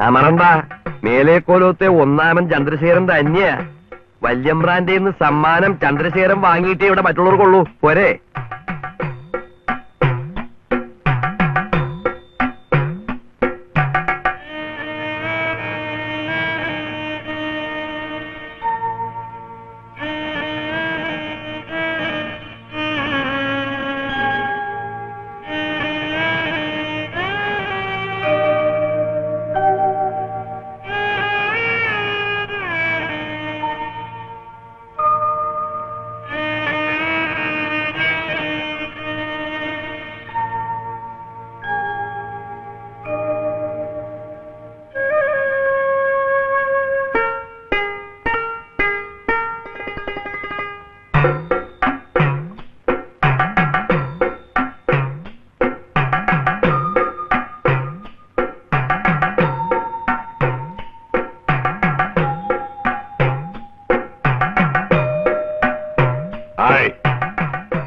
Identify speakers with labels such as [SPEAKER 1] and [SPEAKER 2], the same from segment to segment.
[SPEAKER 1] അമറണ്ട. മേലേക്കോലത്തെ ഒന്നാമൻ ചന്ദ്രശേഖരൻ തന്നെയാ. വല്യമ്പ്രാന്റെ സമ്മാനം ചന്ദ്രശേഖരൻ വാങ്ങിയിട്ടേ ഇവിടെ മറ്റുള്ളവർക്കുള്ളൂ. പോരെ?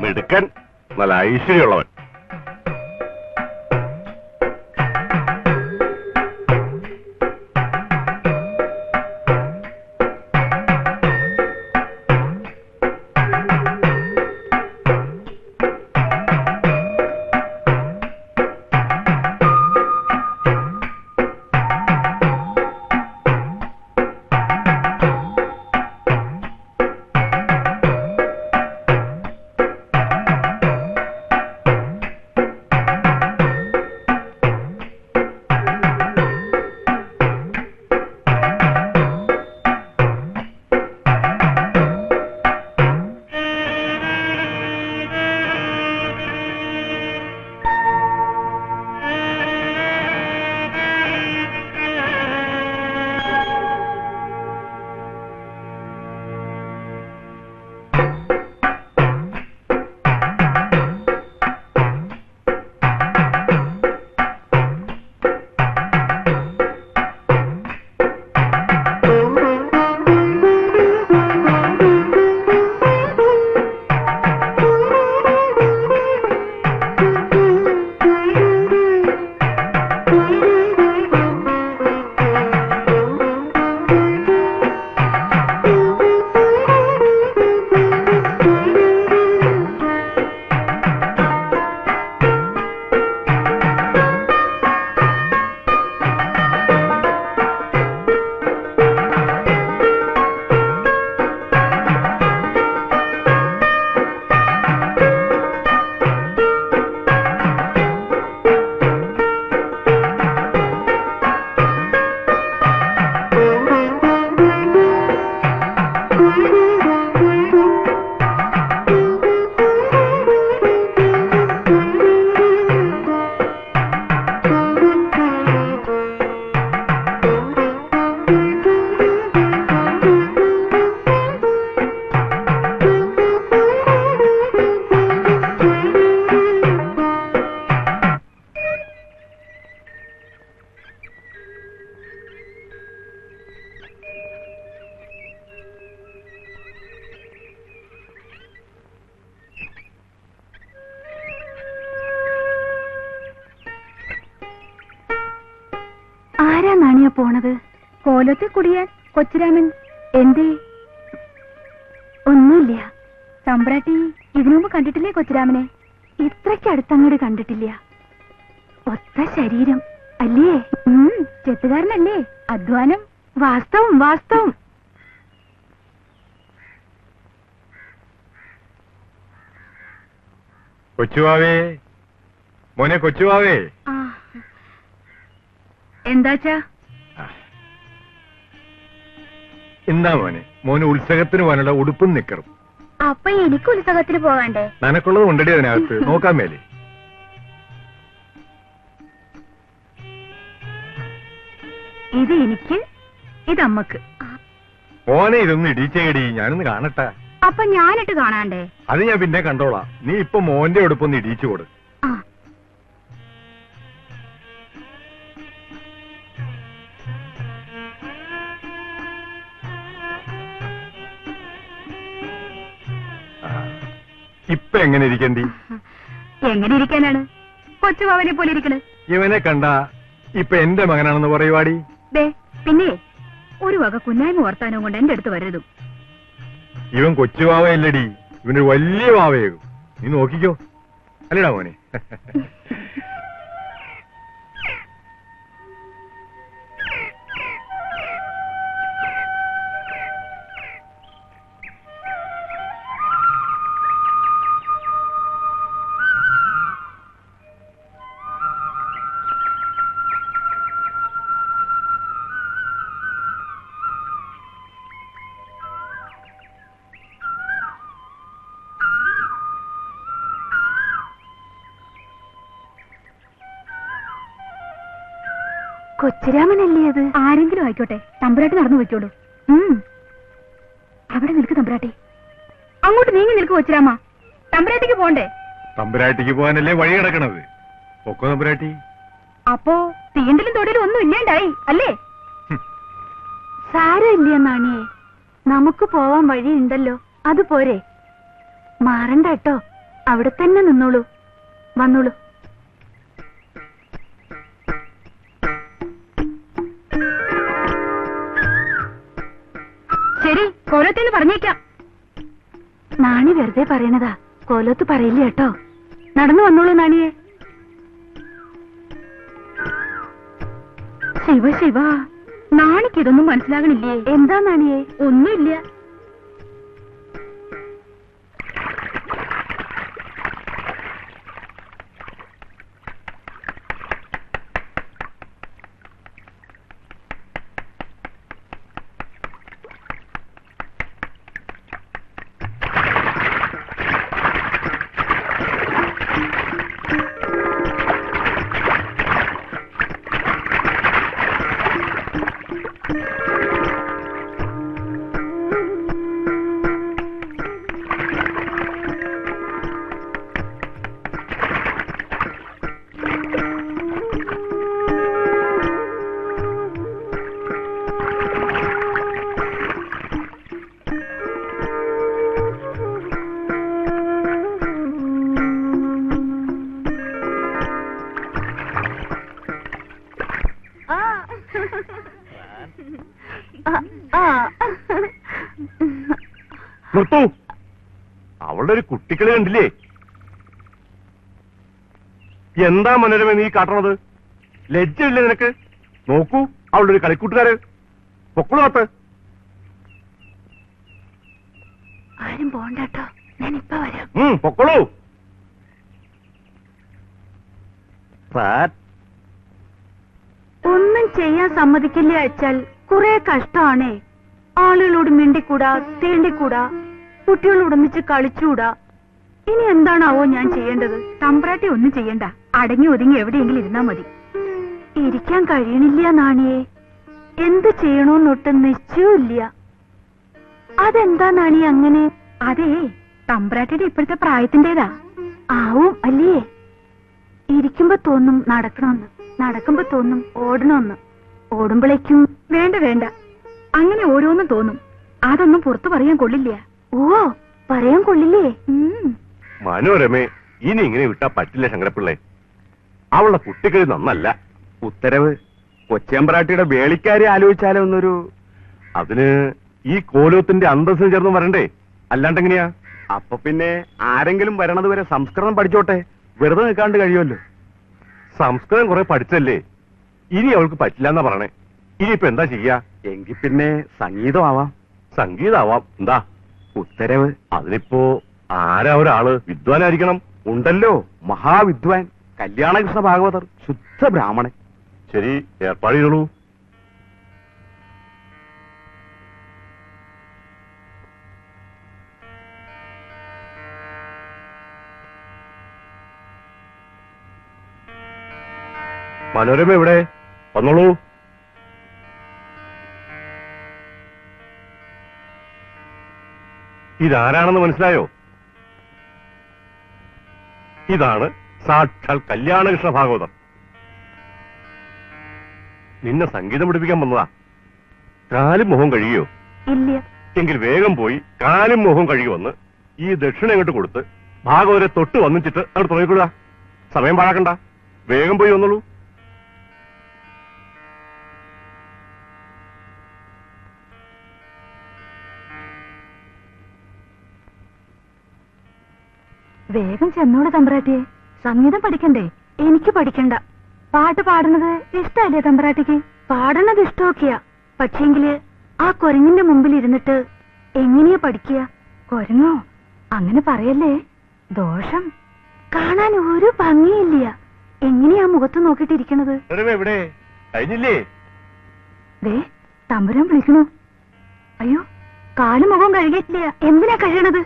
[SPEAKER 2] മിടുക്കൻ, നല്ല ഐശ്വര്യമുള്ളവൻ.
[SPEAKER 3] ആരാന്നാണിയാ പോണത്? കോലത്തെ കുടിയാൻ കൊച്ചുരാമൻ. എന്തേ? ഒന്നുമില്ല. തമ്പ്രാട്ടി ഇതിനു മുമ്പ് കണ്ടിട്ടില്ലേ കൊച്ചുരാമനെ? ഇത്രയ്ക്ക് അടുത്തങ്ങോട്ട് കണ്ടിട്ടില്ല. ഒത്ത ശരീരം അല്ലേ? ചെത്തുകാരനല്ലേ? അധ്വാനം. വാസ്തവം വാസ്തവം.
[SPEAKER 2] കൊച്ചുവാവേ, മോനെ കൊച്ചുവാവേ.
[SPEAKER 3] എന്താച്ചാ?
[SPEAKER 2] എന്താ മോന് ഉത്സവത്തിന് പോകാനുള്ള ഉടുപ്പും നിക്കറും.
[SPEAKER 3] അപ്പൊ എനിക്ക് ഉത്സവത്തിന് പോകാണ്ടേ?
[SPEAKER 2] നനക്കുള്ളത് ഉണ്ടടി അതിനകത്ത്, നോക്കാൻ മേലെ.
[SPEAKER 3] ഇത് എനിക്ക്, ഇതമ്മക്ക്.
[SPEAKER 2] മോനെ ഇതൊന്ന് ഇടിച്ചേടി, ഞാനൊന്ന് കാണട്ടെ.
[SPEAKER 3] അപ്പൊ ഞാനിട്ട് കാണാണ്ടേ?
[SPEAKER 2] അത് ഞാൻ പിന്നെ കണ്ടോളാം. നീ ഇപ്പൊ മോന്റെ ഉടുപ്പൊന്ന് ഇടിച്ചു കൊടു. ഇപ്പൊ എങ്ങനെ ഇരിക്കണ്ടി?
[SPEAKER 3] എങ്ങനെ ഇരിക്കാനാണ്? കൊച്ചുവാവനെ പോലെ ഇരിക്കണ്.
[SPEAKER 2] ഇവനെ കണ്ട ഇപ്പൊ എന്റെ മകനാണെന്ന് പറയുവാടി.
[SPEAKER 3] ദേ പിന്നെ ഒരു വക കുന്നായ്മ വർത്താനവും കൊണ്ട് എന്റെ അടുത്ത് വരരുതും.
[SPEAKER 2] ഇവൻ കൊച്ചു വാവയല്ലടി, ഇവനൊരു വലിയ വാവയാകും. നീ നോക്കിക്കോ, അല്ലടാ മോനെ?
[SPEAKER 3] കൊച്ചുരാമനല്ലേ അത്? ആരെങ്കിലും ആയിക്കോട്ടെ, തമ്പുരാട്ടി നടന്നു വെക്കോളൂ. അവിടെ നിൽക്ക് തമ്പുരാട്ടി. അങ്ങോട്ട് നീങ്ങി നിൽക്ക് കൊച്ചുരാമ. തമ്പുരാട്ടിക്ക് പോണ്ടേ?
[SPEAKER 2] തമ്പുരാട്ടിക്ക് പോകാനല്ലേ വഴി കിടക്കണത്. പൊക്കോ തമ്പുരാട്ടി.
[SPEAKER 3] അപ്പോ തീണ്ടലും തൊടലും ഒന്നും ഇല്ലാണ്ടായി അല്ലേ? സാരമില്ല നാണിയെ, നമുക്ക് പോവാൻ വഴിയുണ്ടല്ലോ, അത് പോരെ. മാറണ്ട കേട്ടോ, അവിടെ തന്നെ നിന്നോളൂ. വന്നോളൂ. ശരി, കോലത്തേന്ന് പറഞ്ഞേക്കാം. നാണി വെറുതെ പറയണതാ, കോലത്ത് പറയില്ല കേട്ടോ. നടന്നു വന്നോളൂ നാണിയെ. ശിവ ശിവ, നാണിക്ക് ഇതൊന്നും മനസ്സിലാകണില്ലേ? എന്താ നാണിയെ? ഒന്നുമില്ല.
[SPEAKER 2] നിർത്തൂ, അവളുടെ ഒരു കുട്ടികളെ കണ്ടില്ലേ? എന്താ മനോരമ നീ കാട്ടണത്? ലജ്ജയില്ലേ നിനക്ക്? നോക്കൂ, അവളുടെ ഒരു കളിക്കൂട്ടുകാര്. പൊക്കളോത്ത്.
[SPEAKER 3] ആരും പോണ്ടോ, ഞാനിപ്പോ വരാം.
[SPEAKER 2] പൊക്കളൂ.
[SPEAKER 3] ഒന്നും ചെയ്യാൻ സമ്മതിക്കില്ല അയച്ചാൽ കുറെ കഷ്ടമാണേ. ആളുകളോട് മിണ്ടിക്കൂടാ, തേണ്ടിക്കൂടാ, കുട്ടികളോടൊന്നിച്ച് കളിച്ചുകൂടാ. ഇനി എന്താണാവോ ഞാൻ ചെയ്യേണ്ടത്? തമ്പ്രാട്ടി ഒന്നും ചെയ്യണ്ട, അടങ്ങി ഒതുങ്ങി എവിടെയെങ്കിലും ഇരുന്നാ മതി. ഇരിക്കാൻ കഴിയണില്ല നാണിയെ, എന്ത് ചെയ്യണോന്നൊട്ട് നിശ്ചയമില്ല. അതെന്താ നാണി അങ്ങനെ? അതേ, തമ്പ്രാട്ടിയുടെ ഇപ്പോഴത്തെ പ്രായത്തിന്റേതാ. ആവും അല്ലേ? ഇരിക്കുമ്പോ തോന്നും നടക്കണമെന്ന്, നടക്കുമ്പോ തോന്നും ഓടണമെന്ന്, ഓടുമ്പോഴേക്കും വേണ്ട വേണ്ട, അങ്ങനെ ഓരോന്നും തോന്നും. അതൊന്നും പുറത്തു പറയാൻ കൊള്ളില്ല. ഓ, പറയാൻ കൊള്ളില്ലേ?
[SPEAKER 2] മനോരമേ, ഇനി ഇങ്ങനെ വിട്ടാ പറ്റില്ല ശങ്കരപ്പിള്ളേ. അവളുടെ കുട്ടികൾ നന്നല്ല.
[SPEAKER 1] ഉത്തരവ് കൊച്ചേമ്പ്രാട്ടിയുടെ വേളിക്കാരെ ആലോചിച്ചാലോ എന്നൊരു.
[SPEAKER 2] അതിന് ഈ കോലോത്തിന്റെ അന്തസ്സിന് ചേർന്ന് വരണ്ടേ?
[SPEAKER 1] അല്ലാണ്ടെങ്ങനെയാ? അപ്പൊ പിന്നെ ആരെങ്കിലും വരണത് വരെ സംസ്കൃതം പഠിച്ചോട്ടെ, വെറുതെ നിൽക്കാണ്ട് കഴിയുമല്ലോ.
[SPEAKER 2] സംസ്കൃതം കുറെ പഠിച്ചല്ലേ, ഇനി അവൾക്ക് പറ്റില്ല എന്നാ പറയണേ. ഇനിയിപ്പോ എന്താ ചെയ്യാ?
[SPEAKER 1] എങ്കിൽ പിന്നെ സംഗീതമാവാം.
[SPEAKER 2] സംഗീതാവാം. എന്താ
[SPEAKER 1] ഉത്തരവ്?
[SPEAKER 2] അതിനിപ്പോ ആരാ ഒരാള് വിദ്വാനായിരിക്കണം?
[SPEAKER 1] ഉണ്ടല്ലോ, മഹാവിദ്വാൻ കല്യാണകൃഷ്ണ ഭാഗവതർ, ശുദ്ധ ബ്രാഹ്മണൻ.
[SPEAKER 2] ശരി, ഏർപ്പാട് ചെയ്തോളൂ. മനോരമ എവിടെ? വന്നോളൂ. ഇതാരാണെന്ന് മനസ്സിലായോ? ഇതാണ് സാക്ഷാൽ കല്യാണകൃഷ്ണ ഭാഗവതർ. നിന്നെ സംഗീതം പഠിപ്പിക്കാൻ വന്നതാ. കാലും മുഖം കഴിയോ?
[SPEAKER 3] ഇല്ല.
[SPEAKER 2] എങ്കിൽ വേഗം പോയി കാലും മുഖം കഴുകി വന്ന് ഈ ദക്ഷിണ അങ്ങോട്ട് കൊടുത്ത് ഭാഗവരെ തൊട്ട് വന്നിച്ചിട്ട് അങ്ങോട്ട് തുടങ്ങിക്കൊള്ളുക. സമയം പാഴാക്കണ്ട, വേഗം പോയി വന്നോളൂ.
[SPEAKER 3] വേഗം ചെന്നോട് തമ്പ്രാട്ടിയെ, സംഗീതം പഠിക്കണ്ടേ? എനിക്ക് പഠിക്കണ്ട. പാട്ട് പാടുന്നത് ഇഷ്ടല്ലേ തമ്പ്രാട്ടിക്ക്? പാടുന്നത് ഇഷ്ടമൊക്കെയാ, പക്ഷേങ്കില് ആ കുരങ്ങിന്റെ മുമ്പിൽ ഇരുന്നിട്ട് എങ്ങനെയാ പഠിക്കുക? കുരങ്ങോ, അങ്ങനെ പറയല്ലേ, ദോഷം. കാണാൻ ഒരു ഭംഗിയില്ല. എങ്ങനെയാ മുഖത്ത് നോക്കിട്ടിരിക്കണത്?
[SPEAKER 2] എവിടെ കഴിഞ്ഞില്ലേ?
[SPEAKER 3] ദേ തമ്പുരാൻ വിളിക്കണു. അയ്യോ, കാലും മുഖം കഴുകിയിട്ടില്ല. എന്തിനാ കഴുകണത്?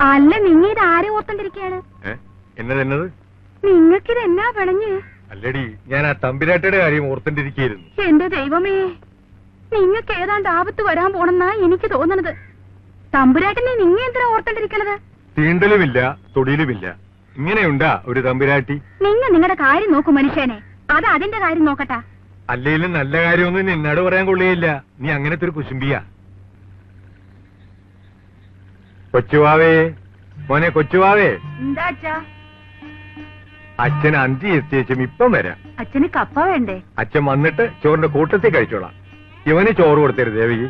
[SPEAKER 3] അല്ല, നിങ്ങ ആരെ ഓർത്തോണ്ടിരിക്കയാണ്?
[SPEAKER 2] എന്നതെന്നത്?
[SPEAKER 3] നിങ്ങൾക്കിത് എന്നാ പിണഞ്ഞ്?
[SPEAKER 2] അല്ലടി, ഞാൻ ആ തമ്പിരാട്ടിയുടെ കാര്യം ഓർത്തോണ്ടിരിക്കുന്നു.
[SPEAKER 3] എന്റെ ദൈവമേ, നിങ്ങക്ക് ഏതാണ്ട് ആപത്ത് വരാൻ പോണെന്നാ എനിക്ക് തോന്നണത്. തമ്പുരാട്ടിനെ നിങ്ങ എന്തിനാ ഓർത്തോണ്ടിരിക്കണത്?
[SPEAKER 2] തീണ്ടലുമില്ല, തൊടിയിലുമില്ല. ഇങ്ങനെയുണ്ടാ ഒരു തമ്പുരാട്ടി?
[SPEAKER 3] നിങ്ങളുടെ കാര്യം നോക്കൂ മനുഷ്യനെ, അത് അതിന്റെ കാര്യം നോക്കട്ടാ.
[SPEAKER 2] അല്ലേലും നല്ല കാര്യമൊന്നും നിന്നോട് പറയാൻ കൊള്ളുകയില്ല. നീ അങ്ങനത്തെ ഒരു കുശുംബിയാ. കൊച്ചുവാവേ, മോനെ കൊച്ചുവാവേ.
[SPEAKER 3] എന്താ അച്ഛാ?
[SPEAKER 2] അച്ഛൻ അന്തി എത്തിയേച്ചും ഇപ്പം വരാം.
[SPEAKER 3] അച്ഛന് കപ്പ വേണ്ടേ?
[SPEAKER 2] അച്ഛൻ വന്നിട്ട് ചോറിന്റെ കൂട്ടത്തിൽ കഴിച്ചോളാം. ഇവന് ചോറ് കൊടുത്തരുത് ദേവകി.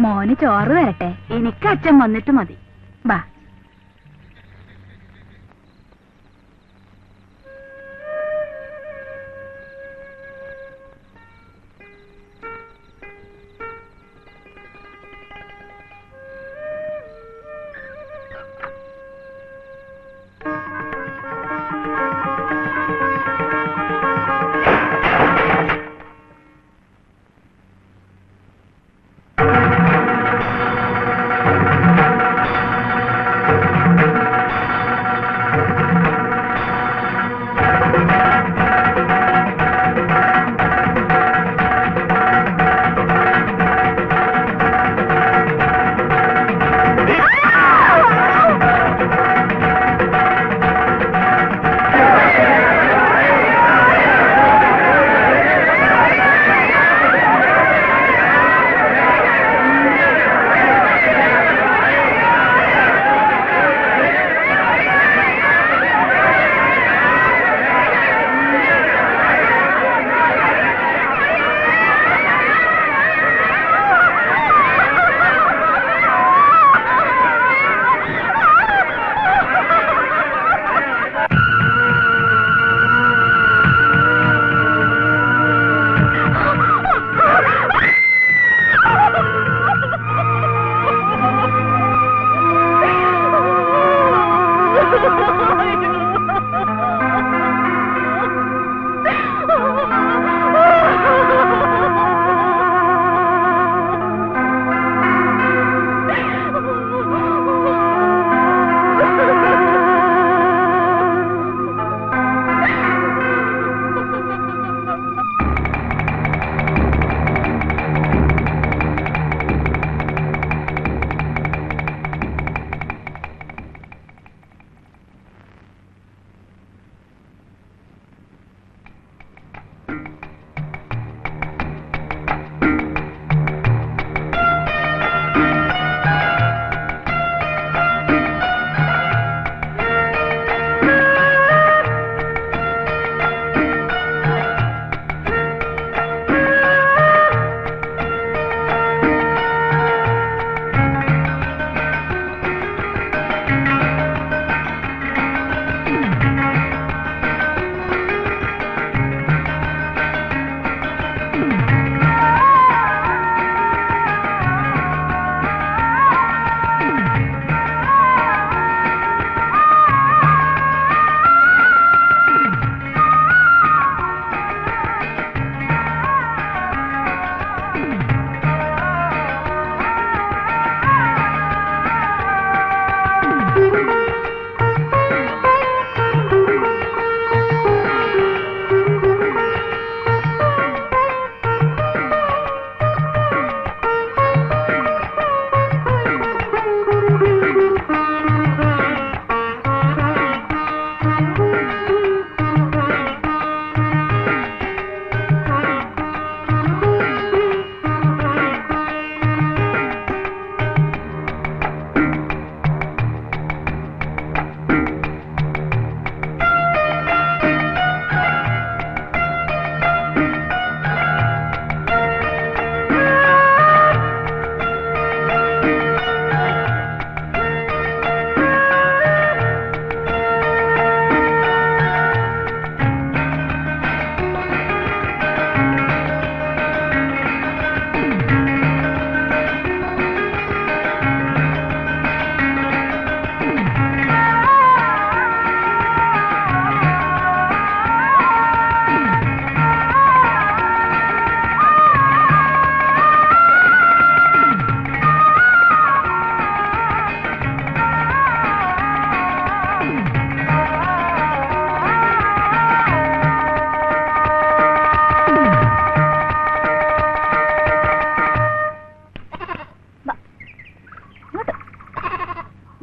[SPEAKER 3] മോന് ചോറ് തരട്ടെ? എനിക്ക് അച്ഛൻ വന്നിട്ട് മതി. ബാ.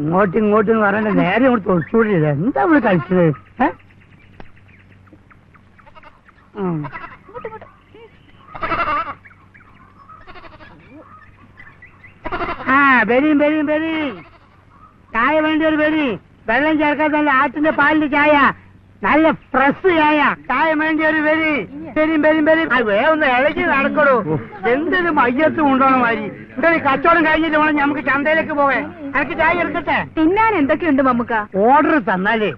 [SPEAKER 4] ഇങ്ങോട്ടും ഇങ്ങോട്ടും എന്ന് പറയണ്ട, നേരെ ഇങ്ങോട്ട് തൊഴിച്ചൂടില്ല. എന്താ നമ്മള് കളിച്ചത്? ആ വരും വരും വരും. ചായ വേണ്ടി ഒരു വരി. വെള്ളം ചേർക്കാത്ത നല്ല ആട്ടിന്റെ പാലിന്റെ ചായ, നല്ല ഫ്രഷ് ചായ. ചായ വേണ്ടി ഒരു വരി. വരും വരും വരും. വേഗം ഇളകി നടക്കണോ. എന്തൊരു മയ്യത്ത് കൊണ്ടോണം മാതിരി. ഇവിടെ കച്ചവടം കഴിഞ്ഞിട്ട് വേണം നമുക്ക് ചന്തയിലേക്ക് പോകാൻ. എനിക്ക് ചായ എടുക്കട്ടെ?
[SPEAKER 3] തിന്നാൻ എന്തൊക്കെയുണ്ട് മമ്മുക്ക?
[SPEAKER 4] ഓർഡർ തന്നാലേ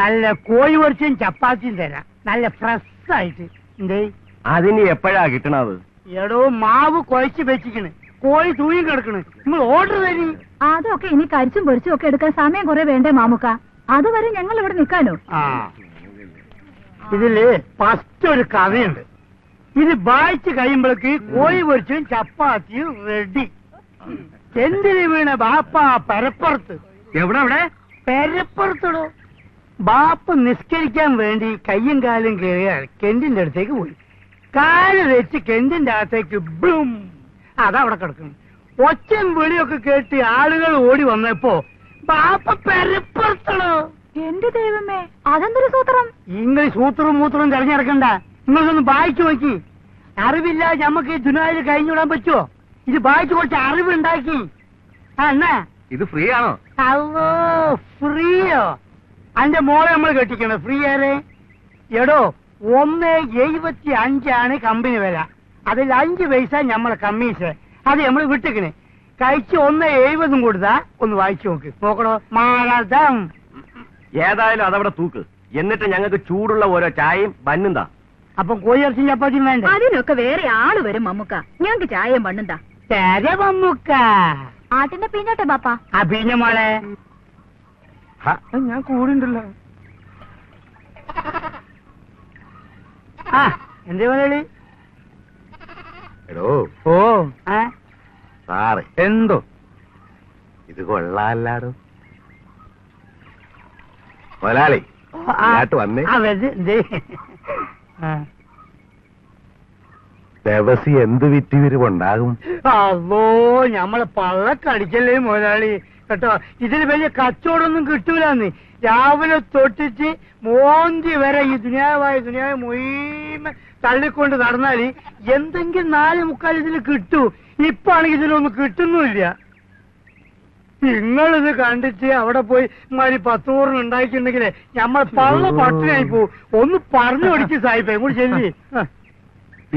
[SPEAKER 4] നല്ല കോഴി പൊരിച്ചും ചപ്പാത്തിയും തരാം, നല്ല ഫ്രഷ് ആയിട്ട്. എന്തേ
[SPEAKER 1] അതിന് എപ്പോഴാ കിട്ടണത്?
[SPEAKER 4] എടോ മാവ് കുഴച്ച് വെച്ചിക്കണ്, കോഴി തൂങ്ങി കിടക്കണ്. നിങ്ങൾ ഓർഡർ തരി.
[SPEAKER 3] അതൊക്കെ ഇനി കരിച്ചും പൊരിച്ചും ഒക്കെ എടുക്കാൻ സമയം കുറെ വേണ്ടേ മാമുക്ക? അതുവരെ ഞങ്ങൾ ഇവിടെ നിൽക്കാനോ?
[SPEAKER 4] ആ ഇതില് ഫസ്റ്റ് ഒരു കഥയുണ്ട്. ഇത് വായിച്ച് കഴിയുമ്പോഴേക്ക് കോഴി പൊരിച്ചും ചപ്പാത്തിയും റെഡി. എന്തിന് വീണ ബാപ്പ പരപ്പുറത്ത്.
[SPEAKER 1] എവിടെ?
[SPEAKER 4] പെരപ്പുറത്തിടോ. ബാപ്പ നിസ്കരിക്കാൻ വേണ്ടി കയ്യും കാലും കയറിയാൽ കെന്റിന്റെ അടുത്തേക്ക് പോയി. കാല് വെച്ച് കെന്റിന്റെ അകത്തേക്ക് ബ്ലും, അതവിടെ കിടക്കുന്നു. ഒച്ചയും വിളിയൊക്കെ കേട്ട് ആളുകൾ ഓടി വന്നപ്പോ ബാപ്പ പെരപ്പുറത്തിടോ.
[SPEAKER 3] എന്റെ ദൈവമേ, അതെന്തൊരു സൂത്രം!
[SPEAKER 4] നിങ്ങൾ സൂത്രവും മൂത്രവും തെരഞ്ഞെടുക്കണ്ട. നിങ്ങൾക്കൊന്ന് വായിച്ചു നോക്കി. അറിവില്ല ഞമ്മക്ക് ഈ ദുനിയാവിൽ കഴിഞ്ഞുവിടാൻ പറ്റുമോ? ഇത് വായിച്ചു കുറച്ച് അറിവുണ്ടാക്കി. എന്നാ
[SPEAKER 1] ഇത് ഫ്രീ ആണോ?
[SPEAKER 4] അല്ലോ ഫ്രീയോ? അന്റെ മോളെ നമ്മൾ കെട്ടിക്കണ ഫ്രീ ആരെ? എടോ 1.75 കമ്പനി വില. അതിൽ 5 പൈസ ഞമ്മളെ കമ്മീഷൻ. അത് നമ്മൾ വിട്ടിക്കണേ. കഴിച്ച് 1.70 കൊടുത്താ ഒന്ന് വായിച്ചു നോക്ക്. നോക്കണോ മാറാം.
[SPEAKER 1] ഏതായാലും അതവിടെ തൂക്ക്. എന്നിട്ട് ഞങ്ങൾക്ക് ചൂടുള്ള ഓരോ ചായയും ബന്നുണ്ടാ.
[SPEAKER 4] അപ്പം കോഴി ഇറച്ചി ചപ്പാത്തിയും വേണ്ട?
[SPEAKER 3] അതിനൊക്കെ വേറെ ആള് വരും മമ്മുക്ക. ഞങ്ങൾക്ക് ചായയും പണ്ണുണ്ടാ.
[SPEAKER 4] മമ്മുക്ക
[SPEAKER 3] ആട്ടിന്റെ പീഞ്ഞോട്ടെ ബാപ്പ.
[SPEAKER 4] ആ പീഞ്ഞ മോളെ
[SPEAKER 1] ഞാൻ കൂടിണ്ടല്ലോ.
[SPEAKER 4] ആ എന്തേ മുതലാളി?
[SPEAKER 1] എടോ
[SPEAKER 4] ഓ
[SPEAKER 1] സാറ്
[SPEAKER 4] എന്തോ
[SPEAKER 1] ഇത് കൊള്ളാല്ലാടോ. മുതലാളി ഇങ്ങോട്ട് വന്നേ. ദിവസം എന്ത് വിറ്റുവിരിവുണ്ടാകും?
[SPEAKER 4] അതോ ഞമ്മളെ പള്ളക്കടിക്കല്ലേ മുതലാളി കേട്ടോ. ഇതിന് വലിയ കച്ചവടമൊന്നും കിട്ടൂലെന്ന്. രാവിലെ തൊട്ടിച്ച് മോന്തി വരെ ഈ ദുനിയാവ് മുഴുവൻ തള്ളിക്കൊണ്ട് നടന്നാല് എന്തെങ്കിലും 4.25 ഇതിന് കിട്ടൂ. ഇപ്പൊ ആണെങ്കിൽ ഇതിലൊന്നും കിട്ടുന്നുമില്ല. നിങ്ങളിത് കണ്ടിട്ട് അവിടെ പോയി മാതിരി 10 ഉണ്ടാക്കിയിട്ടുണ്ടെങ്കിലേ ഞമ്മൾ പള്ള പട്ടിനായി പോവും. ഒന്ന് പറഞ്ഞു കൊടുക്ക് സാഹിബേ, കൂടി ചെല്ലി.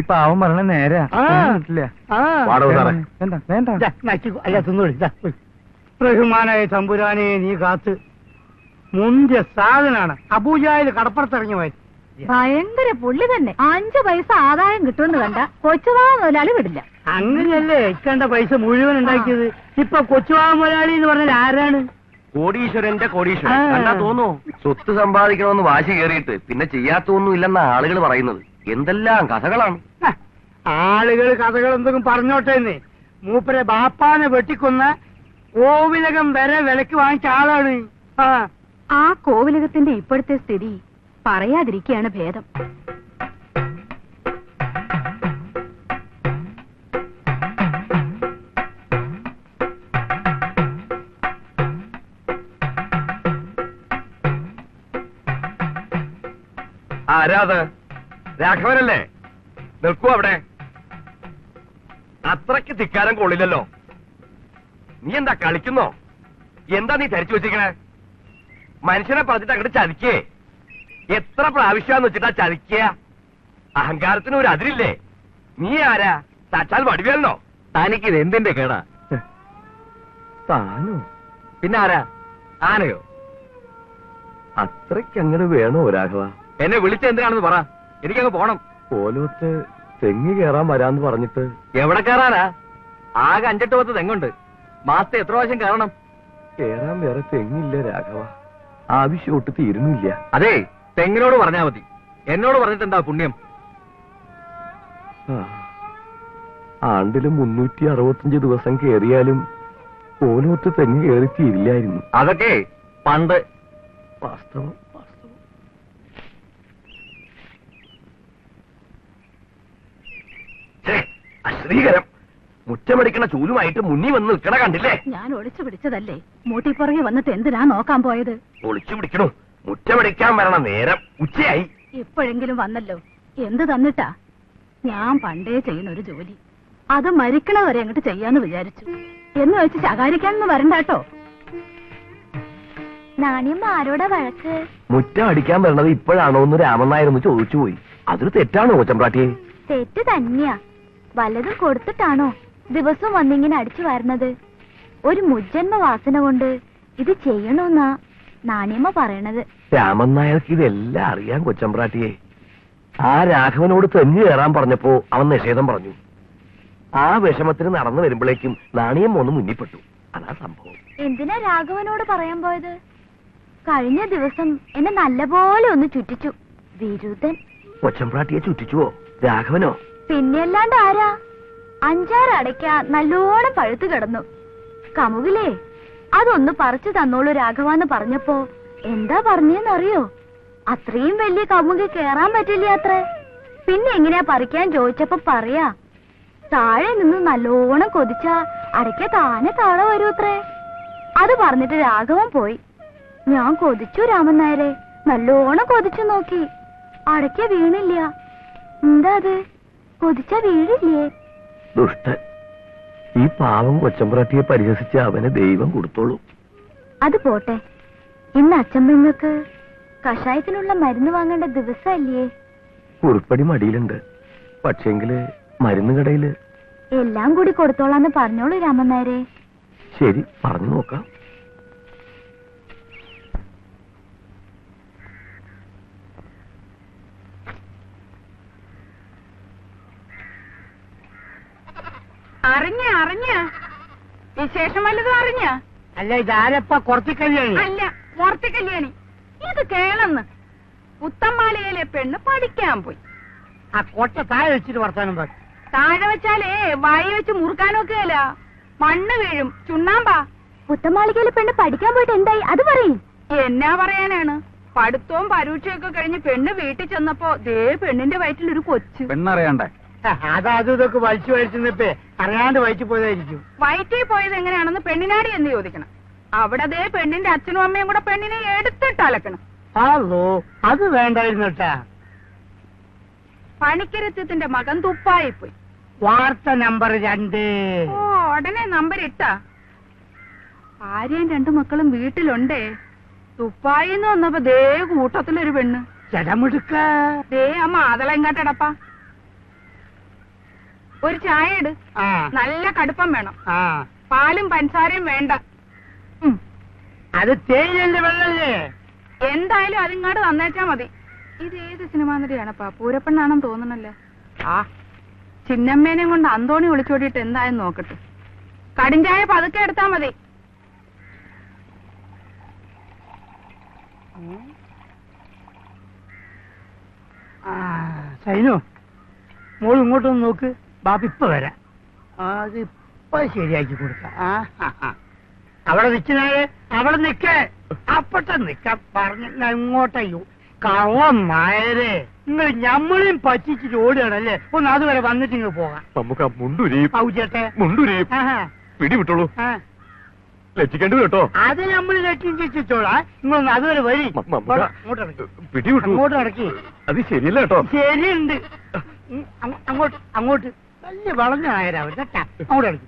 [SPEAKER 1] ഇപ്പൊ അവൻ പറഞ്ഞ നേരെ
[SPEAKER 4] അല്ല തിന്നോളി. റഹ്മാനായ തമ്പുരാനെ നീ കാത്ത്. മുന്തിയ സാധനാണ്. അബൂജാഹിൽ കടപ്പുറത്തിറങ്ങി പോയി.
[SPEAKER 3] ഭയങ്കര പുള്ളി തന്നെ. 5 പൈസ ആദായം കിട്ടുമെന്ന് കണ്ട കൊച്ചുവാ മുതലാളി വിടില്ല.
[SPEAKER 4] അങ്ങനെയല്ലേ ഇക്കണ്ട പൈസ മുഴുവൻ ഉണ്ടാക്കിയത്. ഇപ്പൊ കൊച്ചുവാ മുതലാളി എന്ന് പറഞ്ഞാൽ ആരാണ്?
[SPEAKER 1] കോടീശ്വരന്റെ കോടീശ്വരൻ കണ്ടാ തോന്നൂ. സ്വത്ത് സമ്പാദിക്കണമെന്ന് വാശി കയറിയിട്ട് പിന്നെ ചെയ്യാത്തൊന്നും ഇല്ലെന്ന ആളുകൾ പറയുന്നത്. എന്തെല്ലാം കഥകളാണ്.
[SPEAKER 4] ആളുകൾ കഥകൾ എന്തെങ്കിലും പറഞ്ഞോട്ടെന്ന്. മൂപ്പരെ ബാപ്പാനെ വെട്ടിക്കൊന്ന കോവിലകം വരെ വിലക്ക് വാങ്ങിച്ച ആളാണ്.
[SPEAKER 3] ആ കോവിലകത്തിന്റെ ഇപ്പോഴത്തെ സ്ഥിതി പറയാതിരിക്കുകയാണ് ഭേദം.
[SPEAKER 1] ആരാത്? രാഘവനല്ലേ? നിൽക്കൂ അവിടെ. അത്രയ്ക്ക് ധിക്കാരം കൊള്ളില്ലല്ലോ. നീ എന്താ കളിക്കുന്നോ? എന്താ നീ ധരിച്ചു വെച്ചിരിക്കണേ? മനുഷ്യനെ പറഞ്ഞിട്ട് അങ്ങോട്ട് ചതിക്കേ. എത്ര പ്രാവശ്യാന്ന് വെച്ചിട്ടാ ചതിക്കുക? അഹങ്കാരത്തിന് ഒരു അതിരില്ലേ? നീ ആരാ? സാക്ഷാൽ വടിവേലനോ? തനിക്കിത് എന്തിന്റെ കേടാ? താനോ? പിന്നെ ആരാ? ആനയോ? അത്രയ്ക്ക് അങ്ങനെ വേണോ രാഘവ? എന്നെ വിളിച്ച എന്തിനാണെന്ന് പറ. എനിക്കങ്ങ് പോണം. പോലത്തെ തെങ്ങ് കേറാൻ വരാന്ന് പറഞ്ഞിട്ട്. എവിടെ കേറാനാ? ആകെ 5-8 തെങ്ങുണ്ട്. മാസത്തെ എത്ര പ്രാവശ്യം കയറണം? കേറാൻ വേറെ തെങ്ങില്ല രാഘവ. ആവശ്യം ഒട്ട് തീരുന്നില്ല. അതെ, തെങ്ങിനോട് പറഞ്ഞാ മതി. എന്നോട് പറഞ്ഞിട്ട് എന്താ പുണ്യം? ആണ്ടിലും 365 ദിവസം കേറിയാലും പോലത്തെ തെങ്ങ് കയറി തീരില്ലായിരുന്നു. അതൊക്കെ പണ്ട്. വാസ്തവം. അശ്രീകരം. മുറ്റമടിക്കണ ചൂലുമായിട്ട് മുന്നിൽ വന്ന് നിൽക്കണ കണ്ടില്ലേ?
[SPEAKER 3] ഞാൻ ഒളിച്ചു പിടിച്ചതല്ലേ, മൂട്ടിപ്പുറകെ വന്നിട്ട് എന്തിനാ നോക്കാൻ പോയത്?
[SPEAKER 1] ഒളിച്ചു പിടിക്കണു. മുറ്റമടിക്കാൻ വരണ നേരം ഉച്ചയായി.
[SPEAKER 3] ഇപ്പോഴെങ്കിലും വന്നല്ലോ. എന്ത് തന്നിട്ടാ? ഞാൻ പണ്ടേ ചെയ്യുന്ന ഒരു ജോലി, അത് മരിക്കണവരെ അങ്ങോട്ട് ചെയ്യാന്ന് വിചാരിച്ചു. എന്ന് വെച്ച് ശകാരിക്കാനൊന്നും വരണ്ടാട്ടോ.
[SPEAKER 5] നാണിയമ്മ ആരോടാ വഴക്ക്?
[SPEAKER 1] മുറ്റം അടിക്കാൻ വരണത് ഇപ്പോഴാണോ എന്ന് രാമൻ നായർ ചോദിച്ചു പോയി. അതൊരു തെറ്റാണോ കൊച്ചമ്പ്രാട്ടിയെ?
[SPEAKER 5] തെറ്റ് തന്നെയാ. വല്ലതും കൊടുത്തിട്ടാണോ ദിവസവും വന്നിങ്ങനെ അടിച്ചു വരുന്നത്? ഒരു മുജ്ജന്മ വാസന കൊണ്ട് ഇത് ചെയ്യണമെന്നാ നാണിയമ്മ പറയണത്.
[SPEAKER 1] രാമൻ നായർക്ക് ഇതെല്ലാം അറിയാൻ കൊച്ചമ്പ്രാട്ടിയെ. ആ രാഘവനോട് തെഞ്ഞു കയറാൻ പറഞ്ഞപ്പോ അവൻ നിഷേധം പറഞ്ഞു. ആ വിഷമത്തിന് നടന്നു വരുമ്പോഴേക്കും നാണിയം ഒന്ന് മുന്നിപ്പെട്ടു. അതാ സംഭവം.
[SPEAKER 5] എന്തിനാ രാഘവനോട് പറയാൻ പോയത്? കഴിഞ്ഞ ദിവസം എന്നെ നല്ലപോലെ ഒന്ന് ചുറ്റിച്ചു വിരുദ്ധൻ.
[SPEAKER 1] കൊച്ചമ്പ്രാട്ടിയെ ചുറ്റിച്ചുവോ രാഘവനോ?
[SPEAKER 5] പിന്നെയല്ലാണ്ട് ആരാ? 5-6 അടയ്ക്ക നല്ലോണം പഴുത്തു കിടന്നു. കമുകിലേ അതൊന്ന് പറിച്ചു തന്നോളൂ രാഘവാന്ന് പറഞ്ഞപ്പോ എന്താ പറഞ്ഞെന്നറിയോ? അത്രയും വലിയ കമുകി കേറാൻ പറ്റില്ല അത്രേ. പിന്നെ എങ്ങനെയാ പറിക്കാൻ ചോദിച്ചപ്പോ പറയാ, താഴെ നിന്ന് നല്ലോണം കൊതിച്ചാ അടയ്ക്ക താനെ താഴെ വരൂ അത്രേ. അത് പറഞ്ഞിട്ട് രാഘവൻ പോയി. ഞാൻ കൊതിച്ചു രാമൻ നായരെ, നല്ലോണം കൊതിച്ചു നോക്കി. അടയ്ക്ക വീണില്ല. എന്താ അത്? കൊതിച്ചാ വീഴില്ലേ?
[SPEAKER 1] ദുഷ്ടൻ. ഈ പാവം കൊച്ചമ്പ്രാട്ടിയെ പരിഹസിച്ച് അവനെ ദൈവം കൊടുത്തോളൂ.
[SPEAKER 5] അത് പോട്ടെ, ഇന്ന് അച്ഛമ്മങ്ങൾക്ക് കഷായത്തിനുള്ള മരുന്ന് വാങ്ങേണ്ട ദിവസമല്ലേ?
[SPEAKER 1] കുറിപ്പടി മടിയിലുണ്ട്. പക്ഷേങ്കില് മരുന്ന് കടയില്
[SPEAKER 5] എല്ലാം കൂടി കൊടുത്തോളാന്ന് പറഞ്ഞോളൂ രാമൻ നായരെ.
[SPEAKER 1] ശരി, പറഞ്ഞു നോക്കാം.
[SPEAKER 3] അറിഞ്ഞ വിശേഷം വല്ലതും അറിഞ്ഞ?
[SPEAKER 4] അല്ല, ഇതാരപ്പ കുറച്ച് കല്യാണി?
[SPEAKER 3] അല്ല, മൂർത്തി കല്യാണി. ഇത് കേളന്ന് പുത്തമ്മാലയിലെ പെണ്ണ് പഠിക്കാൻ പോയി.
[SPEAKER 4] ആ കൊട്ട താഴെ വെച്ചിട്ട് വർത്താനം പറ.
[SPEAKER 3] താഴെ വെച്ചാലേ വായി വെച്ച് മുറുക്കാനൊക്കെയല്ല, മണ്ണ് വീഴും. ചുണ്ണാമ്പാ.
[SPEAKER 5] പുത്തമാളികയിലെ പെണ്ണ് പഠിക്കാൻ പോയിട്ട് എന്തായി അത് പറയും.
[SPEAKER 3] എന്നാ പറയാനാണ്? പഠിത്തവും പരീക്ഷയൊക്കെ കഴിഞ്ഞ് പെണ്ണ് വീട്ടിൽ ചെന്നപ്പോ ദേ പെണ്ണിന്റെ വയറ്റിൽ ഒരു കൊച്ചു.
[SPEAKER 1] പെണ്ണറിയണ്ടേ?
[SPEAKER 4] അതും ഇതൊക്കെ വലിച്ചു നിപ്പേ അറിയാണ്ട് വയറ്റി പോയതായിരിക്കും.
[SPEAKER 3] വയറ്റിൽ പോയത് എങ്ങനെയാണെന്ന് പെണ്ണിനാടി എന്ന് ചോദിക്കണം. അവിടെ ദേ പെണ്ണിന്റെ അച്ഛനും അമ്മയും കൂടെ പെണ്ണിനെ എടുത്തിട്ട് അലക്കണം.
[SPEAKER 4] അതോ, അത് വേണ്ടായിരുന്നട്ടാ.
[SPEAKER 3] പണിക്കരത്തിന്റെ മകൻ തുപ്പായിപ്പോയി.
[SPEAKER 4] വാർത്ത നമ്പർ 2.
[SPEAKER 3] ഓ, ഉടനെ നമ്പർ ഇട്ടാ. ഭാര്യയും 2 മക്കളും വീട്ടിലുണ്ടേ. തുപ്പായിന്ന് വന്നപ്പോ ദേ കൂട്ടത്തിലൊരു പെണ്ണ്.
[SPEAKER 4] ചെടമെടുക്ക.
[SPEAKER 3] ദേ ആ മാതളെങ്കാട്ടടപ്പാ. ഒരു ചായ ഇട്.
[SPEAKER 4] ആ,
[SPEAKER 3] നല്ല കടുപ്പം വേണം.
[SPEAKER 4] ആ,
[SPEAKER 3] പാലും പഞ്ചസാരയും വേണ്ട.
[SPEAKER 4] അത് തേയിലന്റെ വെള്ളല്ലേ?
[SPEAKER 3] എന്തായാലും അതിങ്ങാട് തന്നേച്ചാ മതി. ഇത് ഏത് സിനിമാ നടിയാണപ്പാ? പൂരപ്പെണ്ണാണെന്ന് തോന്നണല്ലോ. ആ, ചിന്നമ്മേനെ കൊണ്ട് അന്തോണി വിളിച്ചോടിയിട്ട് എന്തായെന്ന് നോക്കട്ടെ. കടിഞ്ചായ പതുക്കെ എടുത്താ മതി.
[SPEAKER 4] സൈനു, മോൾ ഇങ്ങോട്ടൊന്ന് നോക്ക്. ബാപ്പ ഇപ്പൊ വരാം. അതിപ്പ ശരിയാക്കി കൊടുക്കാം. അവിടെ നിൽക്കുന്നേ, അവിടെ നിക്കേ. അപ്പട്ടെ നിക്ക പറഞ്ഞ ഇങ്ങോട്ടയ്യോ. കള്ളം നായരെ, നിങ്ങൾ ഞമ്മളെയും പറ്റിച്ചിട്ട് ഓടുകയാണല്ലേ. ഒന്ന് അതുവരെ വന്നിട്ട് ഇങ്ങ് പോകാം.
[SPEAKER 2] നമുക്ക്
[SPEAKER 4] ഔചേട്ടെ
[SPEAKER 2] പിടിവിട്ടോളൂ. ലക്ഷിക്കേണ്ടത് കേട്ടോ.
[SPEAKER 4] അത് നമ്മൾ രക്ഷിച്ചോളാം. നിങ്ങളൊന്ന് അതുവരെ വരി. അങ്ങോട്ട് നടക്കി.
[SPEAKER 2] അത് ശരിയല്ല കേട്ടോ.
[SPEAKER 4] ശരിയുണ്ട്. അങ്ങോട്ട് വലിയ വളഞ്ഞ നായരാവും കേട്ടാ. അങ്ങോട്ട് നടക്കി.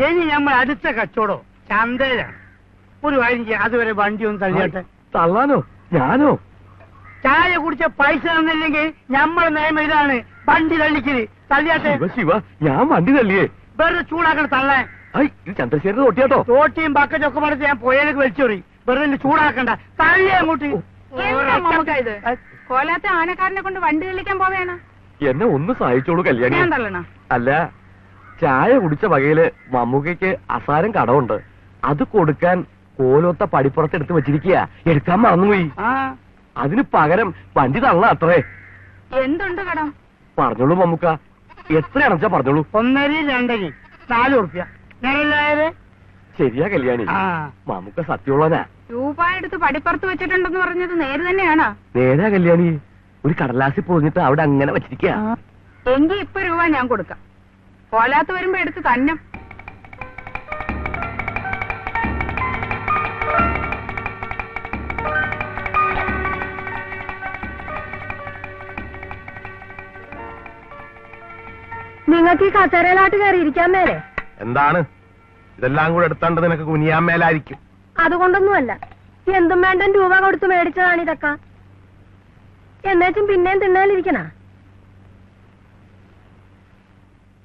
[SPEAKER 4] ഇനി നമ്മൾ അടുത്ത കച്ചവടോ ചന്തയിലാണ്. ഒരു കാര്യം ചെയ്യാം, അതുവരെ വണ്ടി ഒന്ന് തള്ളിയാട്ടെ.
[SPEAKER 2] തള്ളാനോ? ഞാനോ?
[SPEAKER 4] ചായ കുടിച്ച പൈസ തന്നില്ലെങ്കിൽ നമ്മളെ നിയമം ഇതാണ്, വണ്ടി തള്ളിക്കല്. തള്ളിയാട്ടെ.
[SPEAKER 2] ശിവ, ഞാൻ വണ്ടി തള്ളിയേ.
[SPEAKER 4] വെറുതെ ചൂടാക്കണം തള്ളേ.
[SPEAKER 2] ഇത് ചന്ദ്രശേഖരൻ തോട്ടിയാട്ടോ.
[SPEAKER 4] തോട്ടിയും ബക്കറ്റൊക്കെ മടത്ത് ഞാൻ പുഴയിലേക്ക് വലിച്ചോറി. വെറുതെ ചൂടാക്കണ്ട, തള്ളി അങ്ങോട്ട്.
[SPEAKER 3] ഇത് കോലാത്തെ ആനക്കാരനെ കൊണ്ട് വണ്ടി തെളിക്കാൻ പോവേണ.
[SPEAKER 2] എന്നെ ഒന്ന് സഹായിച്ചോളൂ കല്യാണി.
[SPEAKER 3] ഞാൻ തള്ളണ?
[SPEAKER 2] അല്ല, ചായ കുടിച്ച വകയില് മമ്മൂക്കയ്ക്ക് അസാരം കടമുണ്ട്. അത് കൊടുക്കാൻ കോലോത്ത പടിപ്പുറത്ത് എടുത്ത് വെച്ചിരിക്കുക. എടുക്കാൻ മറന്നുപോയി. അതിന് പകരം വണ്ടി തള്ള അത്രേ.
[SPEAKER 3] എന്തുണ്ട് കടം?
[SPEAKER 2] പറഞ്ഞോളൂ മമ്മൂക്ക, എത്രയാണെച്ചാ പറഞ്ഞോളൂ.
[SPEAKER 4] 1 2 4 ഉറുപ്പ്യ. നേരല്ലായത്
[SPEAKER 2] ശരിയാ കല്യാണി. മമ്മൂക്ക സത്യമുള്ളനാ.
[SPEAKER 3] രൂപ എടുത്ത് പടിപ്പുറത്ത് വെച്ചിട്ടുണ്ടെന്ന് പറഞ്ഞത് നേര് തന്നെയാണോ?
[SPEAKER 2] നേരാ കല്യാണി. ഒരു കടലാസിൽ പൊതിഞ്ഞിട്ട് അവിടെ അങ്ങനെ വെച്ചിരിക്കുക.
[SPEAKER 3] എങ്കി ഇപ്പൊ രൂപ ഞാൻ കൊടുക്കാം. കോലാത്ത് വരുമ്പോ എടുത്ത് തന്നം.
[SPEAKER 5] നിങ്ങൾക്ക് ഈ കസേരയിലോട്ട് കയറി ഇരിക്കാൻ മേലെ?
[SPEAKER 2] എന്താണ് ഇതെല്ലാം കൂടെ എടുത്താണ്ട് നിനക്ക് കുനിയാൻ മേലായിരിക്കും.
[SPEAKER 5] അതുകൊണ്ടൊന്നുമല്ല, എന്തും വേണ്ട രൂപ കൊടുത്ത് മേടിച്ചതാണ് ഇതൊക്കെ. എന്നുവെച്ചും പിന്നെയും തിന്നാലിരിക്കണ.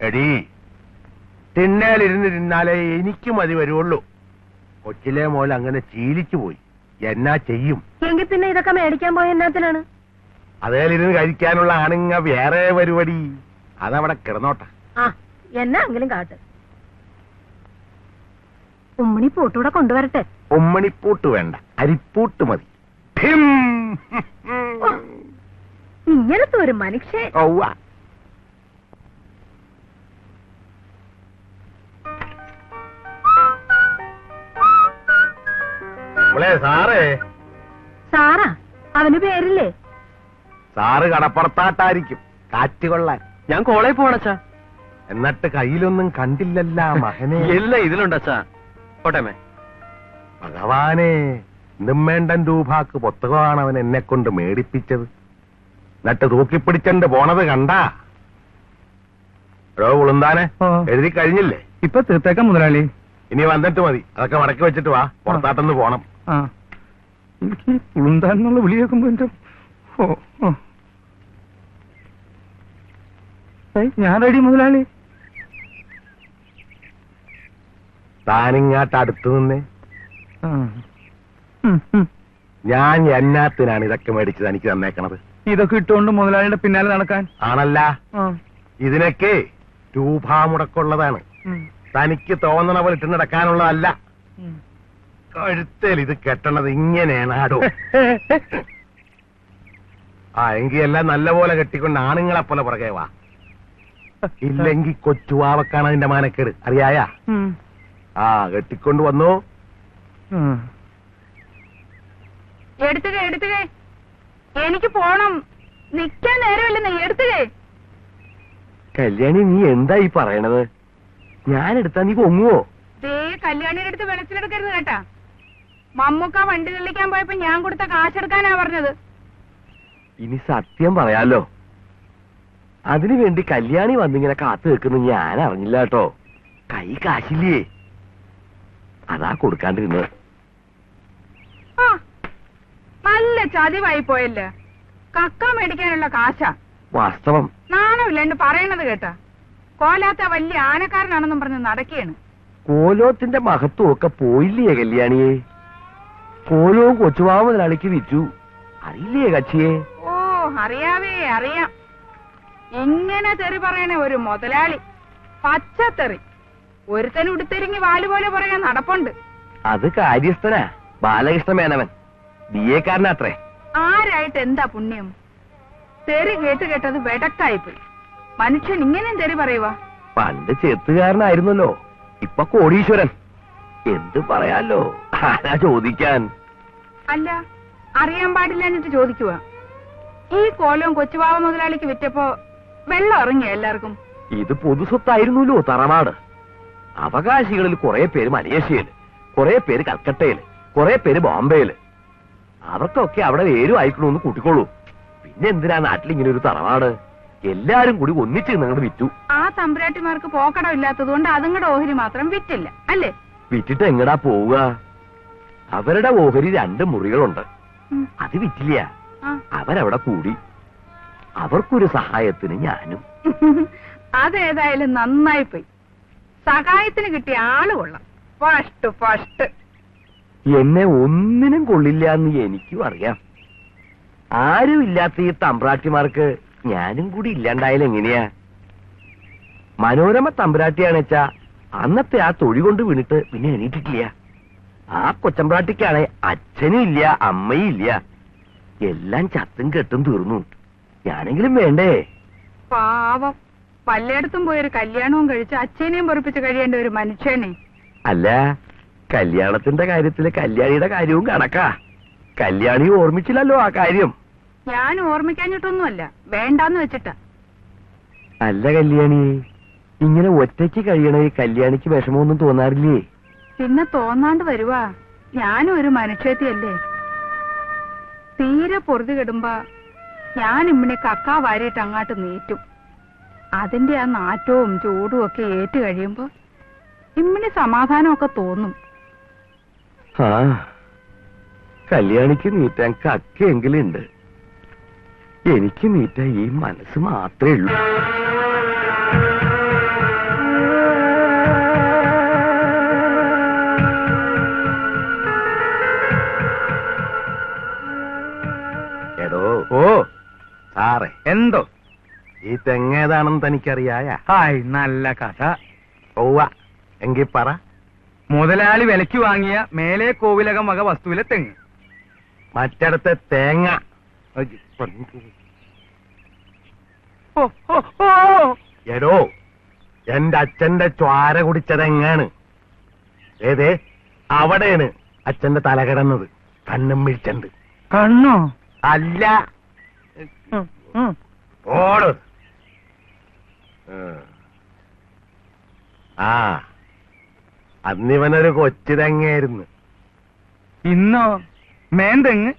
[SPEAKER 2] എടീ, തിന്നേലിരുന്നിരുന്നാലേ എനിക്ക് മതി വരുള്ളൂ. കൊച്ചിലെ മോൾ അങ്ങനെ ശീലിച്ചു പോയി. എന്നാ ചെയ്യും?
[SPEAKER 5] എങ്കിൽ പിന്നെ ഇതൊക്കെ മേടിക്കാൻ പോയ എന്നാത്തിനാണ്?
[SPEAKER 2] അതേലിരുന്ന് കഴിക്കാനുള്ള ആണുങ്ങ വേറെ പരിപാടി. അതവിടെ കിടന്നോട്ടെ.
[SPEAKER 5] ആ, എന്നെങ്കിലും കാട്ട്. ഉമ്മണി പൂട്ടൂടെ കൊണ്ടുവരട്ടെ.
[SPEAKER 2] ഉമ്മണിപ്പൂട്ട് വേണ്ട, അരിപ്പൂട്ട് മതി.
[SPEAKER 5] ഇങ്ങനത്തെ ഒരു മനുഷ്യൻ.
[SPEAKER 2] ഔവ്വ. സാറേ.
[SPEAKER 5] സാറാ? അവന് പേരില്ലേ?
[SPEAKER 2] സാറ് കടപ്പുറത്താട്ടായിരിക്കും, കാറ്റ് കൊള്ളാൻ.
[SPEAKER 1] ഞാൻ കോളേജ് പോണച്ചാ.
[SPEAKER 2] എന്നിട്ട് കയ്യിലൊന്നും കണ്ടില്ലല്ല മകനെ.
[SPEAKER 1] എല്ലാം ഇതിലുണ്ടച്ചാ. കോട്ടയമേ.
[SPEAKER 2] ഭഗവാനെ, നിമ്മേണ്ടൻ രൂപക്ക് പുസ്തകമാണ് അവൻ എന്നെ കൊണ്ട് മേടിപ്പിച്ചത്. എന്നിട്ട് തൂക്കിപ്പിടിച്ചണ്ട് പോണത് കണ്ടാ? ഉളുന്താനെ എഴുതി കഴിഞ്ഞില്ലേ?
[SPEAKER 1] ഇപ്പൊ തീർത്തേക്കാം മുതലാളി.
[SPEAKER 2] ഇനി വന്നിട്ട് മതി. അതൊക്കെ മടക്കി വെച്ചിട്ട് വാ, പുറത്താട്ടൊന്ന് പോണം.
[SPEAKER 1] എനിക്ക് ഉളുന്താനുള്ള വിളി കേൾക്കുമ്പോ എന്റെ ഞാൻ റെഡി മുതലാളി.
[SPEAKER 2] താനിങ്ങാട്ട് അടുത്ത് നിന്നേ. ഞാൻ എന്നാത്തിനാണ് ഇതൊക്കെ മേടിച്ചത് എനിക്ക് തന്നേക്കണത്?
[SPEAKER 1] ഇതൊക്കെ ഇട്ടുകൊണ്ട് മുതലാളിയുടെ പിന്നാലെ നടക്കാൻ
[SPEAKER 2] ആണല്ല. ഇതിനൊക്കെ രൂപ മുടക്കുള്ളതാണ്. തനിക്ക് തോന്നണ പോലെ ഇട്ട് നടക്കാനുള്ളതല്ല. കഴുത്തേൽ ഇത് കെട്ടണത് ഇങ്ങനെയാണാടോ. ആ, എങ്കിൽ എല്ലാം നല്ല പോലെ കെട്ടിക്കൊണ്ട് ആണുങ്ങളെ പോലെ പുറകെ വാ. ഇല്ലെങ്കിൽ കൊച്ചുവാവക്കാണ് അതിന്റെ മാനക്കേട്, അറിയായ? ആ, കെട്ടിക്കൊണ്ട് വന്നു.
[SPEAKER 3] എടുത്തുകേ എനിക്ക് പോണം. നിക്കാൻ നേരമില്ലെന്ന്. എടുത്തുകേ.
[SPEAKER 2] കല്യാണി, നീ എന്താ ഈ പറയണത്? ഞാൻ എടുത്താ നീ പൊങ്ങുവോ?
[SPEAKER 3] ദേ, കല്യാണിയുടെ അടുത്ത് വെളച്ചിലെടുക്കരുത് കേട്ടാ. മമ്മൂക്ക വണ്ടി തെള്ളിക്കാൻ പോയപ്പോ ഞാൻ കൊടുത്ത കാശെടുക്കാനാ പറഞ്ഞത്.
[SPEAKER 2] ഇനി സത്യം പറയാലോ, അതിനു വേണ്ടി കല്യാണി വന്നിങ്ങനെ കാത്തു വെക്കുന്നു ഞാൻ അറിഞ്ഞില്ല കേട്ടോ. കൈ കാശില്ലേ, അതാ കൊടുക്കാണ്ടിരുന്നത്.
[SPEAKER 3] ആ, നല്ല ചതിവായി പോയല്ലേ. കക്ക മേടിക്കാനുള്ള കാശാ.
[SPEAKER 2] വാസ്തവം.
[SPEAKER 3] നാണമില്ലാണ്ട് പറയണത് കേട്ടാ. കോലാത്ത വലിയ ആനക്കാരനാണെന്നും പറഞ്ഞ് നടക്കുകയാണ്.
[SPEAKER 2] കോലോത്തിന്റെ മഹത്വം ഒക്കെ പോയില്ലേ കല്യാണിയെ? കോലവും കൊച്ചുവാവ മുതലാളിക്ക് വിറ്റു, അറിയില്ലേ കച്ചിയെ?
[SPEAKER 3] ഓ, അറിയാം. ഇങ്ങനെ തെറി പറയണ ഒരു മുതലാളി. പച്ചത്തെറി. ഒരുത്തൻ ഉടുത്തെരിങ്ങി വാലുപോലെ പറയാൻ നടപ്പുണ്ട്.
[SPEAKER 2] അത് കാര്യസ്ഥനാ, ബാലകൃഷ്ണ മേനവൻ. ബിഎക്കാരനാത്രേ.
[SPEAKER 3] ആരായിട്ട് എന്താ പുണ്യം? തെറി കേട്ടത് വെടക്കായിപ്പോയി. മനുഷ്യൻ ഇങ്ങനെയും തെറി പറയുവാ?
[SPEAKER 2] പണ്ട് ചെത്തുകാരനായിരുന്നല്ലോ, ഇപ്പൊ കോടീശ്വരൻ. എന്ത് പറയാലോ, ആരാ ചോദിക്കാൻ?
[SPEAKER 3] അല്ല, അറിയാൻ പാടില്ല എന്നിട്ട് ചോദിക്കുക. ഈ കോലവും കൊച്ചുവാവ മുതലാളിക്ക് വിറ്റപ്പോ വെള്ളം ഇറങ്ങിയ എല്ലാവർക്കും.
[SPEAKER 2] ഇത് പൊതുസ്വത്തായിരുന്നല്ലോ തറവാട്. അവകാശികളിൽ കുറെ പേര് മലേഷ്യയില്, കുറെ പേര് കൽക്കട്ടയില്, കുറെ പേര് ബോംബെയില്. അവർക്കൊക്കെ അവിടെ പേരും അയക്കണമെന്ന് കൂട്ടിക്കോളൂ. പിന്നെ എന്തിനാ നാട്ടിലിങ്ങനെ ഒരു തറവാട്? എല്ലാരും കൂടി ഒന്നിച്ച് നിങ്ങളുടെ വിറ്റു.
[SPEAKER 3] ആ തമ്പുരാട്ടിമാർക്ക് പോക്കടം ഇല്ലാത്തതുകൊണ്ട് അതുങ്ങളുടെ ഓഹരി മാത്രം വിറ്റില്ല അല്ലേ?
[SPEAKER 2] വിറ്റിട്ട് എങ്ങടാ പോവുക? അവരുടെ ഓഹരി 2 മുറികളുണ്ട്, അത് വിറ്റില്ല. അവരവിടെ കൂടി. അവർക്കൊരു സഹായത്തിന് ഞാനും.
[SPEAKER 3] അതേതായാലും നന്നായി പോയി. സഹായത്തിന് കിട്ടിയ ആള് കൊള്ളാം. ഫസ്റ്റ്.
[SPEAKER 2] എന്നെ ഒന്നിനും കൊള്ളില്ല എന്ന് എനിക്കും അറിയാം. ആരും ഇല്ലാത്ത ഈ തമ്പ്രാട്ടിമാർക്ക് ഞാനും കൂടി ഇല്ലാണ്ടായാലും എങ്ങനെയാ? മനോരമ തമ്പ്രാട്ടിയാണെച്ചാ അന്നത്തെ ആ തൊഴി കൊണ്ട് വീണിട്ട് പിന്നെ എണീറ്റിട്ടില്ല. ആ കൊച്ചമ്പ്രാട്ടിക്കാണെ അച്ഛനും ഇല്ല, അമ്മയും ഇല്ല. എല്ലാം ചത്തും കെട്ടും തീർന്നു. ഞാനെങ്കിലും വേണ്ടേ?
[SPEAKER 3] പാവം, പലയിടത്തും പോയൊരു കല്യാണവും കഴിച്ച് അച്ഛനെയും പൊറപ്പിച്ച് കഴിയേണ്ട ഒരു മനുഷ്യനെ.
[SPEAKER 2] അല്ല, കല്യാണത്തിന്റെ കാര്യത്തില് കല്യാണിയുടെ കാര്യവും കണക്കാ. കല്യാണി ഓർമ്മിച്ചില്ലല്ലോ ആ കാര്യം.
[SPEAKER 3] ഞാൻ ഓർമ്മിക്കാഞ്ഞിട്ടൊന്നുമല്ല, വേണ്ടാന്ന് വെച്ചിട്ടാ.
[SPEAKER 2] അല്ല കല്യാണി, ഇങ്ങനെ ഒറ്റയ്ക്ക് കഴിയണ ഈ കല്യാണിക്ക് വിഷമമൊന്നും തോന്നാറില്ലേ?
[SPEAKER 3] പിന്നെ തോന്നാണ്ട് വരുവാ. ഞാനും ഒരു മനുഷ്യത്തിയല്ലേ. തീരെ പൊറുതി കെടുമ്പോ ഞാൻ ഇമ്മിനെ കക്കാ വാരിയിട്ട് അങ്ങാട്ട് നീറ്റും. അതിന്റെ ആ നാറ്റവും ചൂടും ഒക്കെ ഏറ്റു കഴിയുമ്പോ ഇമ്മിന് സമാധാനമൊക്കെ തോന്നും.
[SPEAKER 2] ആ കല്യാണിക്ക് നീറ്റാൻ കക്കയെങ്കിലും ഉണ്ട്. എനിക്ക് നീറ്റാൻ ഈ മനസ്സ് മാത്രമേ ഉള്ളൂ.
[SPEAKER 1] എടോ
[SPEAKER 2] ഓ
[SPEAKER 1] സാറേ,
[SPEAKER 2] എന്തോ
[SPEAKER 1] ഈ തെങ്ങേതാണെന്ന് തനിക്കറിയായ?
[SPEAKER 2] ഹായ്, നല്ല കഥ.
[SPEAKER 1] ഒവ്വ, എങ്കി പറ.
[SPEAKER 2] മുതലാളി വിലയ്ക്ക് വാങ്ങിയ മേലെ കോവിലകം വക വസ്തുവിലെ തെങ്ങ്.
[SPEAKER 1] മറ്റിടത്തെ തേങ്ങ.
[SPEAKER 2] ഓ, ഓ, ഓ.
[SPEAKER 1] എടോ, എന്റെ അച്ഛന്റെ ചോര കുടിച്ചതെങ്ങാണ്. ഏതേ അവിടെയാണ് അച്ഛന്റെ തല കിടന്നത്. കണ്ണും വീഴ്ചണ്ട്.
[SPEAKER 2] കണ്ണോ?
[SPEAKER 1] അല്ല, ഓട്. ആ, അന്നിവനൊരു കൊച്ചു തെങ്ങായിരുന്നു.
[SPEAKER 2] ഇന്നോ മേന്തെങ്ങ്,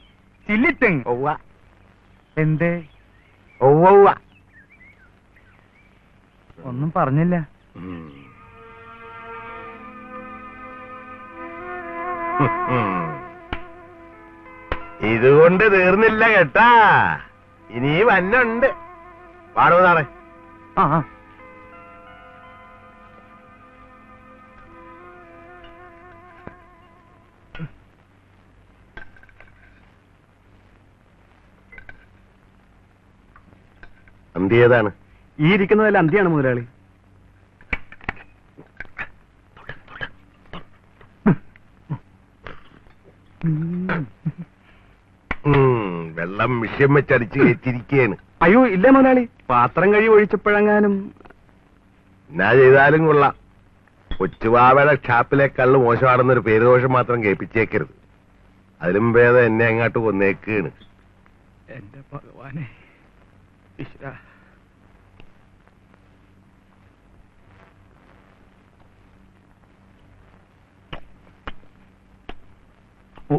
[SPEAKER 2] ചില്ലിത്തെങ്ങ്.
[SPEAKER 1] ഒവ്വ.
[SPEAKER 2] എന്തേ?
[SPEAKER 1] ഒവ്വ.
[SPEAKER 2] ഒന്നും പറഞ്ഞില്ല.
[SPEAKER 1] ഇതുകൊണ്ട് തീർന്നില്ല കേട്ടാ, ഇനി വന്നുണ്ട്. പാടോ സാറേ.
[SPEAKER 2] ആ,
[SPEAKER 1] അന്തി ഏതാണ്?
[SPEAKER 2] ഈ ഇരിക്കുന്നതല്ല അന്തിയാണ് മുതലാളി.
[SPEAKER 1] വെള്ളം വിഷയം വെച്ചടിച്ച് കയറ്റിരിക്കുകയാണ്.
[SPEAKER 2] അയ്യോ ഇല്ല മുതലാളി, പാത്രം കഴി ഒഴിച്ചപ്പോഴെങ്ങാനും.
[SPEAKER 1] എന്നാ ചെയ്താലും കൊള്ളാം. കൊച്ചുവാവയുടെ ഷാപ്പിലെ കള്ള് മോശമാണെന്നൊരു പേരുദോഷം മാത്രം കേൾപ്പിച്ചേക്കരുത്. അതിലും ഭേദം എന്നെ അങ്ങോട്ട് കൊന്നേക്കാണ്.
[SPEAKER 2] എന്റെ ഭഗവാനെ, ഈശ്വരാ. ഓ,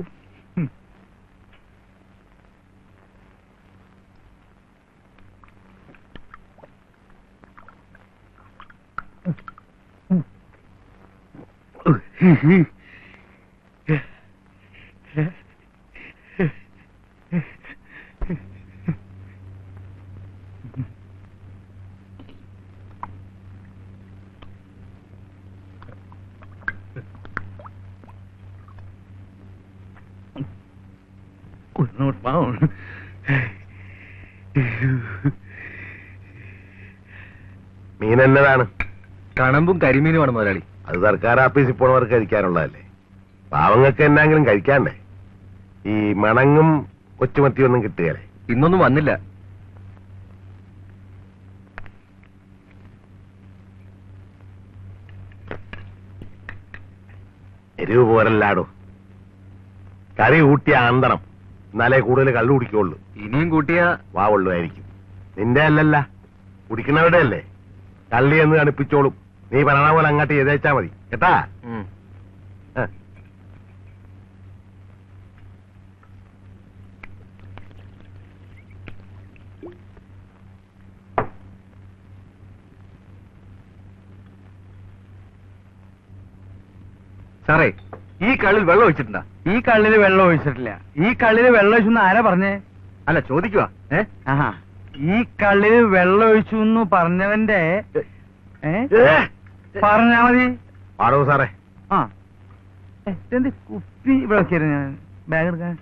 [SPEAKER 1] മീൻ എന്നതാണ്?
[SPEAKER 2] കണമ്പും കരിമീനുമാണ് മുതലാളി.
[SPEAKER 1] അത് സർക്കാർ ഓഫീസിൽ പോണവർക്ക് കഴിക്കാനുള്ളതല്ലേ. പാവങ്ങൾക്ക് എന്നാങ്കിലും കഴിക്കാണ്ടേ? ഈ മണങ്ങും കൊച്ചുമത്തിയൊന്നും കിട്ടുകയല്ലേ?
[SPEAKER 2] ഇന്നൊന്നും വന്നില്ല.
[SPEAKER 1] എരിവ് പോരല്ലാടോ. കറി കൂട്ടിയ ആന്തണം, എന്നാലേ കൂടുതൽ കള്ളു കുടിക്കുള്ളൂ.
[SPEAKER 2] ഇനിയും കൂട്ടിയ
[SPEAKER 1] വാ കൊള്ളുമായിരിക്കും. നിന്റെ അല്ലല്ല, കുടിക്കുന്നവരുടെ അല്ലേ. കള്ളി എന്ന് തണുപ്പിച്ചോളും. നീ പറയണ പോലെ അങ്ങോട്ട് ചെയ്തേച്ചാ മതി കേട്ടാ.
[SPEAKER 2] സാറേ, ഈ കള്ളിൽ വെള്ളം ഒഴിച്ചിട്ടുണ്ടാ? ഈ കള്ളിൽ വെള്ളം ഒഴിച്ചിട്ടില്ല. ഈ കള്ളിൽ വെള്ളം ഒഴിച്ചു ആരാ പറഞ്ഞേ? അല്ല, ചോദിക്കുവാ. ആഹാ, ഈ കള്ളിൽ വെള്ളം ഒഴിച്ചു എന്ന് പറഞ്ഞവന്റെ പറഞ്ഞാ മതി.
[SPEAKER 1] ആടോ സാറേ.
[SPEAKER 2] ആ, എന്ത് കുപ്പി ഇവിടെ വെക്കായിരുന്നു? ഞാൻ ബാഗ് എടുക്കാൻ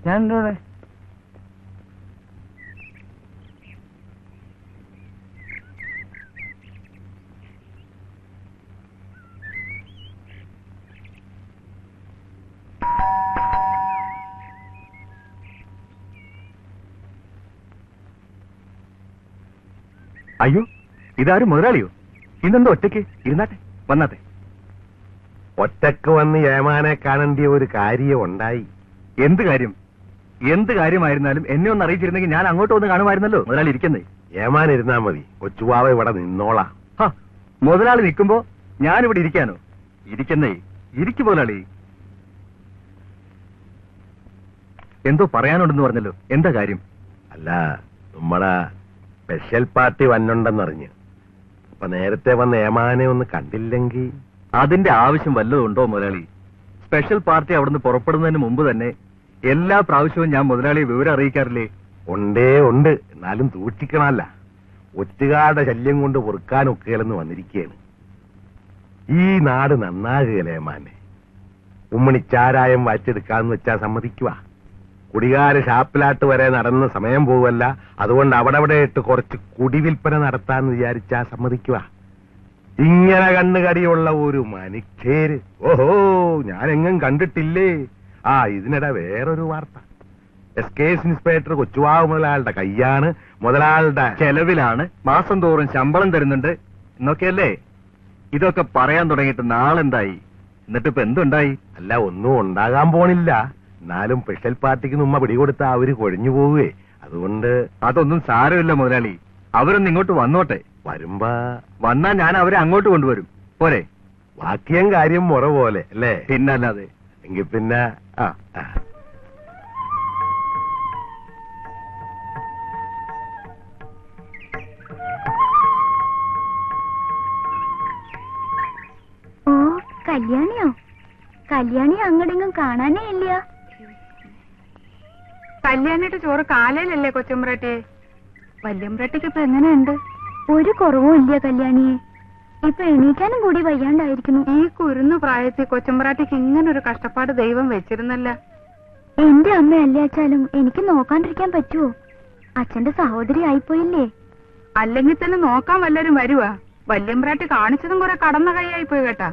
[SPEAKER 2] ഞാൻ ഉണ്ടോ ഇവിടെ? അയ്യോ, ഇതാരും മുതലാളിയോ? ഇന്നെന്തോ ഒറ്റയ്ക്ക്? ഇരുന്നാട്ടെ, വന്നാട്ടെ.
[SPEAKER 1] ഒറ്റക്ക് വന്ന് ഏമാനെ കാണേണ്ടിയ ഒരു കാര്യം ഉണ്ടായി.
[SPEAKER 2] എന്ത് കാര്യം? എന്ത് കാര്യമായിരുന്നാലും എന്നെ ഒന്ന് അറിയിച്ചിരുന്നെങ്കിൽ ഞാൻ അങ്ങോട്ട് വന്ന് കാണുമായിരുന്നല്ലോ. മുതലാളി ഇരിക്കുന്നേ. ഏമാനിരുന്നാ മതി, കൊച്ചുവാവ ഇവിടെ നിന്നോളാം.
[SPEAKER 1] മുതലാളി നിൽക്കുമ്പോ ഞാനിവിടെ ഇരിക്കാനോ? ഇരിക്കുന്നേ, ഇരിക്കു മുതലാളി. എന്തോ പറയാനുണ്ടെന്ന് പറഞ്ഞല്ലോ, എന്താ കാര്യം?
[SPEAKER 2] അല്ല, നമ്മടെ സ്പെഷ്യൽ പാർട്ടി വന്നുണ്ടെന്നറിഞ്ഞ്. അപ്പൊ നേരത്തെ വന്ന ഏമാനെ ഒന്ന് കണ്ടില്ലെങ്കിൽ.
[SPEAKER 1] അതിന്റെ ആവശ്യം വല്ലതും ഉണ്ടോ മുതലാളി? സ്പെഷ്യൽ പാർട്ടി അവിടുന്ന് പുറപ്പെടുന്നതിന് മുമ്പ് തന്നെ എല്ലാ പ്രാവശ്യവും ഞാൻ മുതലാളിയെ വിവരം അറിയിക്കാറില്ലേ?
[SPEAKER 2] ഉണ്ട്. എന്നാലും സൂക്ഷിക്കണമല്ല. ഒറ്റുകാരുടെ ശല്യം കൊണ്ട് പൊറുക്കാനൊക്കെയെന്ന് വന്നിരിക്കുകയാണ്. ഈ നാട് നന്നാകുകയല്ലേ ഏമാനെ? ഉമ്മണിച്ചാരായം വായിച്ചെടുക്കാന്ന് വെച്ചാ സമ്മതിക്കുക? കുടികാര ഷാപ്പിലാട്ട് വരെ നടന്ന സമയം പോവല്ല, അതുകൊണ്ട് അവിടെ ഇട്ട് കുറച്ച് കുടിവിൽപ്പന നടത്താന്ന് വിചാരിച്ചാ സമ്മതിക്കുക? ഇങ്ങനെ കണ്ണുകടിയുള്ള ഒരു മനുഷ്യര് ഓഹോ ഞാനെങ്ങും കണ്ടിട്ടില്ലേ. ഇതിനിടെ വേറൊരു വാർത്ത. എസ് ഇൻസ്പെക്ടർ കൊച്ചുവാവ് മുതലാളുടെ കയ്യാണ്, മുതലാളുടെ
[SPEAKER 1] ചെലവിലാണ്, മാസം തോറും ശമ്പളം തരുന്നുണ്ട് എന്നൊക്കെയല്ലേ? ഇതൊക്കെ പറയാൻ തുടങ്ങിയിട്ട് നാളെന്തായി? എന്നിട്ടിപ്പോ എന്തുണ്ടായി?
[SPEAKER 2] അല്ല, ഒന്നും ഉണ്ടാകാൻ പോണില്ല. എന്നാലും സ്പെഷ്യൽ പാർട്ടിക്ക് നമ്മ പിടികൊടുത്ത അവര് കൊഴിഞ്ഞു പോവേ. അതുകൊണ്ട്
[SPEAKER 1] അതൊന്നും സാരമില്ല മുതലാളി, അവരൊന്ന് ഇങ്ങോട്ട് വന്നോട്ടെ. വന്നാ ഞാൻ അവരെ അങ്ങോട്ട് കൊണ്ടുവരും, പോരെ?
[SPEAKER 2] വാക്യം കാര്യം മുറ പോലെ അല്ലേ?
[SPEAKER 1] പിന്നല്ലാതെ.
[SPEAKER 2] എങ്കിൽ പിന്നെ
[SPEAKER 5] കല്യാണി അങ്ങടെങ്ങും കാണാനേ ഇല്ല.
[SPEAKER 3] കല്യാണിയുടെ ചോറ് കാലയിലല്ലേ കൊച്ചമ്പ്രാട്ടി? വല്യമ്പ്രാട്ടിക്ക് ഇപ്പൊ എങ്ങനെയുണ്ട്?
[SPEAKER 5] ഒരു കുറവും ഇല്ല കല്യാണിയെ. ഇപ്പൊ എണീക്കാനും കൂടി വയ്യാണ്ടായിരിക്കുന്നു.
[SPEAKER 3] ഈ കുരുന്നു പ്രായത്തിൽ കൊച്ചമ്പ്രാട്ടിക്ക് ഇങ്ങനൊരു കഷ്ടപ്പാട് ദൈവം വെച്ചിരുന്നല്ല.
[SPEAKER 5] എന്റെ അമ്മ അല്ലാച്ചാലും എനിക്ക് നോക്കാണ്ടിരിക്കാൻ പറ്റുമോ? അച്ഛന്റെ സഹോദരി ആയിപ്പോയില്ലേ?
[SPEAKER 3] അല്ലെങ്കിൽ തന്നെ നോക്കാൻ വല്ലവരും വരുവാ? വല്യമ്പ്രാട്ടി കാണിച്ചതും കുറെ കടന്ന കൈയായിപ്പോയി കേട്ടാ.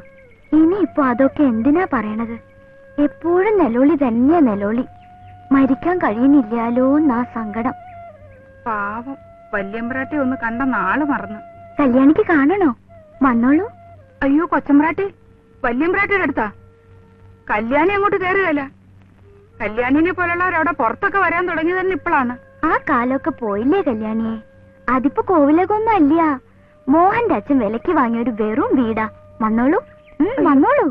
[SPEAKER 5] ഇനിയിപ്പൊ അതൊക്കെ എന്തിനാ പറയണത്? എപ്പോഴും നെലോളി തന്നെയാ നെലോളി. മരിക്കാൻ കഴിയുന്നില്ലാലോ എന്നാ സങ്കടം.
[SPEAKER 3] പാവം വല്യമ്പ്രാട്ടി ഒന്ന് കണ്ട നാള് മറന്നു.
[SPEAKER 5] കല്യാണിക്ക് കാണണോ? വന്നോളൂ.
[SPEAKER 3] അയ്യോ കൊച്ചമ്പ്രാട്ടി, വല്യമ്പ്രാട്ടിയുടെ അടുത്താ. കല്യാണി അങ്ങോട്ട് കയറുകയല്ല. കല്യാണിനെ പോലുള്ളവരവിടെ പുറത്തൊക്കെ വരാൻ തുടങ്ങി തന്നെ ഇപ്പോഴാണ്.
[SPEAKER 5] ആ കാലമൊക്കെ പോയില്ലേ കല്യാണിയെ? അതിപ്പോ കോവിലകൊന്നും അല്ല. മോഹന്റെ അച്ഛൻ വിലക്ക് വാങ്ങിയ ഒരു വെറും വീടാ. വന്നോളൂ, വന്നോളൂ.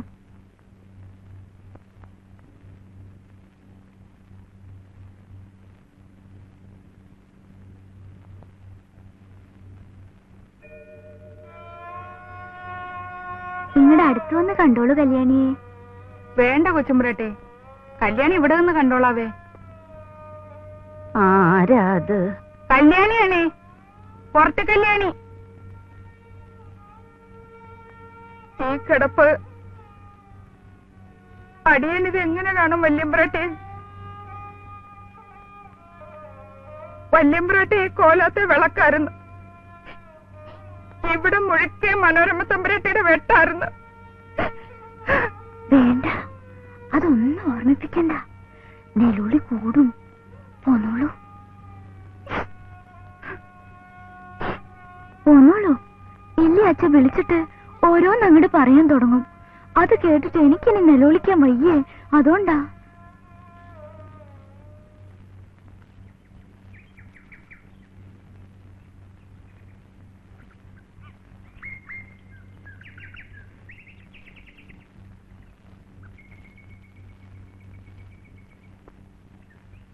[SPEAKER 5] നിങ്ങളുടെ അടുത്ത് വന്ന് കണ്ടോളൂ കല്യാണിയെ.
[SPEAKER 3] വേണ്ട കൊച്ചുമ്പ്രാട്ടെ, കല്യാണി ഇവിടെ നിന്ന് കണ്ടോളാവേ.
[SPEAKER 5] ആരാത്?
[SPEAKER 3] കല്യാണിയാണേ, പുറത്ത് കല്യാണി. ഈ കിടപ്പ് അടിയനിത് എങ്ങനെ കാണും വല്യമ്പ്രാട്ടെ? വല്യമ്പ്രാട്ടെ ഈ കോലത്തെ വിളക്കായിരുന്നു. ഇവിടെ മുഴുക്കെ മനോരമ തമ്പുരാട്ടിയുടെ വെട്ടായിരുന്നു.
[SPEAKER 5] വേണ്ട, അതൊന്നും ഓർമ്മിപ്പിക്കണ്ട. നെലോളി കൂടും. പോന്നോളൂ, പോന്നോളൂ. ഇല്ലേ അച്ഛ വിളിച്ചിട്ട് ഓരോന്നങ്ങട് പറയാൻ തുടങ്ങും. അത് കേട്ടിട്ട് എനിക്കിനി നെലോളിക്കാൻ വയ്യേ, അതുകൊണ്ടാ.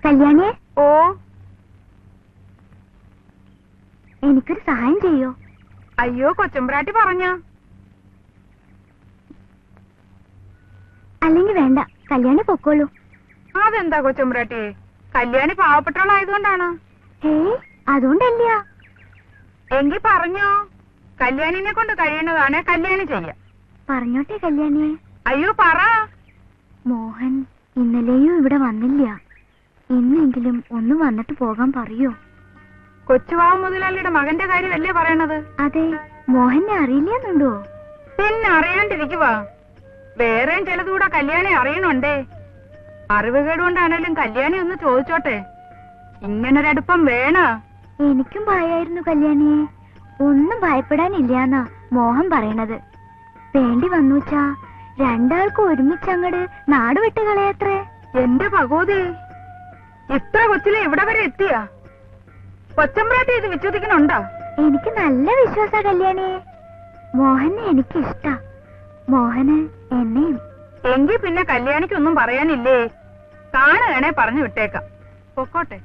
[SPEAKER 5] കല്യാണിയെ,
[SPEAKER 3] ഓ
[SPEAKER 5] എനിക്കൊരു സഹായം ചെയ്യോ?
[SPEAKER 3] അയ്യോ കൊച്ചമ്പ്രാട്ടി പറഞ്ഞ.
[SPEAKER 5] അല്ലെങ്കിൽ വേണ്ട, കല്യാണി പൊക്കോളൂ.
[SPEAKER 3] അതെന്താ കൊച്ചമ്പ്രാട്ടി? കല്യാണി പാവപ്പെട്ടവളായതുകൊണ്ടാണ്.
[SPEAKER 5] ഏയ്, അതുകൊണ്ടല്ല.
[SPEAKER 3] എങ്കി പറഞ്ഞോ, കല്യാണിനെ കൊണ്ട് കഴിയണതാണ് കല്യാണി ചെയ്യാം.
[SPEAKER 5] പറഞ്ഞോട്ടെ കല്യാണിയെ.
[SPEAKER 3] അയ്യോ പറ.
[SPEAKER 5] മോഹൻ ഇന്നലെയും ഇവിടെ വന്നില്ല. ഇന്നെങ്കിലും ഒന്ന് വന്നിട്ട് പോകാൻ പറയോ?
[SPEAKER 3] കൊച്ചുവാവ് മുതലാളിയുടെ മകന്റെ കാര്യമല്ലേ പറയണത്?
[SPEAKER 5] അതെ, മോഹനെ അറിയില്ലെന്നുണ്ടോ?
[SPEAKER 3] പിന്നെ അറിയാണ്ടിരിക്കുവാ. വേറെയും ചിലതുകൂടെ കല്യാണി അറിയണുണ്ടേ. അറിവുകേടുകൊണ്ടാണേലും കല്യാണി ഒന്ന് ചോദിച്ചോട്ടെ. ഇങ്ങനൊരടുപ്പം വേണ.
[SPEAKER 5] എനിക്കും ഭയായിരുന്നു കല്യാണിയെ. ഒന്നും ഭയപ്പെടാനില്ലാന്നാ മോഹൻ പറയണത്. വേണ്ടി വന്നുച്ചാ രണ്ടാൾക്കും ഒരുമിച്ചങ്ങട് നാട് വിട്ട് കളയത്രേ.
[SPEAKER 3] എന്റെ ഭഗവതി, ഇത്ര കൊച്ചിലെ ഇവിടെ വരെ എത്തിയാ? കൊച്ചമ്പ്രാട്ടി ഇത് വിശ്വസിക്കണുണ്ടോ?
[SPEAKER 5] എനിക്ക് നല്ല വിശ്വാസ കല്യാണി. മോഹനെ എനിക്ക് ഇഷ്ടാ, മോഹന് എന്നെയും.
[SPEAKER 3] എങ്കിൽ പിന്നെ കല്യാണിക്കൊന്നും പറയാനില്ലേ? കാണുകയാണെ പറഞ്ഞു വിട്ടേക്കാം. പൊക്കോട്ടെ.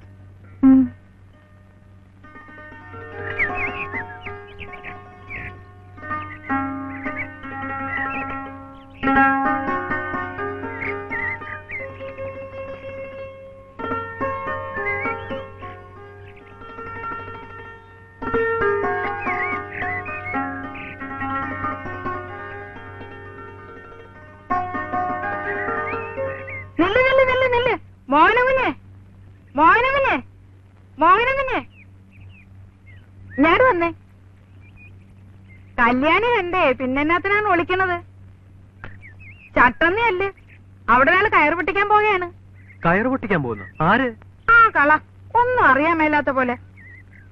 [SPEAKER 3] നില്ല് നില്ല് നില്ല് നില്ല്. മോഹനകുഞ്ഞെ, മോഹനകുഞ്ഞെ, മോഹനകുഞ്ഞെ, ഞാൻ വന്നേ. കല്യാണി കണ്ടേ, പിന്നെന്നാത്തിനാണ് വിളിക്കണത്? ചട്ടന്നയല്ലേ, അവിടെ ഒരാൾ കയറ് പൊട്ടിക്കാൻ പോവുകയാണ്.
[SPEAKER 2] കയറ് പൊട്ടിക്കാൻ പോകുന്നു? ആര്?
[SPEAKER 3] ആ കള, ഒന്നും അറിയാൻ മേലാത്ത പോലെ.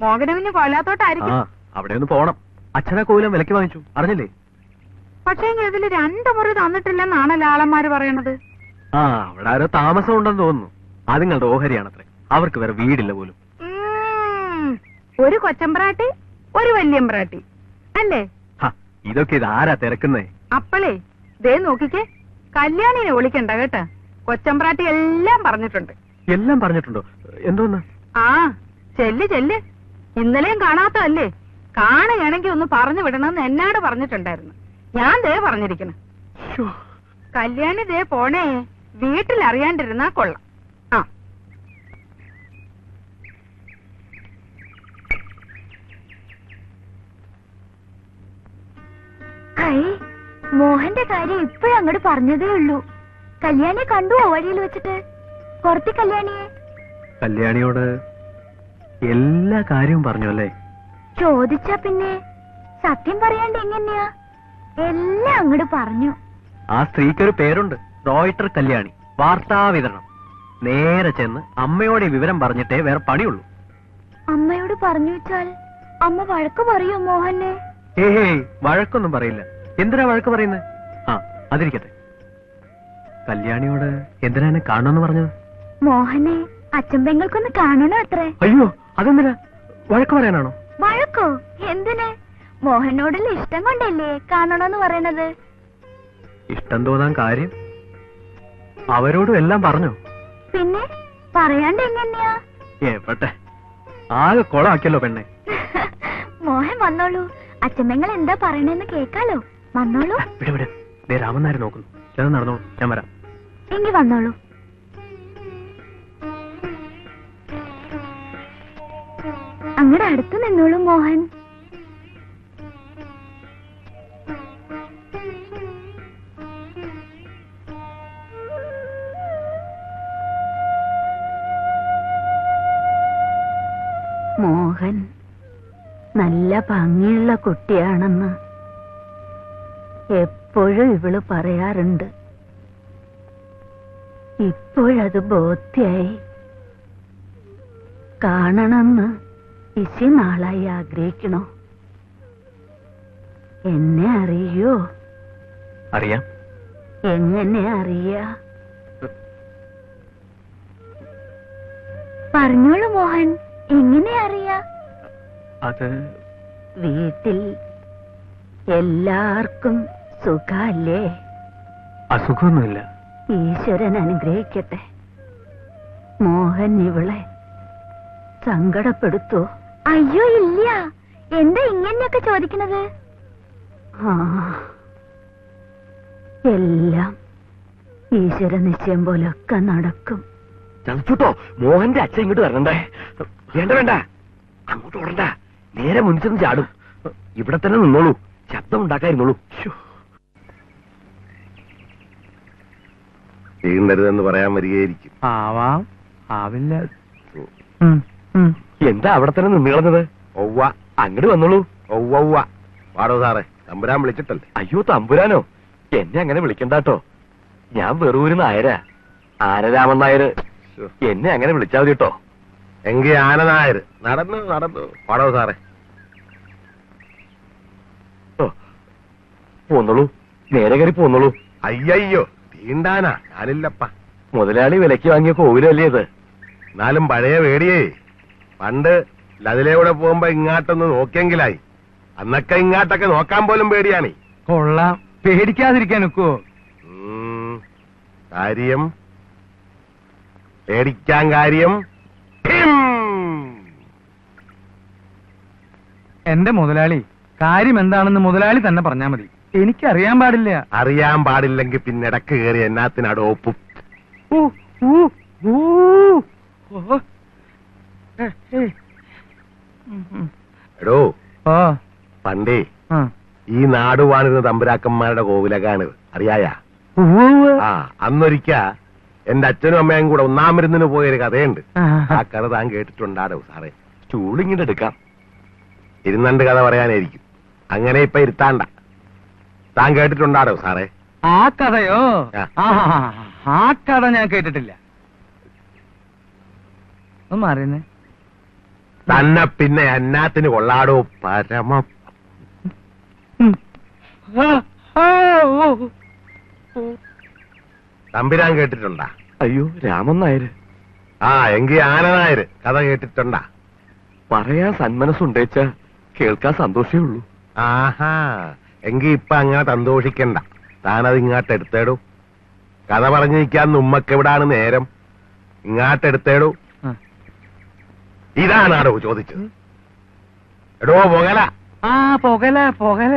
[SPEAKER 3] മോഹനകുഞ്ഞ് കൊല്ലാത്തോട്ടായിരിക്കും.
[SPEAKER 2] അവിടെ ഒന്ന് പോണം. അച്ഛനാ കോലം വിലക്ക് വാങ്ങിച്ചു, അറിഞ്ഞില്ലേ?
[SPEAKER 3] പക്ഷേ ഇതില് 2 മുറി തന്നിട്ടില്ലെന്നാണല്ലോ ആളന്മാര് പറയണത്.
[SPEAKER 2] അവിടെ ആരോ താമസം ഉണ്ടെന്ന് തോന്നുന്നു. അത് നിങ്ങളുടെ ഓഹരിയാണത്രേ. അവർക്ക് വേറെ വീടില്ല പോലും.
[SPEAKER 3] ഒരു കൊച്ചമ്പ്രാട്ടി, ഒരു വല്യമ്പ്രാട്ടി അല്ലേ?
[SPEAKER 2] ഇതൊക്കെ ഇതാരാ തിരക്കുന്നേ?
[SPEAKER 3] അപ്പളേ ദേ നോക്കിക്കേ, കല്യാണിനെ വിളിക്കണ്ട കേട്ടാ. കൊച്ചമ്പ്രാട്ടി എല്ലാം പറഞ്ഞിട്ടുണ്ട്.
[SPEAKER 2] എല്ലാം പറഞ്ഞിട്ടുണ്ടോ? എന്തോന്ന്?
[SPEAKER 3] ചെല്ല് ചെല്ല്. ഇന്നലെയും കാണാത്തല്ലേ? കാണുകയാണെങ്കിൽ ഒന്ന് പറഞ്ഞു വിടണമെന്ന് എന്നോട് പറഞ്ഞിട്ടുണ്ടായിരുന്നു. ഞാൻ ദേ പറഞ്ഞിരിക്കണ. കല്യാണി ദേ പോണേ, വീട്ടിൽ അറിയാണ്ടിരുന്നാ കൊള്ളാം.
[SPEAKER 5] മോഹന്റെ കാര്യം ഇപ്പോഴങ്ങോട്ട് പറഞ്ഞതേ ഉള്ളൂ. കല്യാണിയെ കണ്ടു വഴിയിൽ വെച്ചിട്ട്? പുറത്തി കല്യാണിയെ?
[SPEAKER 2] കല്യാണിയോട് എല്ലാ കാര്യവും പറഞ്ഞു അല്ലേ?
[SPEAKER 5] ചോദിച്ചാ പിന്നെ സത്യം പറയാണ്ട് എങ്ങനെയാ? എല്ലാം അങ്ങോട്ട് പറഞ്ഞു.
[SPEAKER 2] ആ സ്ത്രീക്കൊരു പേരുണ്ട്, റോയിട്ടർ കല്യാണി. വാർത്താ വിതരണം. നേരെ ചെന്ന് അമ്മയോട് ഈ വിവരം പറഞ്ഞിട്ടേ വേറെ പണിയുള്ളൂ.
[SPEAKER 5] അമ്മയോട് പറഞ്ഞു വെച്ചാൽ അമ്മ വഴക്ക് പറയോ മോഹനെ?
[SPEAKER 2] വഴക്കൊന്നും പറയില്ല. എന്തിനാ വഴക്ക് പറയുന്നത്? അതിരിക്കട്ടെ. കല്യാണിയോട് എന്തിനാ എന്നെ കാണണമെന്ന് പറഞ്ഞത്?
[SPEAKER 5] മോഹനെ അച്ഛൻ പെങ്ങൾക്കൊന്ന് കാണണോ അത്രേ.
[SPEAKER 2] അയ്യോ, അതെന്തിനാ? വഴക്ക് പറയാനാണോ?
[SPEAKER 5] വഴക്കോ? എന്തിന്? മോഹനോടുള്ള ഇഷ്ടം കൊണ്ടല്ലേ കാണണോന്ന് പറയണത്.
[SPEAKER 2] ഇഷ്ടം തോന്നാൻ കാര്യം? അവരോടും എല്ലാം പറഞ്ഞോ?
[SPEAKER 5] പിന്നെ പറയാണ്ട് എങ്ങനെയാ?
[SPEAKER 2] എവട്ടെ, ആകെ കൊളാക്കിയല്ലോ പെണ്ണെ.
[SPEAKER 5] മോഹൻ വന്നോളൂ, അച്ഛമ്മങ്ങൾ എന്താ പറയണെന്ന് കേക്കാലോ. വന്നോളൂ.
[SPEAKER 2] വിട്. രാമനാരെ നോക്കുന്നു. ചെന്ന് നടന്നോളൂ, ഞാൻ വരാം.
[SPEAKER 5] എങ്കി വന്നോളൂ. അങ്ങടെ അടുത്ത് നിന്നോളൂ മോഹൻ.
[SPEAKER 3] മോഹൻ നല്ല ഭംഗിയുള്ള കുട്ടിയാണെന്ന് എപ്പോഴും ഇവള് പറയാറുണ്ട്. ഇപ്പോഴത് ബോധ്യായി. കാണണമെന്ന് ഇച്ചി നാളായി ആഗ്രഹിക്കണോ? എന്നെ അറിയോ?
[SPEAKER 2] അറിയാം.
[SPEAKER 3] എങ്ങനെ അറിയാ?
[SPEAKER 5] പറഞ്ഞോളൂ മോഹൻ, എങ്ങനെ അറിയാ?
[SPEAKER 2] അത്
[SPEAKER 3] വീട്ടിൽ എല്ലാവർക്കും സുഖല്ലേ?
[SPEAKER 2] അസുഖമൊന്നുമില്ല.
[SPEAKER 3] ഈശ്വരൻ അനുഗ്രഹിക്കട്ടെ. മോഹൻ ഇവളെ സങ്കടപ്പെടുത്തോ?
[SPEAKER 5] അയ്യോ ഇല്ല. എന്താ ഇങ്ങനെയൊക്കെ ചോദിക്കണത്?
[SPEAKER 3] എല്ലാം ഈശ്വര നിശ്ചയം പോലൊക്കെ നടക്കും.
[SPEAKER 2] ചതച്ചുട്ടോ, മോഹന്റെ അച്ഛൻ ഇങ്ങോട്ട് വരണ്ടേ? വേണ്ട, അങ്ങോട്ട് ഓടണ്ട. നേരെ മുൻപിൽ ചാടും. ഇവിടെ തന്നെ നിന്നോളൂ, ശബ്ദം ഉണ്ടാക്കായിരുന്നോളൂ.
[SPEAKER 6] ചെയ്യുന്നരുതെന്ന് പറയാൻ വരികയായിരിക്കും.
[SPEAKER 2] ആവില്ല. എന്താ അവിടെ തന്നെ നിന്ന് കളഞ്ഞത്?
[SPEAKER 6] ഒവ്വ,
[SPEAKER 2] അങ്ങോട്ട് വന്നോളൂ.
[SPEAKER 6] ഒവ്വ. വാടോ സാറേ, തമ്പുരാൻ വിളിച്ചിട്ടല്ലേ?
[SPEAKER 2] അയ്യോ തമ്പുരാനോ? എന്നെ അങ്ങനെ വിളിക്കണ്ടാട്ടോ. ഞാൻ വെറൂര് നായരാ, ആനരാമൻ നായര്. എന്നെ അങ്ങനെ വിളിച്ചാൽ മതി കേട്ടോ.
[SPEAKER 6] എങ്കി ആനനായർ. നടന്നു. വാടോ സാറേ.
[SPEAKER 2] പോന്നോളൂ, നേരെ കയറി പോന്നോളൂ.
[SPEAKER 6] അയ്യോ, തീണ്ടാനാ ഞാനില്ലപ്പ.
[SPEAKER 2] മുതലാളി വിലക്ക് വാങ്ങിയ കോവിലല്ലേ ഇത്?
[SPEAKER 6] എന്നാലും പഴയ വേടിയേ. പണ്ട് അതിലൂടെ പോകുമ്പോ ഇങ്ങാട്ടൊന്ന് നോക്കിയെങ്കിലായി. അന്നൊക്കെ ഇങ്ങാട്ടൊക്കെ നോക്കാൻ പോലും പേടിയാണ്.
[SPEAKER 1] കൊള്ളാം, പേടിക്കാതിരിക്കാൻ ഒക്കുവോ?
[SPEAKER 6] കാര്യം പേടിക്കാൻ കാര്യം
[SPEAKER 1] എന്റെ മുതലാളി, കാര്യം എന്താണെന്ന് മുതലാളി തന്നെ പറഞ്ഞാ മതി. എനിക്കറിയാൻ പാടില്ല.
[SPEAKER 6] അറിയാൻ പാടില്ലെങ്കിൽ പിന്നെ ഇടക്ക് കയറി എന്നാത്തിനാട് ഒപ്പും. എടോ, പണ്ടേ ഈ നാട് വാണിരുന്ന തമ്പുരാക്കന്മാരുടെ കോവിലകാണിത് അറിയായ? ആ, അന്നൊരിക്ക എന്റെ അച്ഛനും അമ്മയും കൂടെ ഒന്നാം മരുന്നിന് പോയൊരു കഥയുണ്ട്. ആ കഥ താൻ കേട്ടിട്ടുണ്ടാടോ സാറേ?
[SPEAKER 2] ചൂളിങ്ങിട്ട് എടുക്കാം.
[SPEAKER 6] ഇരുന്നണ്ട് കഥ പറയാനായിരിക്കും. അങ്ങനെ ഇപ്പൊ ഇരുത്താണ്ട. താൻ കേട്ടിട്ടുണ്ടാടോ സാറേ?
[SPEAKER 1] ആ കഥയോ? ആ കഥ ഞാൻ കേട്ടിട്ടില്ല. ഒന്ന് അറിയുന്നേ
[SPEAKER 6] തന്നെ പിന്നെ എന്നാത്തിന് കൊള്ളാടോ പരമ. തമ്പുരാൻ കേട്ടിട്ടുണ്ടാ?
[SPEAKER 2] അയ്യോ, രാമൻ നായര്.
[SPEAKER 6] ആ, എങ്കി ആനനായര് കഥ കേട്ടിട്ടുണ്ടാ?
[SPEAKER 2] പറയാൻ സന്മനസ്സുണ്ടേച്ച കേൾക്കാൻ സന്തോഷേ ഉള്ളൂ.
[SPEAKER 6] ആഹാ, എങ്കി ഇപ്പൊ അങ്ങനെ സന്തോഷിക്കണ്ട. താനത് ഇങ്ങോട്ട് എടുത്തേടൂ. കഥ പറഞ്ഞിരിക്കാൻ ഉമ്മക്ക് എവിടാണ് നേരം? ഇങ്ങോട്ടെടുത്തേടൂ. ഇതാണാടോ ചോദിച്ചത്? എടോ പൊകല.
[SPEAKER 1] ആ, പൊകല പൊകല.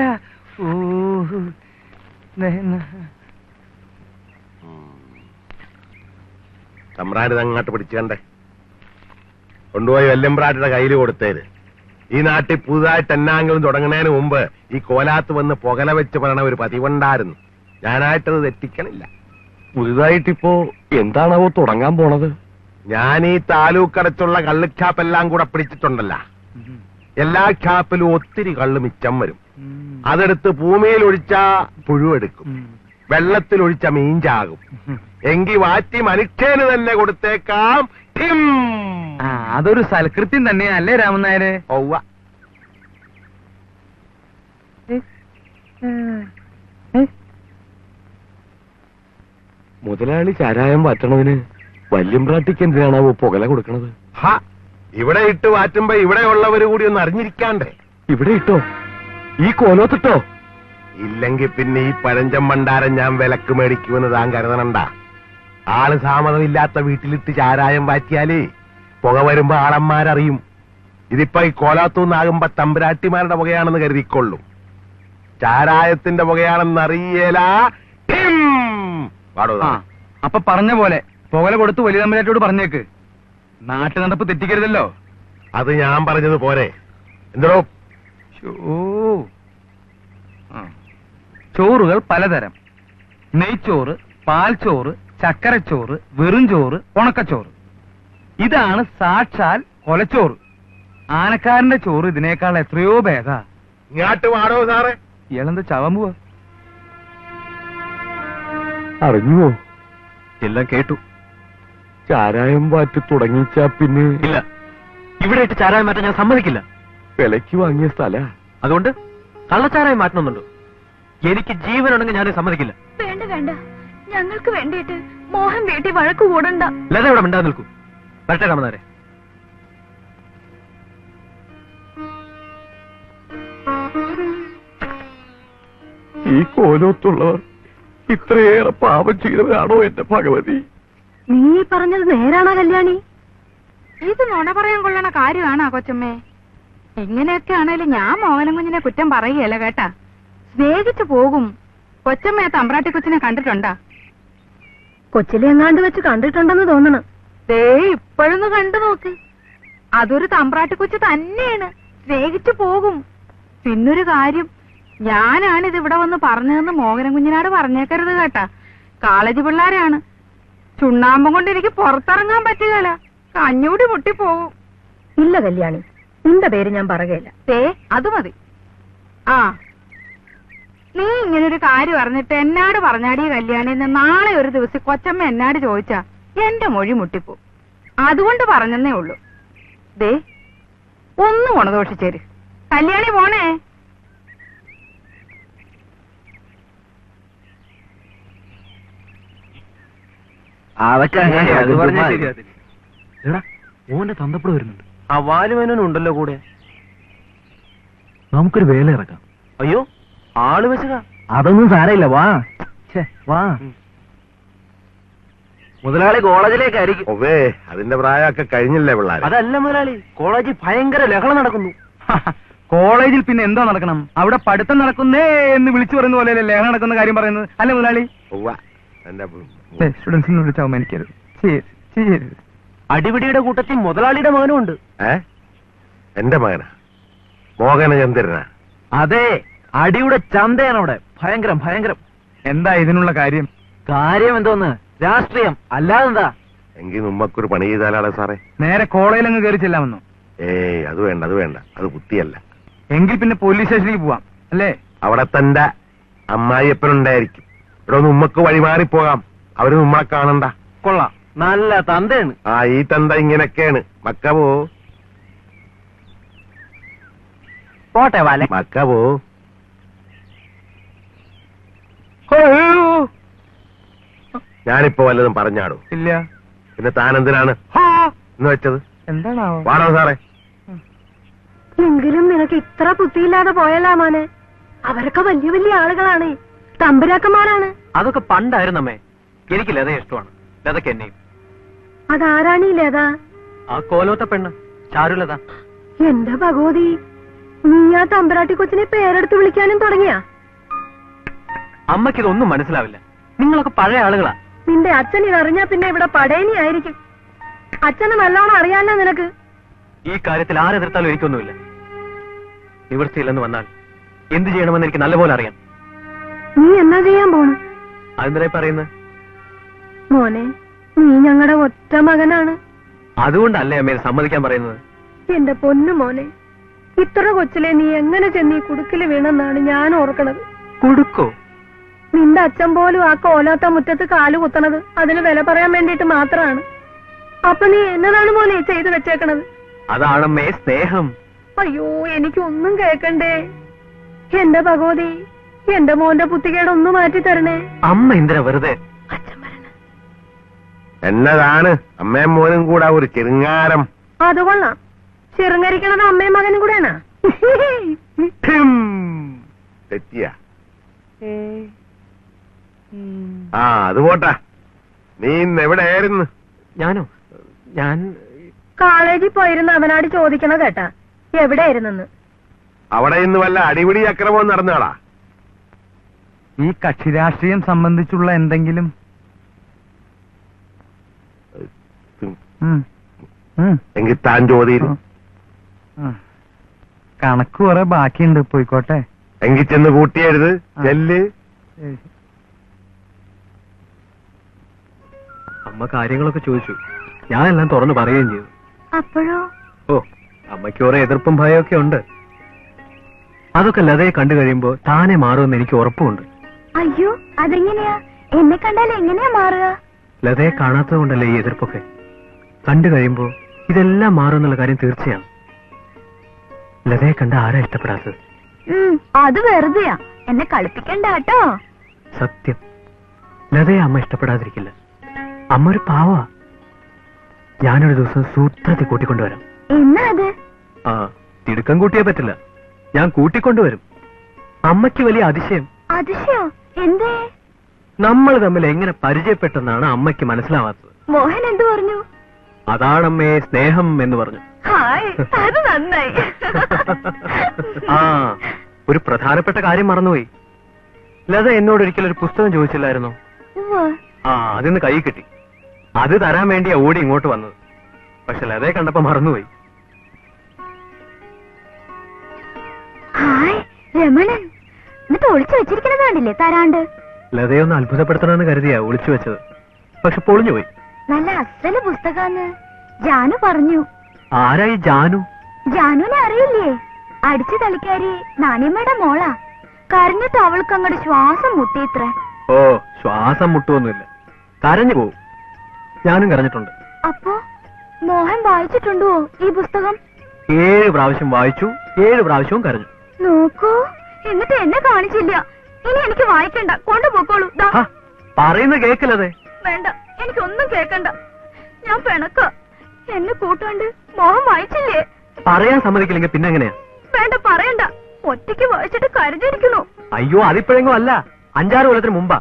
[SPEAKER 6] തമ്പ്രാൻ അങ്ങോട്ട് പിടിച്ചു കണ്ടേ, കൊണ്ടുപോയി വല്യമ്പ്രാട്ടിയുടെ കയ്യിൽ കൊടുത്തേര്. ഈ നാട്ടിൽ പുതുതായിട്ട് എന്നാങ്കിലും തുടങ്ങുന്നതിന് മുമ്പ് ഈ കോലാത്ത് വന്ന് പുകല വെച്ച് പറയണ ഒരു പതിവുണ്ടായിരുന്നു. ഞാനായിട്ടത് തെറ്റിക്കണില്ല.
[SPEAKER 2] പുതുതായിട്ടിപ്പോ എന്താണാവോ തുടങ്ങാൻ പോണത്?
[SPEAKER 6] ഞാൻ ഈ താലൂക്കടച്ചുള്ള കള്ളുഖ്യാപ്പെല്ലാം കൂടെ പിടിച്ചിട്ടുണ്ടല്ല. എല്ലാ ഖ്യാപ്പിലും ഒത്തിരി കള്ള് മിച്ചം വരും. അതെടുത്ത് ഭൂമിയിൽ ഒഴിച്ചാ പുഴുവെടുക്കും, വെള്ളത്തിൽ ഒഴിച്ച മീൻചാകും. എങ്കി വാറ്റി മനുഷ്യന് തന്നെ കൊടുത്തേക്കാം.
[SPEAKER 1] അതൊരു സൽകൃത്യം തന്നെയല്ലേ രാമൻ നായരെ?
[SPEAKER 6] ഒവ്വ.
[SPEAKER 2] മുതലാളി ചാരായം വാറ്റണതിന് വല്യമ്പ്രാട്ടിക്ക് എന്തിനാണാവോ പുകല കൊടുക്കണത്?
[SPEAKER 6] ഇവിടെ ഇട്ട് വാറ്റുമ്പോ ഇവിടെ ഉള്ളവര് കൂടി ഒന്ന് അറിഞ്ഞിരിക്കാണ്ടേ?
[SPEAKER 2] ഇവിടെ ഇട്ടോ? ഈ കോലോത്തിട്ടോ?
[SPEAKER 6] ഇല്ലെങ്കിൽ പിന്നെ ഈ പഴഞ്ചം ഭണ്ഡാരം ഞാൻ വിലക്ക് മേടിക്കുമെന്ന് താൻ കരുതണണ്ട. ആള് സാമതമില്ലാത്ത വീട്ടിലിട്ട് ചാരായം വാറ്റിയാലേ പുക വരുമ്പോ ആളന്മാരറിയും. ഇതിപ്പോ ഈ കോലാത്തൂന്നാകുമ്പോ തമ്പുരാട്ടിമാരുടെ പുകയാണെന്ന് കരുതിക്കൊള്ളും. ചാരായത്തിന്റെ പുകയാണെന്ന് അറിയേല.
[SPEAKER 1] അപ്പൊ പറഞ്ഞ പോലെ പുകല കൊടുത്ത് വലിയ തമ്പുരാട്ടിയോട് പറഞ്ഞേക്ക്. നാട്ടു നടപ്പ് തെറ്റിക്കരുതല്ലോ.
[SPEAKER 6] അത് ഞാൻ പറഞ്ഞത് പോരെ? എന്തോ
[SPEAKER 1] ചോറുകൾ പലതരം: നെയ്ച്ചോറ്, പാൽച്ചോറ്, ചക്കരച്ചോറ്, വെറും ചോറ്, ഉണക്കച്ചോറ്. ഇതാണ് സാക്ഷാൽ കൊലച്ചോറ്. ആനക്കാരന്റെ ചോറ് ഇതിനേക്കാൾ എത്രയോ ഭേദാ.
[SPEAKER 6] ഇങ്ങാട്ട് വാടോ സാറേ.
[SPEAKER 1] ഇയാളെന്താ ചവൻ പോവാ?
[SPEAKER 2] അറിഞ്ഞുവോ?
[SPEAKER 1] എല്ലാം കേട്ടു.
[SPEAKER 2] ചാരായം വാറ്റി തുടങ്ങിച്ചാ പിന്നെ
[SPEAKER 1] ഇല്ല, ഇവിടെ ഇട്ട് ചാരായം മാറ്റാൻ ഞാൻ സമ്മതിക്കില്ല.
[SPEAKER 2] വിലക്ക് വാങ്ങിയ സ്ഥല.
[SPEAKER 1] അതുകൊണ്ട് കള്ളച്ചാരായം മാറ്റണമെന്നുണ്ടോ? എനിക്ക് ജീവനുണ്ടെങ്കിൽ ഞാനത് സമ്മതിക്കില്ല.
[SPEAKER 5] വേണ്ട വേണ്ട, ഞങ്ങൾക്ക് വേണ്ടിയിട്ട് മോഹൻ വീട്ടിൽ വഴക്ക് കൂടണ്ട.
[SPEAKER 1] ലത ഇവിടെ മിണ്ടാതെ നിൽക്കൂ. വരട്ടെ രാമനാരെ.
[SPEAKER 2] ഈ കോലോത്തുള്ളവർ ഇത്രയേറെ പാപം ചെയ്തവരാണോ എന്റെ ഭഗവതി?
[SPEAKER 3] നീ പറഞ്ഞത് നേരാണോ കല്യാണി?
[SPEAKER 7] ഇത് നുണ പറയാൻ കൊള്ളണ കാര്യമാണോ കൊച്ചമ്മേ? എങ്ങനെയൊക്കെ ആണേലും ഞാൻ മോഹനം കുഞ്ഞിനെ കുറ്റം പറയുകയല്ല കേട്ടാ. സ്നേഹിച്ചു പോകും. കൊച്ചമ്മയെ തമ്പ്രാട്ടി കൊച്ചിനെ കണ്ടിട്ടുണ്ടാ?
[SPEAKER 3] കൊച്ചിലെ എങ്ങാണ്ട് വെച്ച് കണ്ടിട്ടുണ്ടെന്ന് തോന്നണം.
[SPEAKER 7] ദേ ഇപ്പോഴൊന്ന് കണ്ടു നോക്ക്. അതൊരു തമ്പ്രാട്ടി കൊച്ചു തന്നെയാണ്. സ്നേഹിച്ചു പോകും. പിന്നൊരു കാര്യം, ഞാനാണിത് ഇവിടെ വന്ന് പറഞ്ഞതെന്ന് മോഹനം കുഞ്ഞിനോട് പറഞ്ഞേക്കരുത് കേട്ടാ. കോളേജ് പിള്ളേരാണ്. ചുണ്ണാമ്പം കൊണ്ട് എനിക്ക് പുറത്തിറങ്ങാൻ പറ്റുകയില്ല. കഞ്ഞൂടി മുട്ടിപ്പോവും.
[SPEAKER 3] ഇല്ല കല്യാണി, നിന്റെ പേര് ഞാൻ പറയുകയില്ല.
[SPEAKER 7] അത് മതി. ആ, നീ ഇങ്ങനൊരു കാര്യം അറിഞ്ഞിട്ട് എന്നോട് പറഞ്ഞാടി കല്യാണിന്ന് നാളെ ഒരു ദിവസം കൊച്ചമ്മ എന്നോട് ചോദിച്ചാ എന്റെ മൊഴി മുട്ടിപ്പോ. അതുകൊണ്ട് പറഞ്ഞെന്നേ ഉള്ളൂ. ദേ ഒന്നും ഗുണദോഷിച്ചേര്. കല്യാണി പോണേ.
[SPEAKER 1] ഓന്റെ തന്തപ്പട് വരുന്നുണ്ട്.
[SPEAKER 2] ആ വാലുമേനോനുണ്ടല്ലോ കൂടെ.
[SPEAKER 1] നമുക്കൊരു വേല ഇറക്കാം.
[SPEAKER 2] അയ്യോ, ആള് വെച്ചതാ.
[SPEAKER 1] അതൊന്നും സാരമില്ല, വാ. വാ.
[SPEAKER 2] മുതലാളി കോളേജിലേക്കായിരിക്കും.
[SPEAKER 6] ഒവേ അതിന്റെ പ്രായമൊക്കെ കഴിഞ്ഞില്ലേ പിള്ളേർ?
[SPEAKER 2] അതല്ല മുതലാളി, കോളേജിൽ ഭയങ്കര ലഹള നടക്കുന്നു.
[SPEAKER 1] കോളേജിൽ പിന്നെ എന്തോ നടക്കണം? അവിടെ പഠിത്തം നടക്കുന്നേ എന്ന് വിളിച്ചു പറയുന്ന പോലെ ലേഖനം നടക്കുന്ന കാര്യം പറയുന്നത് അല്ലേ മുതലാളി? സ്റ്റുഡൻസിനെ വിളിച്ച് അവമാനിക്കരുത്.
[SPEAKER 2] അടിപിടിയുടെ കൂട്ടത്തിൽ മുതലാളിയുടെ മകനും ഉണ്ട്.
[SPEAKER 6] എന്റെ മകനാ? മോഹനചന്ദ്രനാ?
[SPEAKER 1] അതെ, അടിയുടെ ചന്തയാണ് അവിടെ. ഭയങ്കരം ഭയങ്കരം. എന്താ ഇതിനുള്ള കാര്യം?
[SPEAKER 2] കാര്യം എന്തോന്ന്? രാഷ്ട്രീയം അല്ലാതെന്താ?
[SPEAKER 6] എങ്കിൽ നമ്മക്കൊരു പണി ചെയ്താലാളെ സാറേ.
[SPEAKER 1] നേരെ കോളേജിൽ അങ്ങ് കയറി ചെല്ലാമെന്നോ?
[SPEAKER 6] ഏയ് അത് വേണ്ട, അത് വേണ്ട, അത് ബുദ്ധിയല്ല.
[SPEAKER 1] എങ്കിൽ പിന്നെ പോലീസ് സ്റ്റേഷനിലേക്ക് പോവാം അല്ലേ?
[SPEAKER 6] അവിടെ തന്റെ അമ്മായി എപ്പനുണ്ടായിരിക്കും. ഇവിടെ ഒന്ന് ഉമ്മക്ക് വഴിമാറിപ്പോകാം. അവര് നമ്മളെ കാണണ്ട.
[SPEAKER 1] കൊള്ളാം,
[SPEAKER 2] നല്ല തന്തയാണ്.
[SPEAKER 6] ആ ഈ തന്ത ഇങ്ങനെയൊക്കെയാണ്. മക്കവോ
[SPEAKER 2] പോട്ടെ വാല.
[SPEAKER 6] മക്കവോ ഞാനിപ്പോ വല്ലതും പറഞ്ഞാടോ?
[SPEAKER 1] ഇല്ല.
[SPEAKER 6] പിന്നെ താൻ എന്തിനാണ് എന്ന് വെച്ചത്?
[SPEAKER 1] എന്താണാവോ?
[SPEAKER 6] വാടോ സാറേ.
[SPEAKER 3] എങ്കിലും നിനക്ക് ഇത്ര ബുദ്ധിയില്ലാതെ പോയല്ലാ മോനെ. അവരൊക്കെ വലിയ വലിയ ആളുകളാണ്, തമ്പുരാക്കന്മാരാണ്.
[SPEAKER 2] അതൊക്കെ പണ്ടായിരുന്നു അമ്മേ. എനിക്ക് ലത ഇഷ്ടമാണ്, ലതക്ക് എന്നെയും.
[SPEAKER 3] അതാരാണീ ലത?
[SPEAKER 2] ആ കോലോത്ത പെണ്ണ് ചാരുലത.
[SPEAKER 3] എന്റെ ഭഗവതി, നീ ആ തമ്പുരാട്ടി കൊച്ചിനെ പേരെടുത്ത് വിളിക്കാനും തുടങ്ങിയാ?
[SPEAKER 2] അമ്മക്കിതൊന്നും മനസ്സിലാവില്ല. നിങ്ങളൊക്കെ പഴയ ആളുകളാ.
[SPEAKER 3] നിന്റെ അച്ഛൻ ഇതറിഞ്ഞാ പിന്നെ ഇവിടെ പടയണി ആയിരിക്കും. അച്ഛന് നല്ലോണം അറിയാലോ നിനക്ക്.
[SPEAKER 2] ഈ കാര്യത്തിൽ ആരെതിർത്താലും എനിക്കൊന്നുമില്ല. നിവൃത്തിയില്ലെന്ന് വന്നാൽ എന്ത് ചെയ്യണമെന്ന് എനിക്ക് നല്ലപോലെ അറിയാം.
[SPEAKER 3] നീ എന്നാ ചെയ്യാൻ പോണു?
[SPEAKER 2] അതെന്തിനായി പറയുന്നത്?
[SPEAKER 3] മോനെ, നീ ഞങ്ങളുടെ ഒറ്റ മകനാണ്.
[SPEAKER 2] അതുകൊണ്ടല്ലേ അമ്മയെ സമ്മതിക്കാൻ പറയുന്നത്?
[SPEAKER 3] എന്റെ പൊന്നു മോനെ, ഇത്ര കൊച്ചിലെ നീ എങ്ങനെ ചെന്നീ കുടുക്കില് വീണെന്നാണ് ഞാൻ ഓർക്കണത്.
[SPEAKER 2] കൊടുക്കോ?
[SPEAKER 3] നിന്റെ അച്ഛൻ പോലും ആ കോലാത്ത മുറ്റത്ത് കാല് കുത്തണത് അതിന് വില പറയാൻ വേണ്ടിട്ട് മാത്രമാണ്. അപ്പൊ നീ എന്നതാണ് മോനെ ചെയ്തു വെച്ചേക്കണത്?
[SPEAKER 2] അതാണമ്മേ സ്നേഹം.
[SPEAKER 3] അയ്യോ, എനിക്കൊന്നും കേക്കണ്ടേ. എന്റെ ഭഗവതി, എന്റെ മോന്റെ ബുദ്ധികേടൊന്നു മാറ്റി തരണേ.
[SPEAKER 2] അമ്മ എന്തിനാ വെറുതെ?
[SPEAKER 6] എന്നതാണ് അമ്മയും മോനും കൂടെ ഒരു ചെറുങ്ങാരം.
[SPEAKER 3] അത് കൊള്ളാം. ചെറുങ്ങരിക്കണത് അമ്മയും മകനും കൂടെയാണാ?
[SPEAKER 6] തെറ്റിയ? ആ അത് പോട്ടാ. നീ ഇന്ന് എവിടെയായിരുന്നു?
[SPEAKER 2] ഞാനോ? ഞാൻ
[SPEAKER 3] കോളേജിൽ പോയിരുന്ന അവനാട് ചോദിക്കണ കേട്ടാ എവിടെയായിരുന്നെന്ന്.
[SPEAKER 6] അവിടെ ഇന്ന് വല്ല അടിപിടി അക്രമവും നടന്നാളാ?
[SPEAKER 1] ഈ കക്ഷി രാഷ്ട്രീയം സംബന്ധിച്ചുള്ള എന്തെങ്കിലും?
[SPEAKER 6] എങ്കിൽ താൻ ചോദിച്ചു.
[SPEAKER 1] കണക്ക് കുറെ ബാക്കിയുണ്ട്, പോയിക്കോട്ടെ.
[SPEAKER 6] എങ്കിൽ ചെന്ന് കൂട്ടിയെഴുത്. ചെല്ല്.
[SPEAKER 2] അമ്മ കാര്യങ്ങളൊക്കെ ചോദിച്ചു. ഞാൻ എല്ലാം തുറന്നു പറയുകയും ചെയ്തു.
[SPEAKER 3] അപ്പോഴോ?
[SPEAKER 2] ഓ, അമ്മയ്ക്ക് കുറെ എതിർപ്പും ഭയമൊക്കെ ഉണ്ട്. അതൊക്കെ ലതയെ കണ്ടു കഴിയുമ്പോ താനെ മാറുമെന്ന് എനിക്ക് ഉറപ്പുണ്ട്.
[SPEAKER 5] അയ്യോ, അതെങ്ങനെയാ? എന്നെ കണ്ടാൽ എങ്ങനെയാ മാറുക?
[SPEAKER 2] ലതയെ കാണാത്തത് കൊണ്ടല്ലേ ഈ എതിർപ്പൊക്കെ. കണ്ടു കഴിയുമ്പോ ഇതെല്ലാം മാറുമെന്നുള്ള കാര്യം തീർച്ചയാണ്. ലതയെ കണ്ട ആരാ ഇഷ്ടപ്പെടാത്തത്?
[SPEAKER 5] അത് വെറുതെയാ, എന്നെ കളിപ്പിക്കണ്ട കേട്ടോ.
[SPEAKER 2] സത്യം, ലതയെ അമ്മ ഇഷ്ടപ്പെടാതിരിക്കില്ല. അമ്മ ഒരു പാവാ. ഞാനൊരു ദിവസം സൂത്രത്തിൽ കൂട്ടിക്കൊണ്ടുവരാം.
[SPEAKER 5] എന്നാ അത്?
[SPEAKER 2] ആ, തിടുക്കം കൂട്ടിയേ പറ്റില്ല. ഞാൻ കൂട്ടിക്കൊണ്ടുവരും. അമ്മയ്ക്ക് വലിയ അതിശയം.
[SPEAKER 5] അതിശയോ? എന്തേ?
[SPEAKER 2] നമ്മൾ തമ്മിൽ എങ്ങനെ പരിചയപ്പെട്ടെന്നാണ് അമ്മയ്ക്ക് മനസ്സിലാവാത്തത്.
[SPEAKER 5] മോഹൻ എന്തു പറഞ്ഞു?
[SPEAKER 2] അതാണമ്മേ സ്നേഹം എന്ന് പറഞ്ഞു.
[SPEAKER 5] ഹായ്, അത് നന്നായി.
[SPEAKER 2] ആ, ഒരു പ്രധാനപ്പെട്ട കാര്യം മറന്നുപോയി. ലത എന്നോട് ഒരിക്കലും ഒരു പുസ്തകം ചോദിച്ചില്ലായിരുന്നോ? ആ, അതിന്ന് കൈ കിട്ടി. അത് തരാൻ വേണ്ടിയാ ഓടി ഇങ്ങോട്ട് വന്നത്. പക്ഷെ ലതയെ കണ്ടപ്പോ മറന്നുപോയി.
[SPEAKER 5] ഹായ് രമണൻ, എന്നിട്ട് ഒളിച്ചു വെച്ചിരിക്കണതാണ്ടില്ലേ തരാണ്ട്?
[SPEAKER 2] ലതയൊന്ന് അത്ഭുതപ്പെടുത്തണമെന്ന് കരുതിയാ ഒളിച്ചു വെച്ചത്. പക്ഷെ പൊളിഞ്ഞുപോയി.
[SPEAKER 5] നല്ല അസല് പുസ്തകാന്ന് ജാനു പറഞ്ഞു.
[SPEAKER 2] ആരായി ജാനു?
[SPEAKER 5] ജാനുവിനെ അറിയില്ലേ? അടിച്ചു തളിക്കാരി നാണിയമ്മയുടെ മോളാ. കരഞ്ഞിട്ട് അവൾക്ക് അങ്ങോട്ട് ശ്വാസം മുട്ടിയിത്ര.
[SPEAKER 2] ഓ, ശ്വാസം മുട്ടുവൊന്നുമില്ല, കരഞ്ഞു പോവും. ഞാനും കരഞ്ഞിട്ടുണ്ട്.
[SPEAKER 5] അപ്പോ മോഹൻ വായിച്ചിട്ടുണ്ടോ ഈ പുസ്തകം?
[SPEAKER 2] 7 പ്രാവശ്യം വായിച്ചു, 7 പ്രാവശ്യവും കരഞ്ഞു.
[SPEAKER 5] നോക്കൂ, എന്നിട്ട് എന്നെ കാണിച്ചില്ല. ഇനി എനിക്ക് വായിക്കണ്ട, കൊണ്ടുപോക്കോളൂ.
[SPEAKER 2] പറയുന്ന കേക്കില്ലതെ.
[SPEAKER 5] വേണ്ട, എനിക്കൊന്നും കേക്കണ്ട. ഞാൻ പിണക്ക. എന്നെ കൂട്ടാണ്ട് മോഹം വായിച്ചില്ലേ?
[SPEAKER 1] പറയാൻ സമ്മതിക്കില്ലെങ്കിൽ പിന്നെ എങ്ങനെയാ?
[SPEAKER 5] വേണ്ട, പറയണ്ട. ഒറ്റയ്ക്ക് വായിച്ചിട്ട് കരുതിയിരിക്കണു.
[SPEAKER 1] അയ്യോ, അതിപ്പോഴെങ്കിലും അല്ല, 5-6 കൊല്ലത്തിന് മുമ്പാ.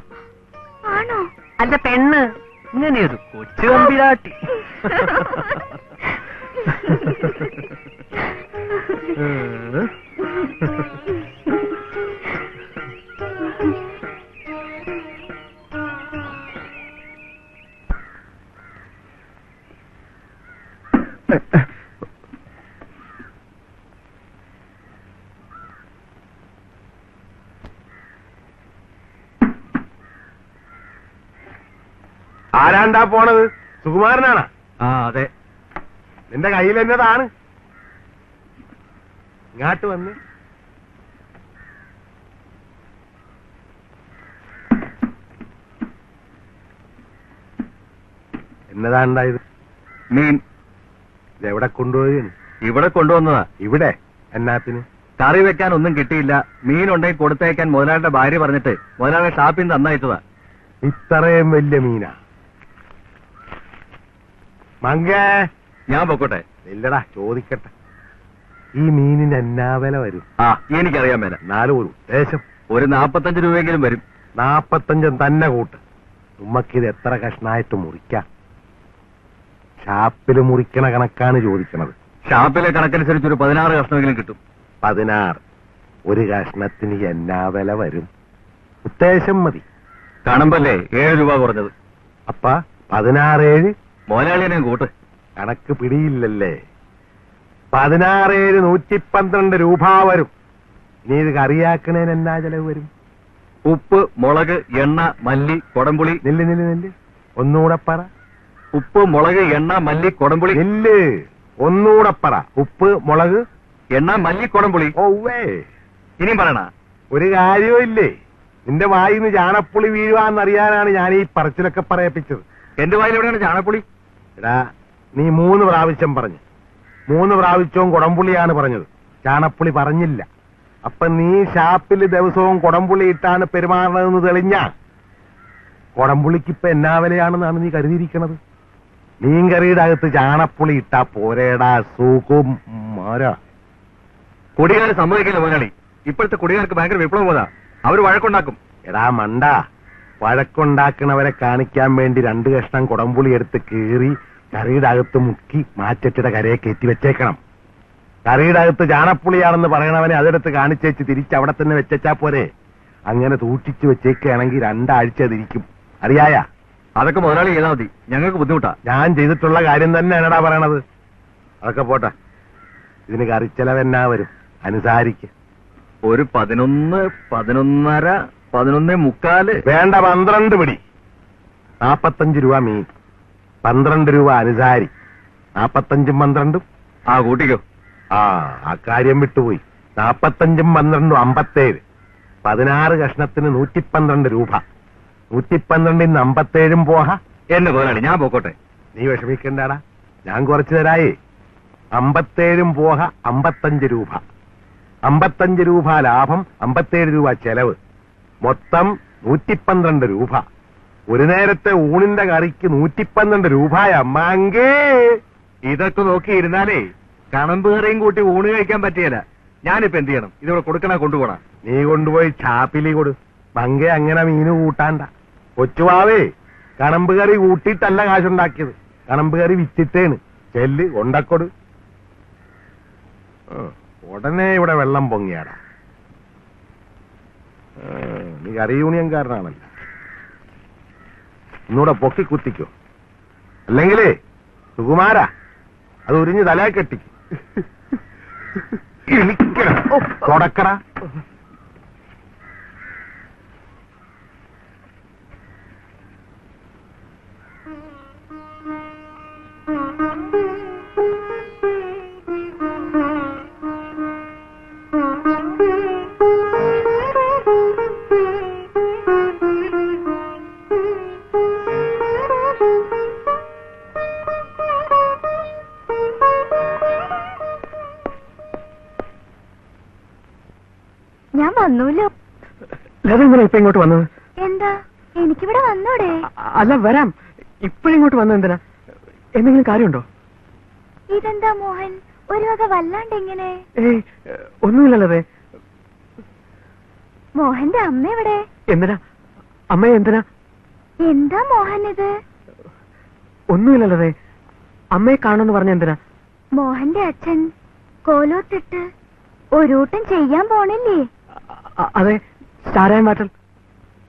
[SPEAKER 5] ആണോ?
[SPEAKER 1] അല്ല, പെണ്ണ് ഇങ്ങനെയൊരു കൊച്ചു കമ്പിരാട്ടി.
[SPEAKER 6] ആരാണ്ടാ പോണത്? സുകുമാരനാണാ?
[SPEAKER 1] ആ, അതെ.
[SPEAKER 6] നിന്റെ കയ്യിൽ എന്നതാണ്? ഇങ്ങാട്ട് വന്ന്. എന്നതാണ്ടായത്?
[SPEAKER 1] മീൻ.
[SPEAKER 6] ഇതെവിടെ കൊണ്ടുപോവുകയാണ്?
[SPEAKER 1] ഇവിടെ കൊണ്ടുവന്നതാ.
[SPEAKER 6] ഇവിടെ എന്നാത്തിന്?
[SPEAKER 1] കറി വെക്കാൻ ഒന്നും കിട്ടിയില്ല. മീനുണ്ടെങ്കിൽ കൊടുത്തയക്കാൻ മുതലാളിയുടെ ഭാര്യ പറഞ്ഞിട്ട് മുതലാളിയുടെ ഷാപ്പിൽ നിന്ന് തന്നയച്ചതാ.
[SPEAKER 6] ഇത്രയും വലിയ മീനാ? മങ്കേ,
[SPEAKER 1] ഞാൻ പൊക്കോട്ടെ?
[SPEAKER 6] ഇല്ലടാ, ചോദിക്കട്ടെ. ഈ മീനിന് എന്നാ വില വരും?
[SPEAKER 1] ആ, എനിക്കറിയാൻ മേല.
[SPEAKER 6] എന്നാലും ഒരു ഉദ്ദേശം.
[SPEAKER 1] ഒരു 45 രൂപയെങ്കിലും വരും.
[SPEAKER 6] 45 തന്നെ കൂട്ട്. ഉമ്മക്കിത് എത്ര കഷ്ണായിട്ട് മുറിക്കാം? ഷാപ്പില് മുറിക്കണ കണക്കാണ് ചോദിക്കണത്.
[SPEAKER 1] ഷാപ്പിലെ കണക്കനുസരിച്ച് ഒരു 16 കഷ്ണമെങ്കിലും കിട്ടും.
[SPEAKER 6] 16. ഒരു കഷ്ണത്തിന് എന്നാ വില വരും? ഉദ്ദേശം മതി.
[SPEAKER 1] കാണുമ്പല്ലേ 7 രൂപ കുറഞ്ഞത്.
[SPEAKER 6] അപ്പ 16
[SPEAKER 1] മുതലാളിയെ കൂട്ട്.
[SPEAKER 6] കണക്ക് പിടിയില്ലല്ലേ? 16 112 രൂപ വരും. ഇനി ഇത് കറിയാക്കണേന് എന്നാ ചെലവ് വരും?
[SPEAKER 1] ഉപ്പ്, മുളക്, എണ്ണ, മല്ലി, കൊടംപുളി.
[SPEAKER 6] നെല്ല് ഒന്നുകൂടെ പറ.
[SPEAKER 1] ഉപ്പ്, മുളക്, എണ്ണ, മല്ലി, കൊടംപുളി.
[SPEAKER 6] നെല്ല് ഒന്നുകൂടെ പറ. ഉപ്പ്, മുളക്,
[SPEAKER 1] എണ്ണ, മല്ലി, കൊടംപുളി.
[SPEAKER 6] ഓവേ.
[SPEAKER 1] ഇനിയും പറയണ?
[SPEAKER 6] ഒരു കാര്യവും ഇല്ലേ? നിന്റെ വായിന്ന് ചാണപ്പുളി വീഴുവാന്നറിയാനാണ് ഞാൻ ഈ പറച്ചിലൊക്കെ പറയിപ്പിച്ചത്.
[SPEAKER 1] എന്റെ വായിൽ എവിടെയാണ് ചാണപ്പുളി?
[SPEAKER 6] എടാ, നീ 3 പ്രാവശ്യം പറഞ്ഞു. 3 പ്രാവശ്യവും കൊടംപുളിയാണ് പറഞ്ഞത്, ചാണപ്പുളി പറഞ്ഞില്ല. അപ്പൊ നീ ഷാപ്പിൽ ദിവസവും കൊടംപുളി ഇട്ടാണ് പെരുമാറണമെന്ന് തെളിഞ്ഞാ കൊടംപുളിക്ക് ഇപ്പൊ എന്നാ വിലയാണെന്നാണ് നീ കരുതിയിരിക്കണത്? മീൻകറിയുടെ അകത്ത് ചാണപ്പുളി ഇട്ടാ പോരേടാ സൂക്കും മാരാ.
[SPEAKER 1] കുടികാർ സമ്മതിക്കില്ല മുതലാളി. ഇപ്പോഴത്തെ കുടികാർക്ക് ഭയങ്കര വിപ്ലവം പോതാ. അവര് വഴക്കുണ്ടാക്കും.
[SPEAKER 6] എടാ മണ്ട, വഴക്കുണ്ടാക്കണവരെ കാണിക്കാൻ വേണ്ടി 2 കഷ്ണം കൊടംപുളി എടുത്ത് കീറി കറിയുടെ അകത്ത് മുക്കി മാറ്റയുടെ കരയെ കയറ്റി വെച്ചേക്കണം. കറിയുടെ അകത്ത് ചാണപ്പുളിയാണെന്ന് പറയണവനെ അതെടുത്ത് കാണിച്ചേച്ച് തിരിച്ച് അവിടെ തന്നെ വെച്ചാ പോരെ. അങ്ങനെ സൂക്ഷിച്ചു വെച്ചേക്കുകയാണെങ്കിൽ 2 ആഴ്ച തിരിക്കും. അറിയായ?
[SPEAKER 1] അതൊക്കെ മുതലാളി ചെയ്താൽ മതി, ഞങ്ങൾക്ക് ബുദ്ധിമുട്ടാ.
[SPEAKER 6] ഞാൻ ചെയ്തിട്ടുള്ള കാര്യം തന്നെയാണടാ പറയണത്. അതൊക്കെ പോട്ടെ. ഇതിന് കറിച്ചെലവെന്നാ വരും? അനുസാരിക്ക്.
[SPEAKER 1] ഒരു 11, 11.5, 11.75.
[SPEAKER 6] വേണ്ട, 12 പിടി. 45 രൂപ മീൻ, 12 രൂപ അനുസാരി. 45ഉം 12ഉം
[SPEAKER 1] ആ കൂട്ടിക്കോ.
[SPEAKER 6] ആ കാര്യം വിട്ടുപോയി. 45ഉം 12ഉം 57. 16 കഷ്ണത്തിന് 112 രൂപ. 112ന് 57ഉം പോഹ.
[SPEAKER 1] എന്നെ മുതലാളി, ഞാൻ പോക്കോട്ടെ?
[SPEAKER 6] നീ വിഷമിക്കണ്ടാടാ, ഞാൻ കുറച്ചു തരായേ. 57ഉം പോഹ 55 രൂപ. 55 രൂപ ലാഭം, 57 രൂപ ചെലവ്. മൊത്തം 112 രൂപ. ഒരു നേരത്തെ ഊണിന്റെ കറിക്ക് 112 രൂപയമ്മാങ്കേ.
[SPEAKER 1] ഇതൊക്കെ നോക്കിയിരുന്നാലേ കണമ്പ് കറിയും കൂട്ടി ഊണ് കഴിക്കാൻ പറ്റിയല്ല. ഞാനിപ്പോ എന്ത് ചെയ്യണം? ഇതിവിടെ കൊടുക്കണ കൊണ്ടുപോണ?
[SPEAKER 6] നീ കൊണ്ടുപോയി ചാപ്പിലി കൊടു. മങ്കെ അങ്ങനെ മീന് കൂട്ടാണ്ട. കൊച്ചുവാവേ, കണമ്പ് കറി കൂട്ടിയിട്ടല്ല കാശുണ്ടാക്കിയത്, കണമ്പ് കറി വിറ്റിട്ടേണ്. ചെല്ല് കൊണ്ടക്കൊടു. ഉടനെ ഇവിടെ വെള്ളം പൊങ്ങിയാടാ. നീ കറി യൂണിയൻകാരനാണല്ല. ഒന്നുകൂടെ പൊക്കി കുത്തിക്കോ. അല്ലെങ്കിലേ സുകുമാരാ, അത് ഉരിഞ്ഞ് തലയെ കെട്ടിക്കും. തുടക്കട.
[SPEAKER 5] ഞാൻ വന്നൂല്ലോ.
[SPEAKER 2] അതെങ്ങനെ ഇപ്പൊ ഇങ്ങോട്ട് വന്നത്?
[SPEAKER 5] എന്താ, എനിക്കിവിടെ വന്നൂടെ?
[SPEAKER 2] അല്ല, വരാം. ഇപ്പോഴിങ്ങോട്ട് വന്നത് എന്തിനാ? എന്തെങ്കിലും കാര്യമുണ്ടോ?
[SPEAKER 5] ഇതെന്താ മോഹൻ, ഒരു വക വല്ലാണ്ടെങ്ങനെ?
[SPEAKER 2] ഏയ് ഒന്നുമില്ലല്ലേ.
[SPEAKER 5] മോഹന്റെ അമ്മ എവിടെ?
[SPEAKER 2] എന്തിനാ അമ്മ, എന്തിനാ?
[SPEAKER 5] എന്താ മോഹൻ ഇത്?
[SPEAKER 2] ഒന്നുമില്ലല്ലേ. അമ്മയെ കാണുമെന്ന് പറഞ്ഞ എന്തിനാ?
[SPEAKER 5] മോഹന്റെ അച്ഛൻ കോലോത്തിട്ട് ഒരൂട്ടം ചെയ്യാൻ പോണില്ലേ?
[SPEAKER 2] അതെ, ചാരായം മാറ്റൽ.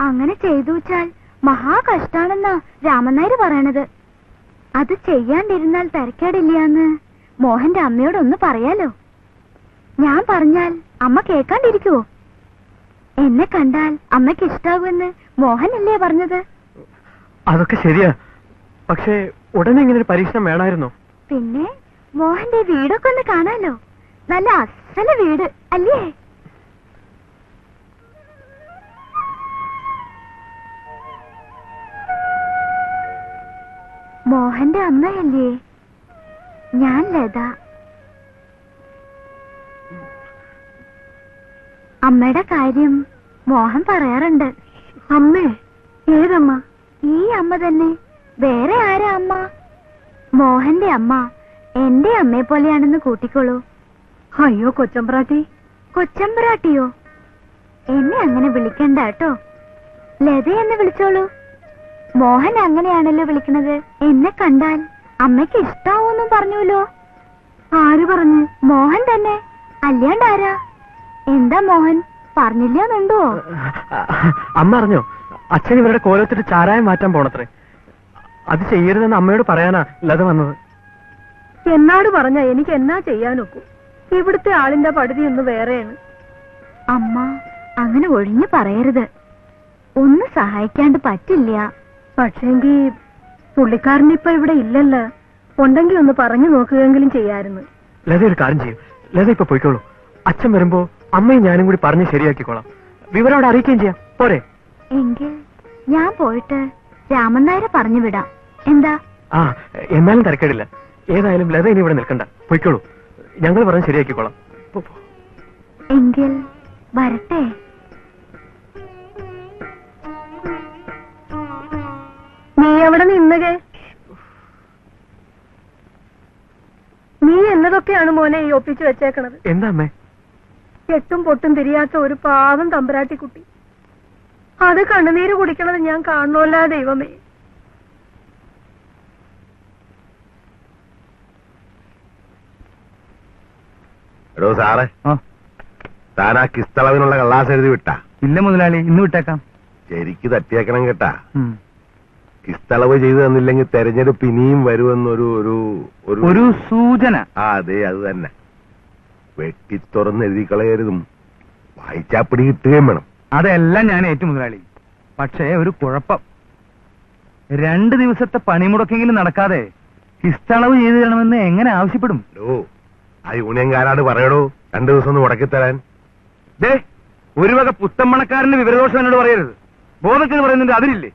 [SPEAKER 5] അങ്ങനെ ചെയ്തു വെച്ചാൽ മഹാ കഷ്ടാണെന്നാ രാമനായർ പറയണത്. അത് ചെയ്യാണ്ടിരുന്നാൽ തരക്കേടില്ലാന്ന് മോഹന്റെ അമ്മയോടൊന്ന് പറയാലോ. ഞാൻ പറഞ്ഞാൽ അമ്മ കേൾക്കാണ്ടിരിക്കുവോ? എന്നെ കണ്ടാൽ അമ്മയ്ക്ക് ഇഷ്ടാവുമെന്ന് മോഹനല്ലേ പറഞ്ഞത്?
[SPEAKER 2] അതൊക്കെ ശരിയാ, പക്ഷേ ഉടനെ ഇങ്ങനെ ഒരു പരീക്ഷണം വേണമായിരുന്നോ?
[SPEAKER 5] പിന്നെ മോഹന്റെ വീടൊക്കെ ഒന്ന് കാണാലോ. നല്ല അസല വീട് അല്ലേ? മോഹന്റെ അമ്മയല്ലേ? ഞാൻ ലത. അമ്മയുടെ കാര്യം മോഹൻ പറയാറുണ്ട്.
[SPEAKER 3] അമ്മേ? ഏതമ്മ?
[SPEAKER 5] ഈ അമ്മ തന്നെ. വേറെ ആരാ അമ്മ? മോഹന്റെ അമ്മ എന്റെ അമ്മയെ പോലെയാണെന്ന് കൂട്ടിക്കോളൂ.
[SPEAKER 3] അയ്യോ കൊച്ചമ്പ്രാട്ടി.
[SPEAKER 5] കൊച്ചമ്പ്രാട്ടിയോ? എന്നെ അങ്ങനെ വിളിക്കണ്ട കേട്ടോ. ലത എന്ന് വിളിച്ചോളൂ. മോഹൻ അങ്ങനെയാണല്ലോ വിളിക്കണത്. എന്നെ കണ്ടാൽ അമ്മയ്ക്ക് ഇഷ്ടാവൂന്നും പറഞ്ഞുല്ലോ.
[SPEAKER 3] ആര് പറഞ്ഞു?
[SPEAKER 5] മോഹൻ തന്നെ, അല്ലാണ്ട് ആരാ? എന്താ മോഹൻ പറഞ്ഞില്ലാന്നുണ്ടോ?
[SPEAKER 2] അമ്മ അറിഞ്ഞോ, അച്ഛൻ ഇവരുടെ കോലത്തിട്ട് ചാരായം മാറ്റാൻ പോണത്രേ. അത് ചെയ്യരുതെന്ന് അമ്മയോട് പറയാനാ ലത വന്നത്.
[SPEAKER 3] എന്നോട് പറഞ്ഞ എനിക്ക് എന്നാ ചെയ്യാനൊക്കും? ഇവിടുത്തെ ആളിന്റെ പടുതി ഒന്ന് വേറെയാണ്.
[SPEAKER 5] അമ്മ അങ്ങനെ ഒഴിഞ്ഞു പറയരുത്. ഒന്ന് സഹായിക്കാണ്ട് പറ്റില്ല.
[SPEAKER 3] പക്ഷേങ്കി പുള്ളിക്കാരനിപ്പൊ ഇവിടെ ഇല്ലല്ലോ. ഉണ്ടെങ്കിൽ ഒന്ന് പറഞ്ഞു നോക്കുകയെങ്കിലും ചെയ്യായിരുന്നു.
[SPEAKER 2] ലത ഒരു കാര്യം ചെയ്യും. ലത ഇപ്പൊ പോയിക്കോളൂ. അച്ഛൻ വരുമ്പോ അമ്മയും ഞാനും കൂടി പറഞ്ഞ് ശരിയാക്കിക്കോളാം. വിവരം അവിടെ അറിയിക്കുകയും ചെയ്യാം. പോരെ?
[SPEAKER 5] എങ്കിൽ ഞാൻ പോയിട്ട് രാമൻ നായരെ പറഞ്ഞു വിടാം. എന്താ?
[SPEAKER 2] ആ, എന്നാലും തിരക്കേടില്ല. ഏതായാലും ലത ഇനി ഇവിടെ നിൽക്കണ്ട, പോയിക്കോളൂ. ഞങ്ങൾ പറഞ്ഞ് ശരിയാക്കിക്കോളാം.
[SPEAKER 5] എങ്കിൽ വരട്ടെ.
[SPEAKER 3] നീ എവിടെ നിന്നുകേ? നീ എന്നതൊക്കെയാണ് മോനെ ഈ ഒപ്പിച്ചു വെച്ചേക്കണത്?
[SPEAKER 2] എന്താ അമ്മേ?
[SPEAKER 3] എട്ടും പൊട്ടും തിരിയാത്ത ഒരു പാവം തമ്പുരാട്ടിക്കുട്ടി. അത് കണ്ണുനീര് കുടിക്കണത് ഞാൻ കാണണമല്ല ദൈവമേ.
[SPEAKER 6] എടോ സാറേ, താൻ ആ കിസ്തളവിനുള്ള കള്ളാസ് എഴുതി വിട്ടാ?
[SPEAKER 1] ഇല്ല മുതലാളി, ഇന്ന് വിട്ടേക്കാം.
[SPEAKER 6] ശരിക്ക് തട്ടിയേക്കണം കേട്ടാ. കിസ്തളവ് ചെയ്തു തന്നില്ലെങ്കിൽ തെരഞ്ഞെടുപ്പ് ഇനിയും വരുമെന്നൊരു
[SPEAKER 1] ഒരു സൂചന.
[SPEAKER 6] ആ അതെ, അത് തന്നെ. വെട്ടിത്തുറന്ന് എഴുതി കളയരുതും, വായിച്ചാ പിടി കിട്ടുകയും വേണം.
[SPEAKER 1] അതെല്ലാം ഞാൻ ഏറ്റു മുതലാളി. പക്ഷേ ഒരു കുഴപ്പം. 2 ദിവസത്തെ പണിമുടക്കെങ്കിലും നടക്കാതെ കിസ്തളവ് ചെയ്തു തരണമെന്ന് എങ്ങനെ ആവശ്യപ്പെടും?
[SPEAKER 6] ആ യൂണിയൻകാരാണ് പറയടോ 2 ദിവസം ഒന്ന് മുടക്കിത്തരാൻ.
[SPEAKER 1] ഒരു വക പുത്തമ്പണക്കാരന്റെ വിവരദോഷം എന്നോട് പറയരുത്. ബോധത്തിന് പറയുന്നുണ്ട് അതിലില്ലേ?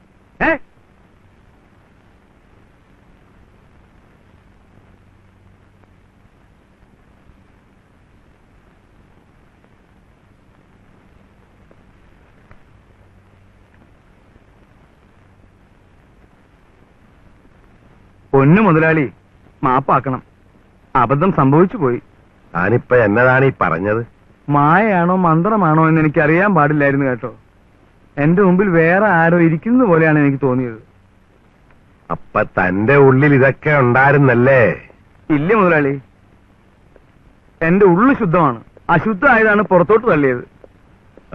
[SPEAKER 1] പൊന്നു മുതലാളി, മാപ്പാക്കണം. അബദ്ധം സംഭവിച്ചു പോയി.
[SPEAKER 6] താനിപ്പ എന്നതാണ് ഈ പറഞ്ഞത്?
[SPEAKER 1] മായയാണോ മന്ത്രമാണോ എന്ന് എനിക്ക് അറിയാൻ പാടില്ലായിരുന്നു കേട്ടോ. എന്റെ മുമ്പിൽ വേറെ ആരോ ഇരിക്കുന്നത് പോലെയാണ് എനിക്ക് തോന്നിയത്.
[SPEAKER 6] അപ്പൊ തന്റെ ഉള്ളിൽ ഇതൊക്കെ ഉണ്ടായിരുന്നല്ലേ?
[SPEAKER 1] ഇല്ല മുതലാളി, എന്റെ ഉള്ളു ശുദ്ധമാണ്. അശുദ്ധമായതാണ് പുറത്തോട്ട് തള്ളിയത്.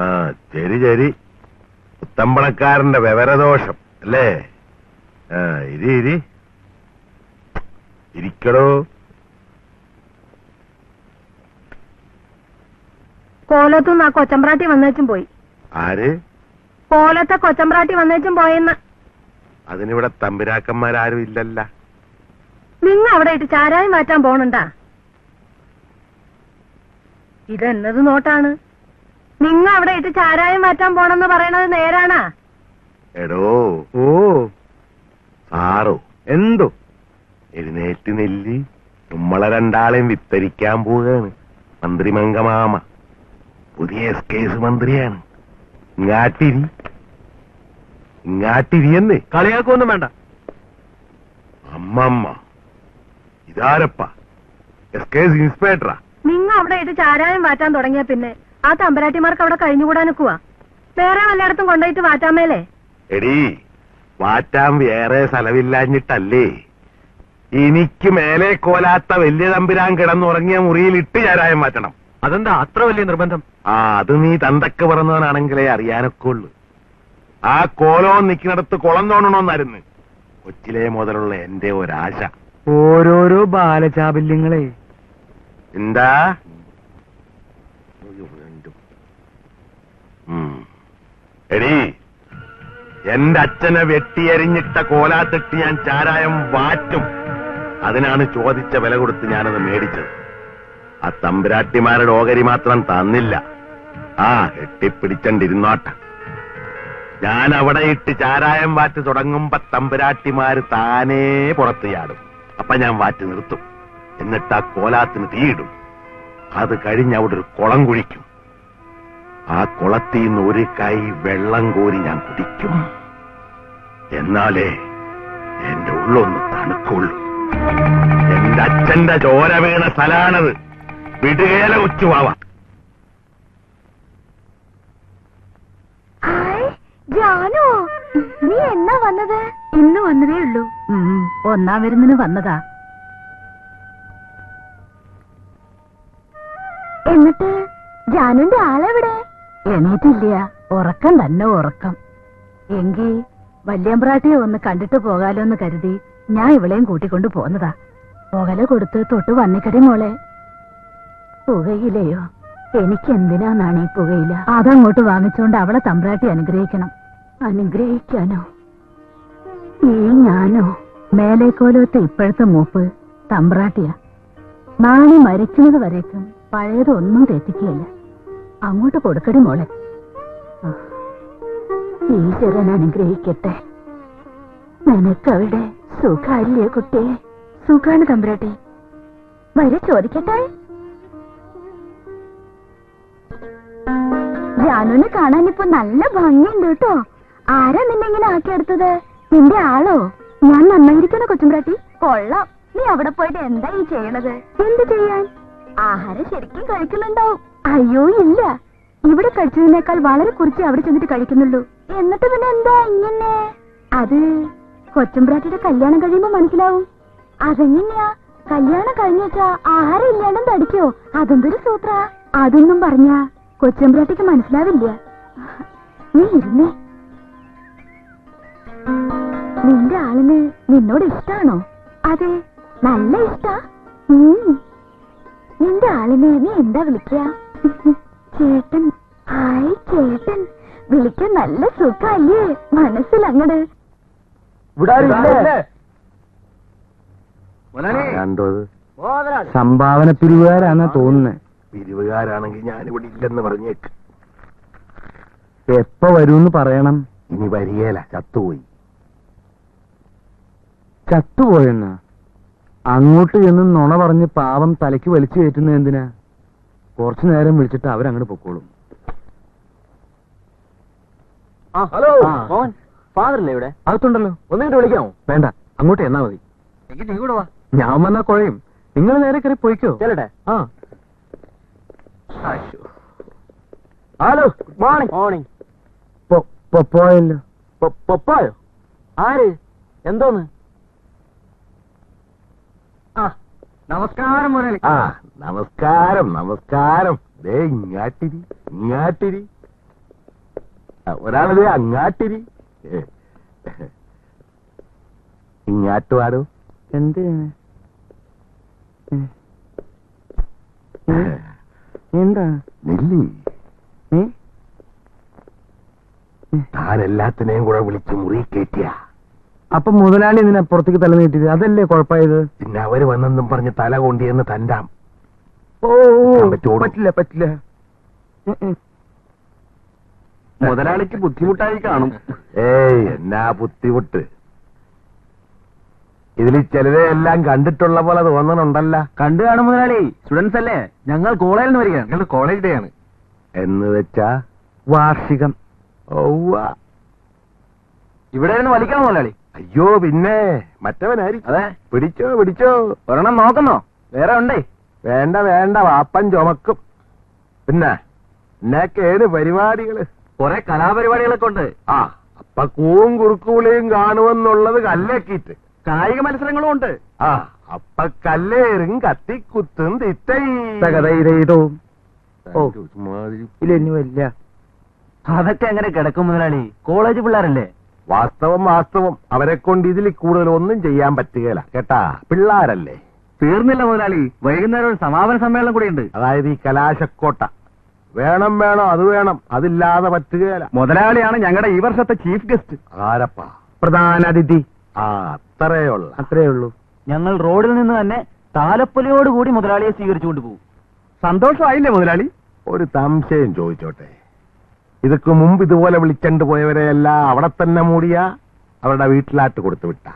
[SPEAKER 6] ആ ശരി ശരി, പുത്തമ്പണക്കാരന്റെ വിവരദോഷം അല്ലേ? ആ ഇരിക്കടോ.
[SPEAKER 3] കോലത്തുനിന്ന് ആ കൊച്ചമ്പ്രാട്ടി വന്നേച്ചും പോയി.
[SPEAKER 6] ആര്?
[SPEAKER 3] കോലത്തെ കൊച്ചമ്പ്രാട്ടി വന്നേച്ചും പോയെന്ന്.
[SPEAKER 6] അതിനിവിടെ തമ്പുരാക്കന്മാരും ഇല്ലല്ല.
[SPEAKER 3] നിങ്ങ അവിടെ ഇട്ട് ചാരായം മാറ്റാൻ പോണണ്ടാ? ഇതെന്നത് നോട്ടാണ്? നിങ്ങ അവിടെ ഇട്ട് ചാരായം മാറ്റാൻ പോണെന്ന് പറയണത് നേരാണാ?
[SPEAKER 6] എടോ
[SPEAKER 1] ഓ
[SPEAKER 6] സാറോ
[SPEAKER 1] എന്തോ
[SPEAKER 6] എഴുന്നേറ്റ് നെല്ലി, നമ്മളെ രണ്ടാളെയും വിത്തരിക്കാൻ പോവുകയാണ് മന്ത്രി മംഗമാമ. പുതിയ കേസ് മന്ത്രിയാണ്. ഇങ്ങാട്ടിരിയെന്നേ.
[SPEAKER 2] കളിയാക്കൊന്നും വേണ്ട.
[SPEAKER 6] അമ്മമ്മ ഇതാരപ്പ? ഇൻസ്പെക്ടറാ.
[SPEAKER 3] നിങ്ങ അവിടെ ഇട്ട് ചാരായം വാറ്റാൻ തുടങ്ങിയ പിന്നെ ആ തമ്പരാട്ടിമാർക്ക് അവിടെ കഴിഞ്ഞുകൂടാനൊക്കുവാ. വേറെ വല്ലയിടത്തും കൊണ്ടുപോയിട്ട് വാറ്റാമേലേ.
[SPEAKER 6] എടീ, വാറ്റാൻ വേറെ സ്ഥലമില്ലാഞ്ഞിട്ടല്ലേ. എനിക്ക് മേലെ കോലാത്ത വലിയ തമ്പുരാൻ കിടന്നുറങ്ങിയ മുറിയിൽ ഇട്ട് ചാരായം മാറ്റണം.
[SPEAKER 1] അതെന്താ അത്ര വലിയ നിർബന്ധം?
[SPEAKER 6] അത് നീ തന്തക്ക് പറഞ്ഞവനാണെങ്കിലേ അറിയാനൊക്കെ ഉള്ളു. ആ കോലോ നിൽക്കുന്നിടത്ത് കുളം തോന്നണോന്നായിരുന്നു കൊച്ചിലെ മുതലുള്ള എന്റെ ഒരാശ.
[SPEAKER 2] ഓരോരോ ബാലചാബല്യങ്ങളെ.
[SPEAKER 6] എന്താ? എടീ, എന്റെ അച്ഛനെ വെട്ടിയരിഞ്ഞിട്ട കോലാത്തിട്ട് ഞാൻ ചാരായം വാറ്റും. അതിനാണ് ചോദിച്ച വില കൊടുത്ത് ഞാനത് മേടിച്ചത്. ആ തമ്പുരാട്ടിമാരുടെ ഓഹരി മാത്രം തന്നില്ല. കെട്ടിപ്പിടിച്ചണ്ടിരുന്നോട്ടെ. ഞാൻ അവിടെ ഇട്ട് ചാരായം വാറ്റ് തുടങ്ങുമ്പോ തമ്പുരാട്ടിമാര് താനേ പുറത്ത് ചാടും. അപ്പൊ ഞാൻ വാറ്റ് നിർത്തും. എന്നിട്ട് ആ കോലാത്തിന് തീയിടും. അത് കഴിഞ്ഞ് അവിടെ ഒരു കുളം കുഴിക്കും. ആ കുളത്തിൽ നിന്ന് ഒരു കൈ വെള്ളം കോരി ഞാൻ കുടിക്കും. എന്നാലേ എന്റെ ഉള്ളൊന്ന് തണുക്കുള്ളൂ. എന്റെ അച്ഛന്റെ ചോര വീണ സ്ഥലാണത്. വിടുകേല കൊച്ചുവാവ.
[SPEAKER 5] ജാനു, നീ എന്നാ വന്നത്?
[SPEAKER 3] ഇന്ന് വന്നതേ ഉള്ളൂ.
[SPEAKER 5] ഒന്നാം വിരുന്നിന് വന്നതാ. എന്നിട്ട് ജാനുന്റെ ആളെവിടെ? എണീറ്റില്ല, ഉറക്കം തന്നെ ഉറക്കം. എങ്കി വല്യമ്പ്രാട്ടിയെ ഒന്ന് കണ്ടിട്ട് പോകാലോന്ന് കരുതി ഞാൻ ഇവളെയും കൂട്ടിക്കൊണ്ട് പോന്നതാ. പുകല കൊടുത്ത് തൊട്ട് വന്നിക്കടി മോളെ. പുകയിലയോ? എനിക്കെന്തിനാന്നാണ് ഈ പുകയില? അതങ്ങോട്ട് വാങ്ങിച്ചോണ്ട് അവളെ തമ്പ്രാട്ടി അനുഗ്രഹിക്കണം. അനുഗ്രഹിക്കാനോ? ഈ ഞാനോ? മേലേക്കോലത്തെ ഇപ്പോഴത്തെ മൂപ്പ് തമ്പ്രാട്ടിയാ. നാളെ മരിക്കുന്നത് വരേക്കും പഴയതൊന്നും തെറ്റിക്കുകയില്ല. അങ്ങോട്ട് കൊടുക്കടി മോളെ. ഈശ്വരൻ അനുഗ്രഹിക്കട്ടെ. നിനക്കവിടെ സുഖല്ലേ കുട്ടിയെ? സുഖാണ് തമ്പ്രാട്ടി. വരെ ചോദിക്കട്ടെ. ജാനുവിനെ കാണാനിപ്പോ നല്ല ഭംഗിയുണ്ട് കേട്ടോ. ആരാ നിന്നെങ്ങനെ ആക്കിയെടുത്തത്? നിന്റെ ആളോ? ഞാൻ നന്നായിരിക്കണോ കൊച്ചുമ്പ്രാട്ടി? കൊള്ളാം. നീ അവിടെ പോയിട്ട് എന്താ ഈ ചെയ്യണത്? എന്ത് ചെയ്യാൻ? ആഹാരം ശരിക്കും കഴിക്കുന്നുണ്ടാവും. അയ്യോ ഇല്ല, ഇവിടെ കഴിച്ചതിനേക്കാൾ വളരെ കുറച്ച് അവിടെ ചെന്നിട്ട് കഴിക്കുന്നുള്ളൂ. എന്നിട്ട് പിന്നെ എന്താ ഇങ്ങനെ? അത് കൊച്ചുമ്പ്രാട്ടിയുടെ കല്യാണം കഴിയുമ്പോ മനസ്സിലാവും. അതെങ്ങനെയാ? കല്യാണം കഴിഞ്ഞാ ആഹാരം ഇല്ലാണ്ടും തടിക്കോ? അതെന്തൊരു സൂത്ര? അതൊന്നും പറഞ്ഞ കൊച്ചുമ്പ്രാട്ടിക്ക് മനസ്സിലാവില്ല. നീ ഇരുന്നേ. നിന്റെ ആളിന് നിന്നോട് ഇഷ്ടാണോ? അതെ, നല്ല ഇഷ്ടാ. നിന്റെ ആളിനെ നീ എന്താ വിളിക്കുക? ചേട്ടൻ. ഹായ് ചേട്ടൻ. വിളിക്കാൻ നല്ല സുഖല്ലേ? മനസ്സിലങ്ങട്.
[SPEAKER 2] സംഭാവന പിരിവുകാരാന്നാ തോന്നുന്നേ.
[SPEAKER 6] പിരിവുകാരാണെങ്കിൽ ഞാനിവിടെ ഇല്ലെന്ന് പറഞ്ഞേക്ക്.
[SPEAKER 2] എപ്പ വരൂന്ന് പറയണം.
[SPEAKER 6] ഇനി വരികേല, ചത്തുപോയി.
[SPEAKER 2] ചത്തുപോയെന്നാ? അങ്ങോട്ട് ചെന്ന് നുണ പറഞ്ഞ് പാവം തലയ്ക്ക് വലിച്ചു കയറ്റുന്നത് എന്തിനാ? കുറച്ചു നേരം വിളിച്ചിട്ട് അവരങ്ങോട്ട് പൊക്കോളും.
[SPEAKER 1] ഹലോ ഫാദറില്ലേ ഇവിടെ?
[SPEAKER 2] അകത്തുണ്ടല്ലോ. ഒന്നിട്ട് വിളിക്കാമോ? വേണ്ട, അങ്ങോട്ട് എന്നാ മതി.
[SPEAKER 1] എങ്കിൽ നീ കൂടെ വാ.
[SPEAKER 2] ഞാൻ വന്നാ കുഴയും. നിങ്ങൾ നേരെ കയറി പോയിക്കോ.
[SPEAKER 1] ചെല്ലട്ടെ.
[SPEAKER 2] Hello, good morning. മോർണിംഗ്. പോയല്ലോ. പോയോ? ആര്? എന്തോന്ന്?
[SPEAKER 1] നമസ്കാരം മുരളി.
[SPEAKER 6] നമസ്കാരം നമസ്കാരം. ദേ ഇങ്ങാട്ടിരി ഇങ്ങാട്ടിരി. ഒരാളത് അങ്ങാട്ടിരി. ഇങ്ങാട്ടുവാടോ.
[SPEAKER 2] എന്ത് എന്താ?
[SPEAKER 6] നെല്ലി, താൻ എല്ലാത്തിനെയും കൂടെ വിളിച്ച് മുറി കയറ്റിയ.
[SPEAKER 2] അപ്പൊ മുതലാളി ഇതിനെ പുറത്തേക്ക് തല നീട്ടിയത് അതല്ലേ കുഴപ്പമായത്?
[SPEAKER 6] പിന്നെ അവര് വന്നെന്നും പറഞ്ഞ് തല കൊണ്ടിയെന്ന് തണ്ടാം.
[SPEAKER 2] പറ്റില്ല പറ്റില്ല.
[SPEAKER 1] മുതലാളിക്ക് ബുദ്ധിമുട്ടായി കാണും.
[SPEAKER 6] ഏയ്, എന്നാ ബുദ്ധിമുട്ട്? ഇതിൽ ചിലരെ എല്ലാം കണ്ടിട്ടുള്ള പോലെ തോന്നണുണ്ടല്ല.
[SPEAKER 1] കണ്ടു കാണും മുതലാളി. സ്റ്റുഡൻസ് അല്ലേ? ഞങ്ങൾ കോളേജിൽ നിന്ന് വരികയാണ്. ഞങ്ങൾ കോളേജ് ഡേ ആണ്.
[SPEAKER 6] എന്ന് വെച്ചാ
[SPEAKER 2] വാർഷികം.
[SPEAKER 1] ഇവിടെ നിന്ന് വലിക്കണം മുതലാളി.
[SPEAKER 6] അയ്യോ, പിന്നെ മറ്റവനായിരിക്കും.
[SPEAKER 1] അതെ.
[SPEAKER 6] പിടിച്ചോ പിടിച്ചോ.
[SPEAKER 1] ഒരെണ്ണം നോക്കുന്നോ? വേറെ ഉണ്ടേ.
[SPEAKER 6] വേണ്ട വേണ്ട, വാപ്പൻ ചുമക്കും. പിന്നെ എന്നൊക്കെ ഏത് പരിപാടികള്?
[SPEAKER 1] കുറെ കലാപരിപാടികളൊക്കെ ഉണ്ട്.
[SPEAKER 6] ആ, അപ്പൊ കൂവും കുറുക്കുവിളിയും കാണുമെന്നുള്ളത് കല്ലേക്കിട്ട്.
[SPEAKER 1] കായിക മത്സരങ്ങളും ഉണ്ട്.
[SPEAKER 6] ആ, അപ്പൊ കല്ലേറും കത്തിക്കുത്തും
[SPEAKER 1] തകതയിലും
[SPEAKER 6] ഇല്ല.
[SPEAKER 1] അതൊക്കെ എങ്ങനെ കിടക്കും മുതലാളി? കോളേജ് പിള്ളേരല്ലേ?
[SPEAKER 6] വാസ്തവം വാസ്തവം, അവരെ കൊണ്ട് ഇതിൽ കൂടുതൽ ഒന്നും ചെയ്യാൻ പറ്റുകയില്ല കേട്ടാ, പിള്ളാരല്ലേ.
[SPEAKER 1] തീർന്നില്ല മുതലാളി, വൈകുന്നേരം ഒരു സമാപന സമ്മേളനം കൂടി ഉണ്ട്.
[SPEAKER 6] അതായത് ഈ കലാശക്കോട്ട വേണം വേണം, അത് വേണം, അതില്ലാതെ പറ്റുകയില്ല.
[SPEAKER 1] മുതലാളിയാണ് ഞങ്ങളുടെ ഈ വർഷത്തെ ചീഫ് ഗസ്റ്റ്.
[SPEAKER 6] ആരപ്പാ?
[SPEAKER 1] പ്രധാന അതിഥി.
[SPEAKER 6] ആ, അത്രേ ഉള്ളൂ.
[SPEAKER 1] ഞങ്ങൾ റോഡിൽ നിന്ന് തന്നെ താലപ്പൊലിയോടുകൂടി മുതലാളിയെ സ്വീകരിച്ചുകൊണ്ട് പോകും. സന്തോഷമായില്ലേ മുതലാളി?
[SPEAKER 6] ഒരു സംശയം ചോദിച്ചോട്ടെ, ഇതൊക്കെ മുമ്പ് ഇതുപോലെ വിളിച്ചണ്ട് പോയവരെയെല്ലാം അവിടെ തന്നെ മൂടിയ അവരുടെ വീട്ടിലാട്ട് കൊടുത്തു വിട്ട?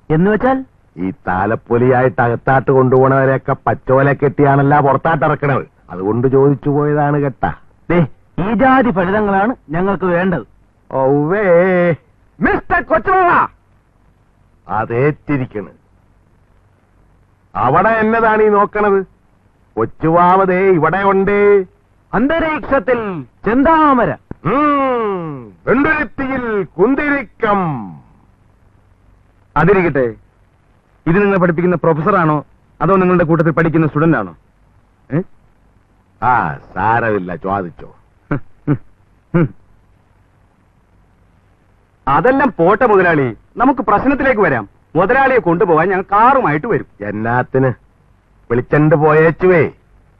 [SPEAKER 1] എന്ന് വെച്ചാൽ
[SPEAKER 6] ഈ താലപ്പൊലിയായിട്ട് അകത്താട്ട് കൊണ്ടുപോണവരെയൊക്കെ പച്ചോല കെട്ടിയാണല്ല പുറത്താട്ടിറക്കണത്. അതുകൊണ്ട് ചോദിച്ചു പോയതാണ് കേട്ടാ.
[SPEAKER 1] ഈ ജാതി ഫലിതങ്ങളാണ് ഞങ്ങൾക്ക് വേണ്ടത്.
[SPEAKER 6] ഔവേ
[SPEAKER 1] മിസ്റ്റർ കൊച്ചുവാവ,
[SPEAKER 6] അതേറ്റിരിക്കണ്. അവിടെ എന്നതാണ് ഈ നോക്കണത്? കൊച്ചുവാവതേ ഇവിടെ ഉണ്ട്.
[SPEAKER 1] അന്തരീക്ഷത്തിൽ ചെന്താമര,
[SPEAKER 6] വെണ്ടുരുത്തിയിൽ കുന്തിരിക്കം.
[SPEAKER 1] അതിരിക്കട്ടെ, ഇത് നിങ്ങൾ പഠിപ്പിക്കുന്ന പ്രൊഫസറാണോ അതോ നിങ്ങളുടെ കൂട്ടത്തിൽ പഠിക്കുന്ന സ്റ്റുഡന്റ് ആണോ?
[SPEAKER 6] ആ, സാരമില്ല, ചോദിച്ചോ.
[SPEAKER 1] അതെല്ലാം പോട്ടെ മുതലാളി, നമുക്ക് പ്രശ്നത്തിലേക്ക് വരാം. മുതലാളിയെ കൊണ്ടുപോകാൻ ഞങ്ങൾ കാറുമായിട്ട് വരും.
[SPEAKER 6] എന്നാത്തിന്? വിളിച്ചണ്ട് പോയേച്ചുവേ,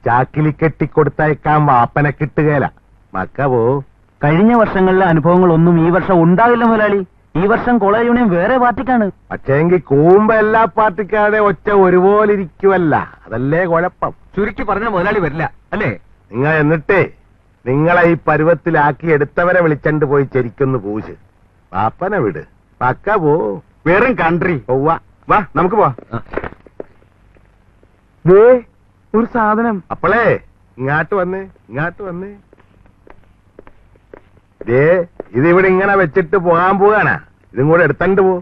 [SPEAKER 6] ചാക്കിലി കെട്ടിക്കൊടുത്തയക്കാൻ വാപ്പനെ കിട്ടുകയില്ല. മക്കവോ,
[SPEAKER 1] കഴിഞ്ഞ വർഷങ്ങളിലെ അനുഭവങ്ങളൊന്നും ഈ വർഷം ഉണ്ടാകില്ല മുതലാളി. ഈ വർഷം കോളേജ് യൂണിയൻ വേറെ പാർട്ടിക്കാണ്.
[SPEAKER 6] പക്ഷേങ്കിൽ കൂമ്പ എല്ലാ പാർട്ടിക്കാരുടെ ഒച്ച ഒരുപോലെ ഇരിക്കുവല്ല, അതല്ലേ കുഴപ്പം.
[SPEAKER 1] ചുരുക്കി പറഞ്ഞ മുതലാളി വരില്ല അല്ലേ?
[SPEAKER 6] നിങ്ങൾ എന്നിട്ടേ നിങ്ങളെ ഈ പരുവത്തിലാക്കി എടുത്തവരെ വിളിച്ചണ്ട് പോയി ചെരിക്കൊന്ന് പൂശ്. വാപ്പനെ വിട്, പക്ക പോ.
[SPEAKER 1] വെറും കൺട്രി. വാ നമുക്ക് പോവാ. ഒരു സാധനം.
[SPEAKER 6] അപ്പളേ ഇങ്ങാട്ട് വന്നേ. ഇതിവിടെ ഇങ്ങനെ വെച്ചിട്ട് പോകാൻ പോവാനാ? ഇതും കൂടെ എടുത്തണ്ട് പോ.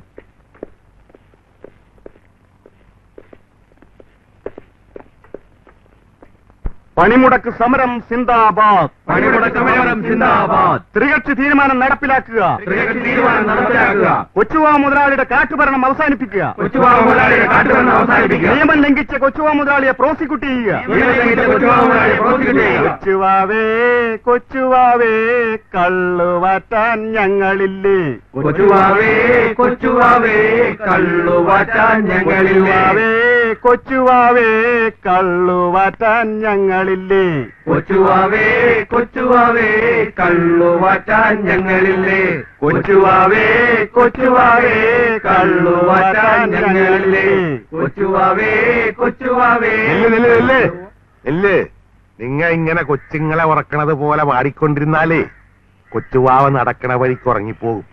[SPEAKER 1] പണിമുടക്ക് സമരം സിന്ദാബാദ്. ത്രികക്ഷി തീരുമാനം നടപ്പിലാക്കുക. കൊച്ചുവാ മുതലാളിയുടെ കാട്ടുഭരണം അവസാനിപ്പിക്കുക. നിയമം ലംഘിച്ച കൊച്ചുവാ മുതലാളിയെ പ്രോസിക്യൂട്ട് ചെയ്യുക. കൊച്ചുവാവേ കള്ളുവാറ്റാൻ ഞങ്ങളില്ലേ? കൊച്ചുവാവേ കള്ളുവാറ്റാൻ ഞങ്ങളില്ലേ? കൊച്ചുവാവേ കള്ളുവാറ്റാൻ ഞങ്ങളില്ലേ? കൊച്ചുവാവേ കള്ളുവാറ്റാൻ ഞങ്ങളില്ലേ? കൊച്ചുവാവേ കള്ളുവാറ്റാൻ ഞങ്ങളില്ലേ? കൊച്ചുവാവേ.
[SPEAKER 6] നിങ്ങ ഇങ്ങനെ കൊച്ചുങ്ങളെ ഉറക്കണത് പോലെ പാടിക്കൊണ്ടിരുന്നാലേ കൊച്ചുവാവ നടക്കണ വഴിക്ക് ഉറങ്ങിപ്പോകും.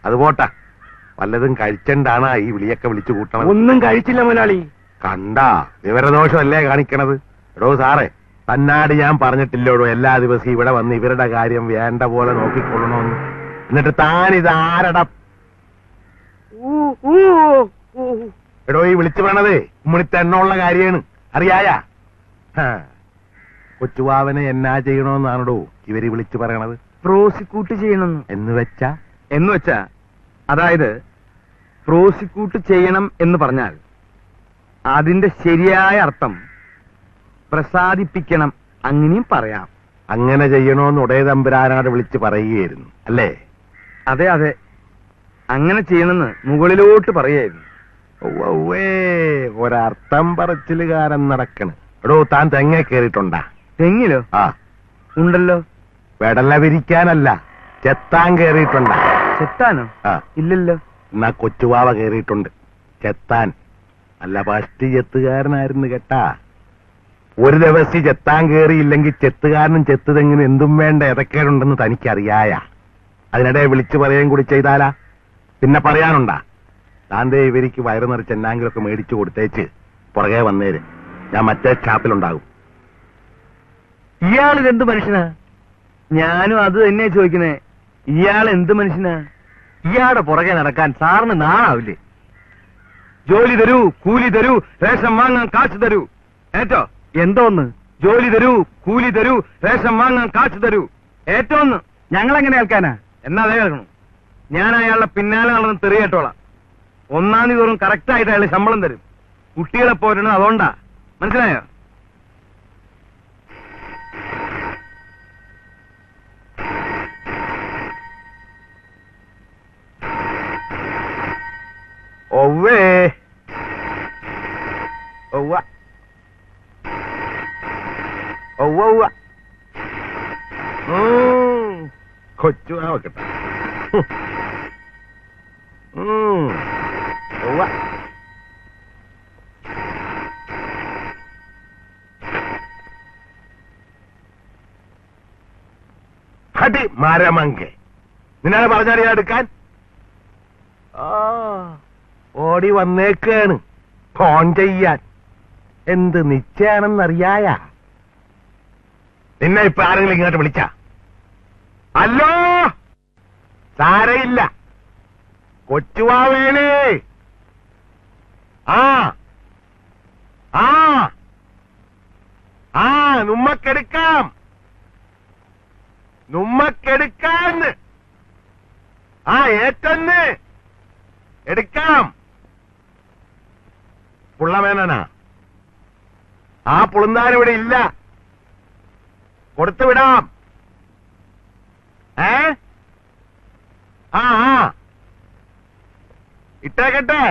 [SPEAKER 6] അതുപോട്ടാ, വല്ലതും കഴിച്ചണ്ടാണ് ഈ വിളിയൊക്കെ വിളിച്ചു കൂട്ടണത്.
[SPEAKER 1] ഒന്നും കഴിച്ചില്ല മുതലാളി.
[SPEAKER 6] കണ്ടാ വിവരദോഷമല്ലേ കാണിക്കണത്? എടോ സാറേ, തന്നാട് ഞാൻ പറഞ്ഞിട്ടില്ലോടോ എല്ലാ ദിവസവും ഇവിടെ വന്ന് ഇവരുടെ കാര്യം വേണ്ട പോലെ നോക്കിക്കൊള്ളണമെന്ന്. എന്നിട്ട് താനിത് ആരടാ? എടോ, ഈ വിളിച്ചു പറയണത് ഉമ്മണിത്തെണ്ണുള്ള കാര്യമാണ്, അറിയായ? കൊച്ചുവാവനെ എന്നാ ചെയ്യണമെന്നാണോ ഇവര് വിളിച്ചു പറയണത്?
[SPEAKER 1] പ്രോസിക്യൂട്ട് ചെയ്യണം
[SPEAKER 6] എന്ന്
[SPEAKER 1] വെച്ചാ അതായത് പ്രോസിക്യൂട്ട് ചെയ്യണം എന്ന് പറഞ്ഞാൽ അതിന്റെ ശരിയായ അർത്ഥം പ്രസാദിപ്പിക്കണം, അങ്ങനെയും പറയാം.
[SPEAKER 6] അങ്ങനെ ചെയ്യണോന്ന് ഉടയ തമ്പുരാനാട് വിളിച്ച് പറയുകയായിരുന്നു അല്ലേ?
[SPEAKER 1] അതെ, അങ്ങനെ ചെയ്യണമെന്ന് മുകളിലോട്ട് പറയായിരുന്നു.
[SPEAKER 6] ഒരർത്ഥം പറച്ചിലുകാരൻ നടക്കണ്. എടോ, താൻ തെങ്ങ കേറിയിട്ടുണ്ടാ?
[SPEAKER 1] തെങ്ങിലോ?
[SPEAKER 6] ആ,
[SPEAKER 1] ഉണ്ടല്ലോ.
[SPEAKER 6] വെടല വിരിക്കാനല്ല, ചെത്താൻ കേറിയിട്ടുണ്ടാ?
[SPEAKER 1] ചെത്താനോ?
[SPEAKER 6] ആ,
[SPEAKER 1] ഇല്ലല്ലോ.
[SPEAKER 6] എന്നാ കൊച്ചുവാവ കേറിയിട്ടുണ്ട് ചെത്താൻ. അല്ല, ഫസ്റ്റ് ചെത്തുകാരനായിരുന്നു കേട്ടാ. ഒരു ദിവസം ചെത്താൻ കേറിയില്ലെങ്കിൽ ചെത്തുകാരനും ചെത്തുതെങ്ങിനും എന്തും വേണ്ട ഏതൊക്കെയുണ്ടെന്ന് തനിക്കറിയായ? അതിനിടെ വിളിച്ചു പറയുകയും കൂടി ചെയ്താലാ പിന്നെ പറയാനുണ്ടാ? താന്തേ ഇവർക്ക് വയറു നിറച്ച് എന്നാങ്കിലൊക്കെ മേടിച്ചു കൊടുത്തേച്ച് പുറകെ വന്നേര്. ഞാൻ മറ്റേ ഷാപ്പിലുണ്ടാകും.
[SPEAKER 1] ഇയാളിതെന്ത് മനുഷ്യനാ? ഞാനും അത് തന്നെ ചോദിക്കുന്നേ. ഇയാൾ എന്ത് മനുഷ്യനാ? ഇയാളുടെ പുറകെ നടക്കാൻ സാറിന് നാണാവില്ലേ? ജോലി തരൂ, കൂലി തരൂ, റേഷൻ വാങ്ങാൻ കാശ് തരൂ. ഏറ്റോ എന്തോന്ന്? ജോലി തരൂ, കൂലി തരൂ, റേഷൻ വാങ്ങാൻ കാശ് തരൂ. ഏറ്റവും ഞങ്ങളെങ്ങനെ കേൾക്കാനാ? എന്നാ അതേ കേൾക്കണം. ഞാൻ അയാളുടെ പിന്നാലെ നടന്ന് തെറിയേട്ടോളാം. 1-ാം തീയതി തോറും കറക്റ്റായിട്ട് അയാൾ ശമ്പളം തരും. കുട്ടികളെ പോരണം, അതുകൊണ്ടാ. മനസ്സിലായോ?
[SPEAKER 6] ഒവ്വേ ഒവ്വ ഒവ്വ ഒവ്വ കൊച്ചു വെക്കട്ടെ. ഒവ്വ ഹടി മരമങ്കെ, നിന്നാണ് പറഞ്ഞാൽ എടുക്കാൻ? ഓടി വന്നേക്കാണ് ഫോൺ ചെയ്യാൻ. എന്ത് നിശ്ചയാണെന്നറിയായ? നിന്നെ ഇപ്പൊ ആരെങ്കിലും ഇങ്ങോട്ട് വിളിച്ച? അല്ലോ, സാരയില്ല, കൊച്ചുവാവേണേ. ആ ആ ആ നുമ്മക്കെടുക്കാം, നുമ്മക്കെടുക്കാന്ന്. ആ ഏറ്റന്ന് എടുക്കാം. പുള്ളമേനനാ? ആ പുളുന്താനിവിടെ ഇല്ല, കൊടുത്തു വിടാം. ആ ഇട്ടേക്കട്ടെ.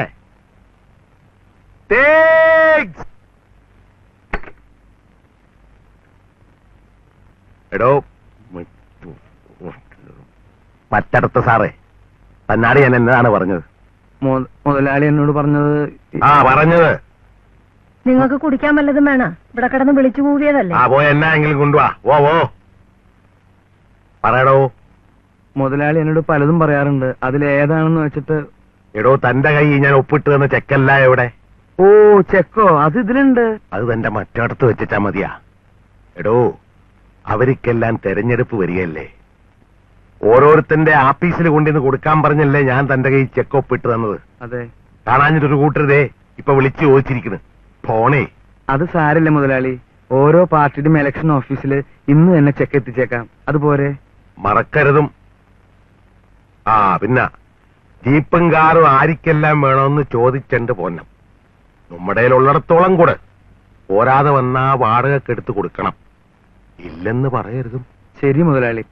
[SPEAKER 6] എടോ പറ്റടത്ത സാറേ, തന്നാട് ഞാൻ എന്നതാണ് പറഞ്ഞത്?
[SPEAKER 1] മുതലാളി എന്നോട് പറഞ്ഞത്
[SPEAKER 6] പറഞ്ഞത്
[SPEAKER 7] നിങ്ങൾക്ക് കുടിക്കാൻ വല്ലതും വേണം? ഇവിടെ കിടന്ന് വിളിച്ചു കൂവിയതല്ലേ?
[SPEAKER 6] പോയ എന്നായെങ്കിലും കൊണ്ടുവാ. ഓ പറയടോ.
[SPEAKER 1] മുതലാളി എന്നോട് പലതും പറയാറുണ്ട്, അതിലേതാണെന്ന് വെച്ചിട്ട്.
[SPEAKER 6] എടോ, തന്റെ കൈ ഞാൻ ഒപ്പിട്ട് തന്ന ചെക്കല്ല എവിടെ?
[SPEAKER 1] ഓ, ചെക്കോ? അത് ഇതിലുണ്ട്.
[SPEAKER 6] അത് തന്റെ മറ്റടത്ത് വെച്ചാ മതിയാ. എടോ, അവർക്കെല്ലാം തെരഞ്ഞെടുപ്പ് വരികയല്ലേ. ഓരോരുത്തന്റെ ആഫീസിൽ കൊണ്ടിന്ന് കൊടുക്കാൻ പറഞ്ഞല്ലേ ഞാൻ തന്റെ കൈ ചെക്ക് ഒപ്പിട്ട് തന്നത്.
[SPEAKER 1] അതെ.
[SPEAKER 6] കാണാഞ്ഞിട്ടൊരു കൂട്ടരുതേ ഇപ്പൊ വിളിച്ചു ചോദിച്ചിരിക്കുന്നു ഫോണേ.
[SPEAKER 1] അത് സാരില്ല മുതലാളി, ഓരോ പാർട്ടിയുടെയും ഇലക്ഷൻ ഓഫീസിൽ ഇന്ന് തന്നെ ചെക്ക് എത്തിച്ചേക്കാം. അതുപോലെ
[SPEAKER 6] മറക്കരുതും. പിന്നെ ജീപ്പും കാറും ആരിക്കെല്ലാം വേണമെന്ന് ചോദിച്ചെണ്ട് പോന്നം. നമ്മുടെ ഉള്ളിടത്തോളം കൂടെ പോരാതെ വന്നാ വാടകക്കെടുത്ത് കൊടുക്കണം. ഇല്ലെന്ന് പറയരുതും.
[SPEAKER 1] ശരി മുതലാളി.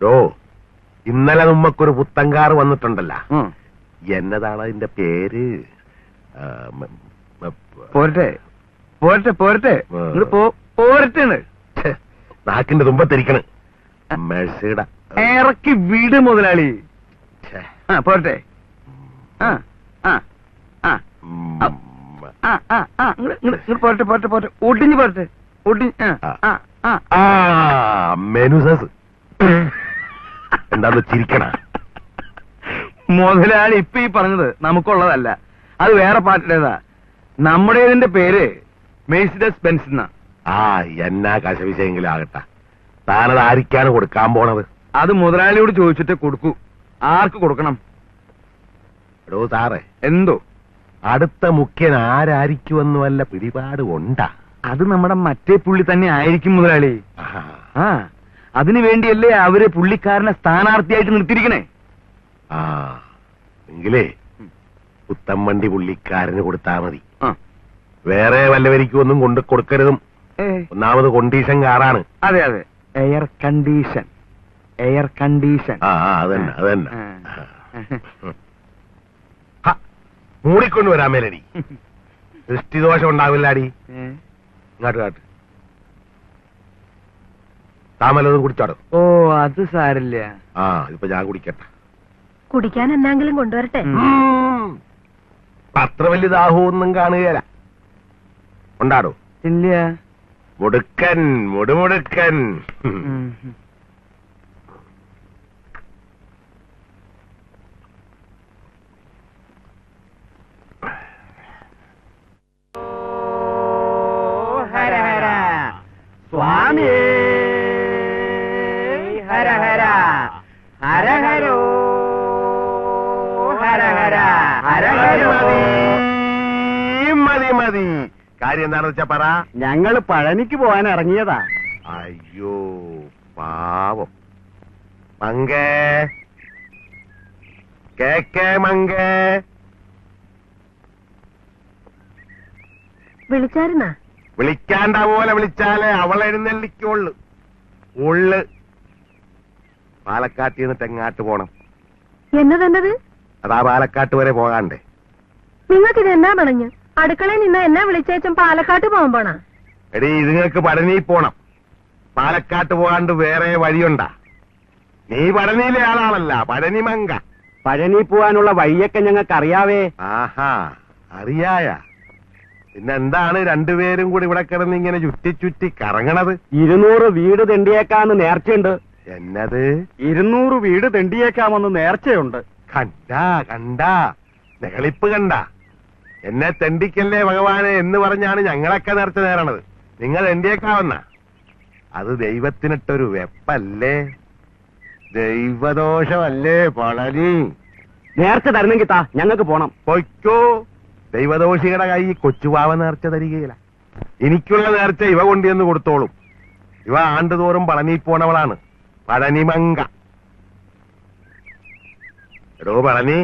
[SPEAKER 6] ഇന്നലെ നമ്മക്കൊരു പുത്തൻകാർ വന്നിട്ടുണ്ടല്ലോ, എന്നതാണ് അതിന്റെ പേര്?
[SPEAKER 1] പോരട്ടെ പോരട്ടെ പോരട്ടെ പോരട്ടെ.
[SPEAKER 6] നാക്കിന്റെ തുമ്പത്തിരിക്കണ്. മെഴ്സിയുടെ
[SPEAKER 1] ഇറക്കി വീട് മുതലാളി. പോരട്ടെ. പോരട്ടെ പോരട്ടെ പോരട്ടെ. ഒടിഞ്ഞ് പോരട്ടെ, ഒടിഞ്ഞ്.
[SPEAKER 6] മെനുസസ് എന്താന്ന് ചിരിക്കണ?
[SPEAKER 1] മുതലാളി ഇപ്പൊ ഈ പറഞ്ഞത് നമുക്കുള്ളതല്ല, അത് വേറെ പാർട്ടിയുടേതാ. നമ്മുടേതിന്റെ പേര് മെഴ്സിഡസ് ബെൻസ് എന്നാ.
[SPEAKER 6] എന്നാ കശവിശയെങ്കിലും ആകട്ടെ. താനത് ആരിക്കാണ് കൊടുക്കാൻ പോണത്?
[SPEAKER 1] അത് മുതലാളിയോട് ചോദിച്ചിട്ട് കൊടുക്കൂ. ആർക്ക് കൊടുക്കണം?
[SPEAKER 6] എടോ സാറേ,
[SPEAKER 1] എന്തോ?
[SPEAKER 6] അടുത്ത മുഖ്യൻ ആരായിരിക്കുമെന്ന് വല്ല പിടിപാട് ഉണ്ടാ?
[SPEAKER 1] അത് നമ്മുടെ മറ്റേ പുള്ളി തന്നെ ആയിരിക്കും മുതലാളി. അതിനു വേണ്ടിയല്ലേ അവര് പുള്ളിക്കാരനെ സ്ഥാനാർത്ഥിയായിട്ട് നിർത്തിയിരിക്കണേ.
[SPEAKER 6] എങ്കിലേ പുത്തൻവണ്ടി പുള്ളിക്കാരന് കൊടുത്താ മതി. വേറെ വല്ലവരിക്കും ഒന്നും കൊണ്ട് കൊടുക്കരുതും. ഒന്നാമത് കൊണ്ടീഷൻ കാറാണ്.
[SPEAKER 1] അതെ അതെ, എയർ കണ്ടീഷൻ. Air condition.
[SPEAKER 6] അതന്നെ അതന്നെ. മൂടിക്കൊണ്ട് വരാൻ മേലടി, ദൃഷ്ടിദോഷം ഉണ്ടാവില്ലാടി. ഇങ്ങോട്ട് കാട്ട്. താമല്ലതും കുടിച്ചാടോ?
[SPEAKER 1] ഓ, അത് സാരില്ല.
[SPEAKER 6] ഇപ്പൊ ഞാൻ കുടിക്കട്ടെ.
[SPEAKER 7] കുടിക്കാൻ എന്നാങ്കിലും കൊണ്ടുവരട്ടെ?
[SPEAKER 6] അത്ര വലിയ ദാഹമൊന്നും കാണുകയല്ല. ഉണ്ടാടോ?
[SPEAKER 1] ഇല്ല.
[SPEAKER 6] മുടുക്കൻ മുടുമുടുക്കൻ.
[SPEAKER 4] ഹര ഹര സ്വാമി ഹര ഹര ഹര ഹരോ ഹര ഹര ഹര ഹരോ.
[SPEAKER 6] മതി മതി. കാര്യം എന്താണെന്ന് വെച്ചാ പറ.
[SPEAKER 2] ഞങ്ങള് പഴനിക്ക് പോകാൻ ഇറങ്ങിയതാ.
[SPEAKER 6] അയ്യോ പാവം. മങ്കേ കേക്കേ മങ്കേ.
[SPEAKER 3] വിളിച്ചായിരുന്നാ?
[SPEAKER 6] വിളിക്കാണ്ട പോലെ വിളിച്ചാലേ അവൾ എഴുന്നള്ളിക്കുള്ളു. ഉള്ളു. പാലക്കാട്ടിൽ നിന്ന് തെങ്ങാട്ട് പോണം.
[SPEAKER 3] എന്നതെന്നത്?
[SPEAKER 6] അതാ പാലക്കാട്ട് വരെ പോകാണ്ടേ.
[SPEAKER 3] നിങ്ങൾക്കിത് എന്നാ പറഞ്ഞു? അടുക്കളയിൽ നിന്ന് എന്നാ വിളിച്ചേച്ചും പാലക്കാട്ട് പോകാൻ പോണ?
[SPEAKER 6] എടീ ഇതുങ്ങൾക്ക് പഴനി പോണം. പാലക്കാട്ട് പോകാണ്ട് വേറെ വഴിയുണ്ടാ? നീ പഴനിയിലെ ആളാണല്ല, പഴനി മങ്ക.
[SPEAKER 2] പഴനി പോവാനുള്ള വഴിയൊക്കെ ഞങ്ങൾക്ക് അറിയാവേ.
[SPEAKER 6] ആഹാ അറിയായ. പിന്നെന്താണ് രണ്ടുപേരും കൂടി ഇവിടെ കിടന്ന് ഇങ്ങനെ ചുറ്റി ചുറ്റി കറങ്ങണത്?
[SPEAKER 2] 200 വീട് തെണ്ടിയേക്കാന്ന് നേർച്ചയുണ്ട്.
[SPEAKER 6] എന്നത്?
[SPEAKER 2] 200 വീട് തെണ്ടിയേക്കാമെന്ന് നേർച്ചയുണ്ട്.
[SPEAKER 6] കണ്ടാ നെകളിപ്പ് കണ്ട. എന്നെ തെണ്ടിക്കല്ലേ ഭഗവാനെ എന്ന് പറഞ്ഞാണ് ഞങ്ങളൊക്കെ നേർച്ച നേരണത്. നിങ്ങൾ തെണ്ടിയേക്കാവുന്ന അത് ദൈവത്തിനിട്ടൊരു വെപ്പല്ലേ, ദൈവദോഷമല്ലേ പളനി.
[SPEAKER 2] നേർച്ച തരുന്നെങ്കിൽ താ, ഞങ്ങൾക്ക് പോണം.
[SPEAKER 6] പൊയ്ക്കോ. ദൈവദോഷികളുടെ കൈ കൊച്ചുപാവ നേർച്ച തരികയില്ല. എനിക്കുള്ള നേർച്ച ഇവ കൊണ്ടുവന്ന് കൊടുത്തോളും. ഇവ ആണ്ടുതോറും പളനി പോണവളാണ്, പഴനിമങ്ക. എടോ പളനി,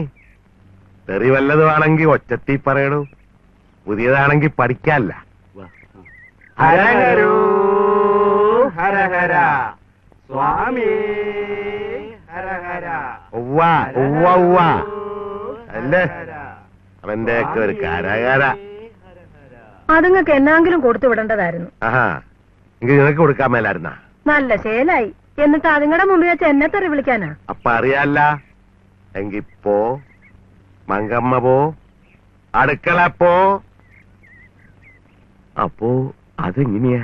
[SPEAKER 6] തെറി വല്ലതുവാണെങ്കിൽ ഒച്ചത്തി പറയടോ, പുതിയതാണെങ്കിൽ പഠിക്കാല്ല.
[SPEAKER 2] ഹരഹരോ ഹരഹര സ്വാമി ഹരഹര.
[SPEAKER 6] ഉവ്വ അല്ലേ അവന്റെ ഒക്കെ ഒരു കരകര.
[SPEAKER 3] അതുങ്ങൾക്ക് എന്നാങ്കിലും കൊടുത്തു വിടേണ്ടതായിരുന്നു.
[SPEAKER 6] ആഹാ എങ്കിൽ നിനക്ക് കൊടുക്കാൻ മേലായിരുന്ന?
[SPEAKER 3] നല്ല ശേലായി. എന്നിട്ട് അതുങ്ങളുടെ മുമ്പിൽ വെച്ച് എന്നെ തെറി വിളിക്കാനാ?
[SPEAKER 6] അപ്പൊ അറിയാല്ല. എങ്കിപ്പോ മങ്കമ്മ പോ, അടുക്കള പോ.
[SPEAKER 2] അപ്പോ അതെങ്ങനെയാ?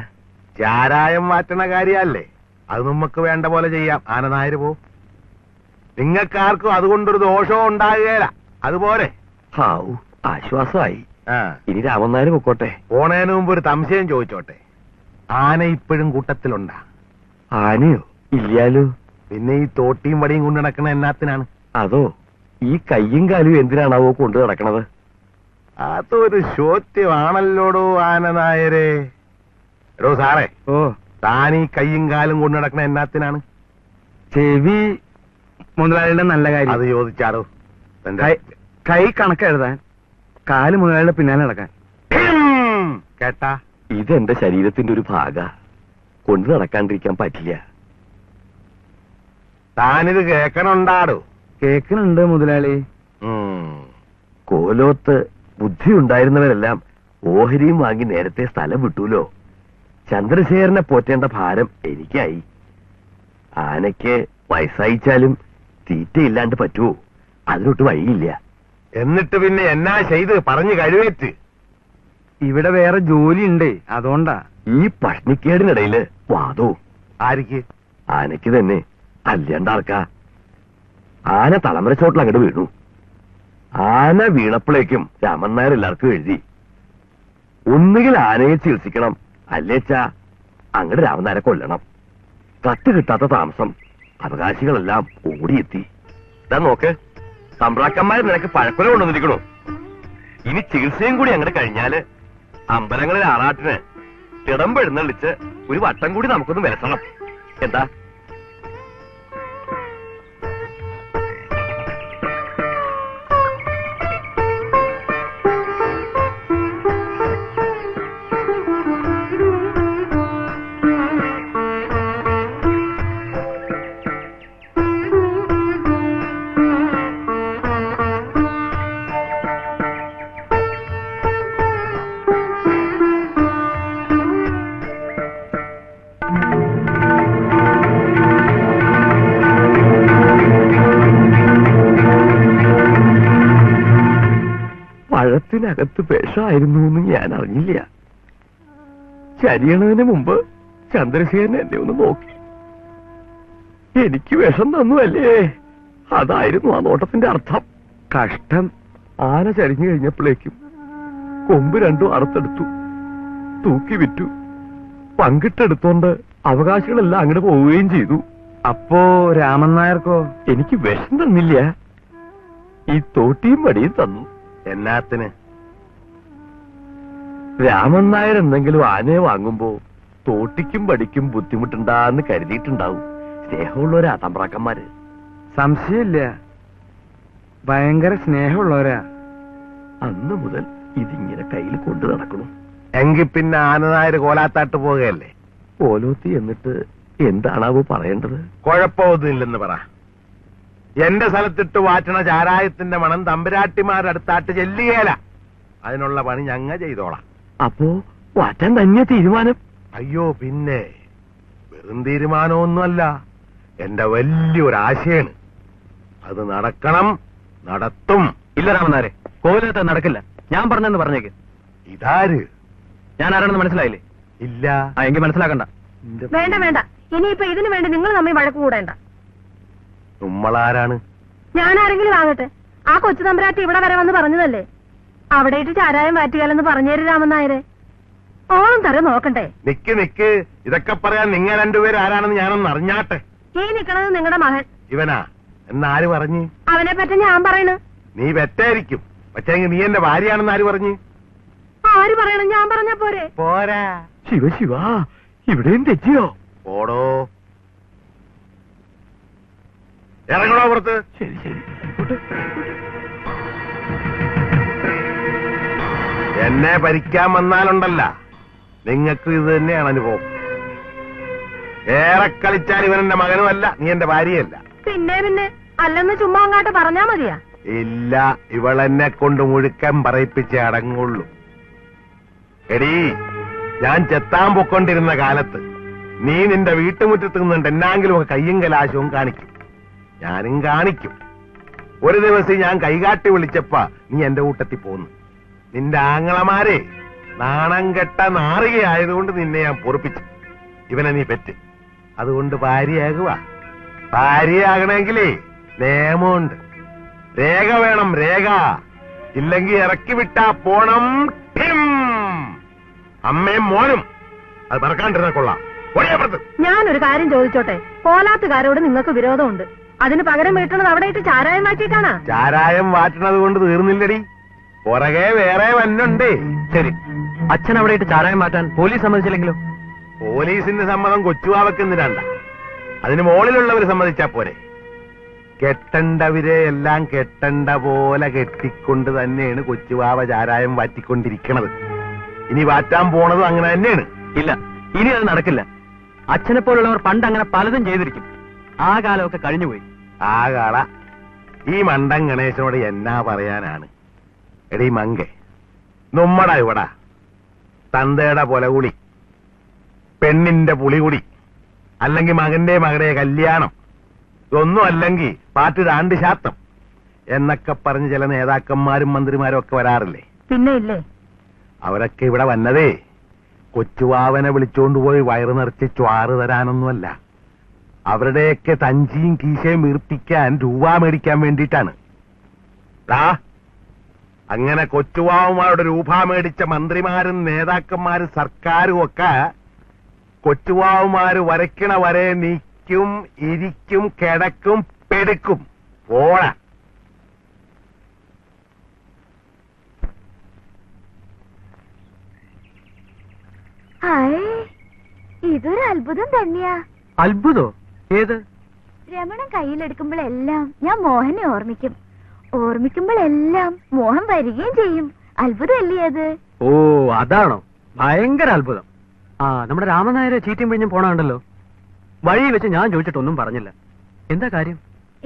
[SPEAKER 6] ചാരായം മാറ്റണ കാര്യല്ലേ, അത് നമുക്ക് വേണ്ട പോലെ ചെയ്യാം. ആനനായര് പോ. നിങ്ങൾക്കാർക്കും അതുകൊണ്ടൊരു ദോഷവും ഉണ്ടാകുകയില്ല. അതുപോലെ
[SPEAKER 2] ഹാവൂ, ആശ്വാസമായി.
[SPEAKER 6] ആ
[SPEAKER 2] ഇനി രാമനായര് പൊക്കോട്ടെ.
[SPEAKER 6] പോണേന് മുമ്പ് ഒരു സംശയം ചോദിച്ചോട്ടെ. ആന ഇപ്പോഴും കൂട്ടത്തിലുണ്ടാ?
[SPEAKER 2] ആനയോ? ഇല്ലാലോ.
[SPEAKER 6] പിന്നെ ഈ തോട്ടിയും വടിയും കൊണ്ട് നടക്കണ എന്നാത്തിനാണ്?
[SPEAKER 2] അതോ ഈ കയ്യും കാലും എന്തിനാണാവോ കൊണ്ടു നടക്കണത്?
[SPEAKER 6] അതൊരു ചോദ്യമാണല്ലോടോ ആനനായരെ. എടോ സാറേ,
[SPEAKER 2] ഓ,
[SPEAKER 6] താൻ ഈ കയ്യും കാലും കൊണ്ട് നടക്കണ എന്നാത്തിനാണ്?
[SPEAKER 2] ചെവി മുതലാളിയുടെ നല്ല കാര്യം.
[SPEAKER 6] അത് ചോദിച്ചാടോ.
[SPEAKER 2] കൈ കണക്കെഴുതാൻ, കാല് മുതലാളിയുടെ പിന്നാലെ നടക്കാൻ.
[SPEAKER 6] കേട്ടാ?
[SPEAKER 2] ഇതെന്റെ ശരീരത്തിന്റെ ഒരു ഭാഗ, കൊണ്ടു നടക്കാണ്ടിരിക്കാൻ പറ്റില്ല.
[SPEAKER 6] താനിത് കേക്കണുണ്ടാടോ?
[SPEAKER 2] കേക്കണുണ്ട് മുതലാളി. കോലോത്ത് ബുദ്ധി ഉണ്ടായിരുന്നവരെല്ലാം ഓഹരിയും വാങ്ങി നേരത്തെ സ്ഥലം വിട്ടൂലോ. ചന്ദ്രശേഖരനെ പോറ്റേണ്ട ഭാരം എനിക്കായി. ആനയ്ക്ക് വയസ്സായിച്ചാലും തീറ്റയില്ലാണ്ട് പറ്റുമോ? അതിനൊട്ട് വഴിയില്ല.
[SPEAKER 6] എന്നിട്ട് പിന്നെ എന്നാ ചെയ്ത് പറഞ്ഞു കഴിവേറ്റ്?
[SPEAKER 2] ഇവിടെ വേറെ ജോലി ഉണ്ടേ, അതുകൊണ്ടാ. ഈ പഷ്ണിക്കേടിനിടയില് വാദവും.
[SPEAKER 6] ആർക്ക്?
[SPEAKER 2] ആനയ്ക്ക് തന്നെ, അല്ലാണ്ടാർക്കാ. ആന തളമര ചോട്ടിൽ അങ്ങോട്ട് വീണു. ആന വീണപ്പോഴേക്കും രാമൻ നായർ എല്ലാവർക്കും എഴുതി, ഒന്നുകിൽ ആനയെ ചികിത്സിക്കണം, അല്ലേച്ചാ അങ്ങോട്ട് രാമൻ നായരെ കൊല്ലണം. കത്ത് കിട്ടാത്ത താമസം അവകാശികളെല്ലാം ഓടിയെത്തി. ഇതാ നോക്ക്, സമ്പ്രാക്കന്മാർ നിനക്ക് പഴക്കൊല കൊണ്ടുവന്നിരിക്കണു. ഇനി ചികിത്സയും കൂടി അങ്ങോട്ട് കഴിഞ്ഞാല് അമ്പലങ്ങളിൽ ആറാട്ടിന് തിടമ്പെഴുന്നള്ളിച്ച് ഒരു വട്ടം കൂടി നമുക്കൊന്ന് വിലസണം. എന്താ? പഴത്തിനകത്ത് വിഷമായിരുന്നു എന്ന് ഞാൻ അറിഞ്ഞില്ല. ചരിയണതിന് മുമ്പ് ചന്ദ്രശേഖരൻ എന്നെ ഒന്ന് നോക്കി. എനിക്ക് വിഷം തന്നു അല്ലേ? അതായിരുന്നു ആ നോട്ടത്തിന്റെ അർത്ഥം. കഷ്ടം. ആന ചരിഞ്ഞു കഴിഞ്ഞപ്പോഴേക്കും കൊമ്പ് രണ്ടും അറുത്തെടുത്തു, തൂക്കി വിറ്റു. പങ്കിട്ടെടുത്തോണ്ട് അവകാശികളെല്ലാം അങ്ങോട്ട് പോവുകയും ചെയ്തു. അപ്പോ രാമൻ നായർക്കോ? എനിക്ക് വിഷം തന്നില്ല, ഈ തോട്ടിയും വടിയും തന്നു.
[SPEAKER 6] എന്നാത്തിന്?
[SPEAKER 2] രാമൻ നായർ എന്തെങ്കിലും ആനയെ വാങ്ങുമ്പോ തോട്ടിക്കും പടിക്കും ബുദ്ധിമുട്ടുണ്ടാന്ന് കരുതിയിട്ടുണ്ടാവും. സ്നേഹമുള്ളവരാ തമ്പ്രാക്കന്മാര്.
[SPEAKER 1] സംശയമില്ല, ഭയങ്കര സ്നേഹമുള്ളവരാ.
[SPEAKER 2] അന്ന് മുതൽ ഇതിങ്ങനെ കയ്യിൽ കൊണ്ടു നടക്കണം.
[SPEAKER 6] എങ്കിൽ പിന്നെ ആനനായർ കോലാത്താട്ട് പോകുകയല്ലേ?
[SPEAKER 2] ഓലോത്തി എന്നിട്ട് എന്താണാവോ പറയേണ്ടത്?
[SPEAKER 6] കുഴപ്പമൊന്നുമില്ലെന്ന് പറ. എന്റെ സ്ഥലത്തിട്ട് വാറ്റണ ചാരായത്തിന്റെ മണം തമ്പുരാട്ടിമാരടുത്താട്ട് ചെല്ലുകയല്ല. അതിനുള്ള പണി ഞങ്ങ ചെയ്തോളാം.
[SPEAKER 2] അപ്പോ വാറ്റാൻ തന്നെ തീരുമാനം?
[SPEAKER 6] അയ്യോ പിന്നെ വെറും തീരുമാനമൊന്നുമല്ല, എന്റെ വലിയൊരാശയാണ്. അത് നടക്കണം, നടത്തും.
[SPEAKER 1] ഇല്ല രാമനാരെ, കോവിലത്തെ നടക്കില്ല. ഞാൻ പറഞ്ഞെന്ന് പറഞ്ഞേക്ക്.
[SPEAKER 6] ഇതാര്?
[SPEAKER 1] ഞാൻ ആരാണെന്ന് മനസ്സിലായില്ലേ?
[SPEAKER 6] ഇല്ല.
[SPEAKER 1] എങ്കിൽ മനസ്സിലാക്കണ്ട.
[SPEAKER 3] വേണ്ട വേണ്ട, ഇനിയിപ്പോ ഇതിനു വേണ്ടി നിങ്ങൾ തമ്മിൽ വഴക്ക് കൂടേണ്ട.
[SPEAKER 6] നമ്മളാരാണ്?
[SPEAKER 3] ഞാൻ ആരെങ്കിലും ആകട്ടെ, ആ കൊച്ചു തമ്പുരാട്ടി ഇവിടെ വരെ വന്ന് പറഞ്ഞതല്ലേ അവിടെ ഇട്ട് ചാരായം മാറ്റുകയല്ലെന്ന് പറഞ്ഞേര് രാമൻ നായരെ. ഓണം തരം നോക്കണ്ടേ?
[SPEAKER 6] നിക്ക് നിക്ക്, ഇതൊക്കെ പറയാൻ നിങ്ങൾ രണ്ടുപേരും ആരാണെന്ന് ഞാനൊന്ന് അറിഞ്ഞാട്ടെ.
[SPEAKER 3] ഈ നിക്കണത് നിങ്ങളുടെ മകൻ.
[SPEAKER 6] ഇവനാ എന്നാര് പറഞ്ഞു?
[SPEAKER 3] അവനെ പറ്റി ഞാൻ പറയണു.
[SPEAKER 6] നീ വെറ്റായിരിക്കും, പക്ഷേ നീ എന്റെ ഭാര്യയാണെന്ന് ആര് പറഞ്ഞു?
[SPEAKER 3] ആര് പറയണം? ഞാൻ പറഞ്ഞ പോരെ?
[SPEAKER 6] പോരാ.
[SPEAKER 2] ശിവ ശിവ, ഇവിടെയും തെറ്റിയോ?
[SPEAKER 6] പോടോ, ഇറങ്ങണോ പുറത്ത്?
[SPEAKER 2] ശരി ശരി.
[SPEAKER 6] എന്നെ ഭരിക്കാൻ വന്നാലുണ്ടല്ല, നിങ്ങൾക്ക് ഇത് തന്നെയാണ് അനുഭവം. ഏറെ കളിച്ചാൽ ഇവൻ എന്റെ മകനുമല്ല, നീ എന്റെ ഭാര്യയല്ല.
[SPEAKER 3] പിന്നെ അല്ലെന്ന് ചുമ്മാ അങ്ങാട്ട് പറഞ്ഞാ മതിയാ?
[SPEAKER 6] ഇല്ല, ഇവളെന്നെ കൊണ്ട് മുഴുക്കൻ പറയിപ്പിച്ചേ അടങ്ങുള്ളൂ. എടീ, ഞാൻ ചെത്താൻ പൊക്കൊണ്ടിരുന്ന കാലത്ത് നീ നിന്റെ വീട്ടുമുറ്റത്ത് നിന്നുണ്ട് എന്നാങ്കിലും ഒക്കെ കയ്യും കലാശവും കാണിക്കും. ഞാനും കാണിക്കും. ഒരു ദിവസം ഞാൻ കൈകാട്ടി വിളിച്ചപ്പാ നീ എന്റെ കൂട്ടത്തിൽ പോന്നു. നിന്റെ ആങ്ങളമാരെ നാണം കെട്ട നാറികയായതുകൊണ്ട് നിന്നെ ഞാൻ പൊറുപ്പിച്ചു. ഇവനെ നീ പെറ്റ്. അതുകൊണ്ട് ഭാര്യയാകുക. ഭാര്യയാകണമെങ്കിലേ നിയമമുണ്ട്, രേഖ വേണം, രേഖ. ഇല്ലെങ്കിൽ ഇറക്കി വിട്ടാ പോണം. അമ്മയും മോനും അത് മറക്കാണ്ടിരുന്ന കൊള്ളാം.
[SPEAKER 3] ഞാനൊരു കാര്യം ചോദിച്ചോട്ടെ? കോലാത്തുകാരോട് നിങ്ങൾക്ക് വിരോധമുണ്ട്, അതിന് പകരം വീട്ടണത് അവിടെ ഇട്ട് ചാരായം മാറ്റിയിട്ടാണ്.
[SPEAKER 6] ചാരായം വാറ്റണത് കൊണ്ട് തീർന്നില്ലടി, പുറകെ വേറെ വന്നുണ്ടേ.
[SPEAKER 1] ശരി, അച്ഛൻ അവിടെ ഇട്ട് ചാരായം മാറ്റാൻ പോലീസ് സമ്മതിച്ചില്ലെങ്കിലോ?
[SPEAKER 6] പോലീസിന്റെ സമ്മതം കൊച്ചുവാവക്കെന്തിനാണ്ട, അതിന് മുകളിലുള്ളവർ സമ്മതിച്ചാ പോരെ. കെട്ടണ്ടവരെ എല്ലാം കെട്ടണ്ട പോലെ കെട്ടിക്കൊണ്ട് തന്നെയാണ് കൊച്ചുവാവ ചാരായം വാറ്റിക്കൊണ്ടിരിക്കണത്. ഇനി വാറ്റാൻ പോണതും അങ്ങനെ തന്നെയാണ്.
[SPEAKER 1] ഇല്ല, ഇനി അത് നടക്കില്ല. അച്ഛനെ പോലുള്ളവർ പണ്ട് അങ്ങനെ പലതും ചെയ്തിരിക്കും. ആ കാലമൊക്കെ കഴിഞ്ഞുപോയി.
[SPEAKER 6] ആ കാള ഈ മണ്ടൻ ഗണേശനോട് എന്നാ പറയാനാണ്? എടീ മങ്കെ, നമ്മടാ ഇവിടാ തന്തയുടെ പൊലകുളി, പെണ്ണിന്റെ പുളികുടി, അല്ലെങ്കിൽ മകന്റെ മകളുടെ കല്യാണം, ഇതൊന്നും അല്ലെങ്കിൽ പാട്ട് രാണ്ട് ശാത്തം എന്നൊക്കെ പറഞ്ഞ് ചില നേതാക്കന്മാരും മന്ത്രിമാരും ഒക്കെ വരാറില്ലേ?
[SPEAKER 3] പിന്നെ ഇല്ലേ?
[SPEAKER 6] അവരൊക്കെ ഇവിടെ വന്നതേ കൊച്ചുവാവനെ വിളിച്ചോണ്ടുപോയി വയറ് നിറച്ച് ചാറ് തരാനൊന്നുമല്ല, അവരുടെയൊക്കെ തഞ്ചിയും കീശയും വീർപ്പിക്കാൻ രൂപ മേടിക്കാൻ വേണ്ടിയിട്ടാണ്. അങ്ങനെ കൊച്ചുവാവുമാരുടെ രൂപ മേടിച്ച മന്ത്രിമാരും നേതാക്കന്മാരും സർക്കാരും ഒക്കെ കൊച്ചുവാവുമാര് വരയ്ക്കണ വരെ നീക്കും, ഇരിക്കും, കിടക്കും, പെടുക്കും. ഓട
[SPEAKER 5] ഇതൊരു അത്ഭുതം തന്നെയാ.
[SPEAKER 1] അത്ഭുതോ? ഏത്?
[SPEAKER 5] രമണൻ കയ്യിലെടുക്കുമ്പോഴെല്ലാം ഞാൻ മോഹനെ ഓർമ്മിക്കും, ഓർമ്മിക്കുമ്പോഴെല്ലാം മോഹൻ വരികയും ചെയ്യും. അത്ഭുതമല്ലേ അത്?
[SPEAKER 1] ഓ, അതാണോ? ഭയങ്കര അത്ഭുതം. ആ, നമ്മുടെ രാമനായരെ ചീറ്റിയും പിഴിഞ്ഞും പോണുണ്ടല്ലോ. വഴി വെച്ച് ഞാൻ ചോദിച്ചിട്ടൊന്നും പറഞ്ഞില്ല. എന്താ കാര്യം?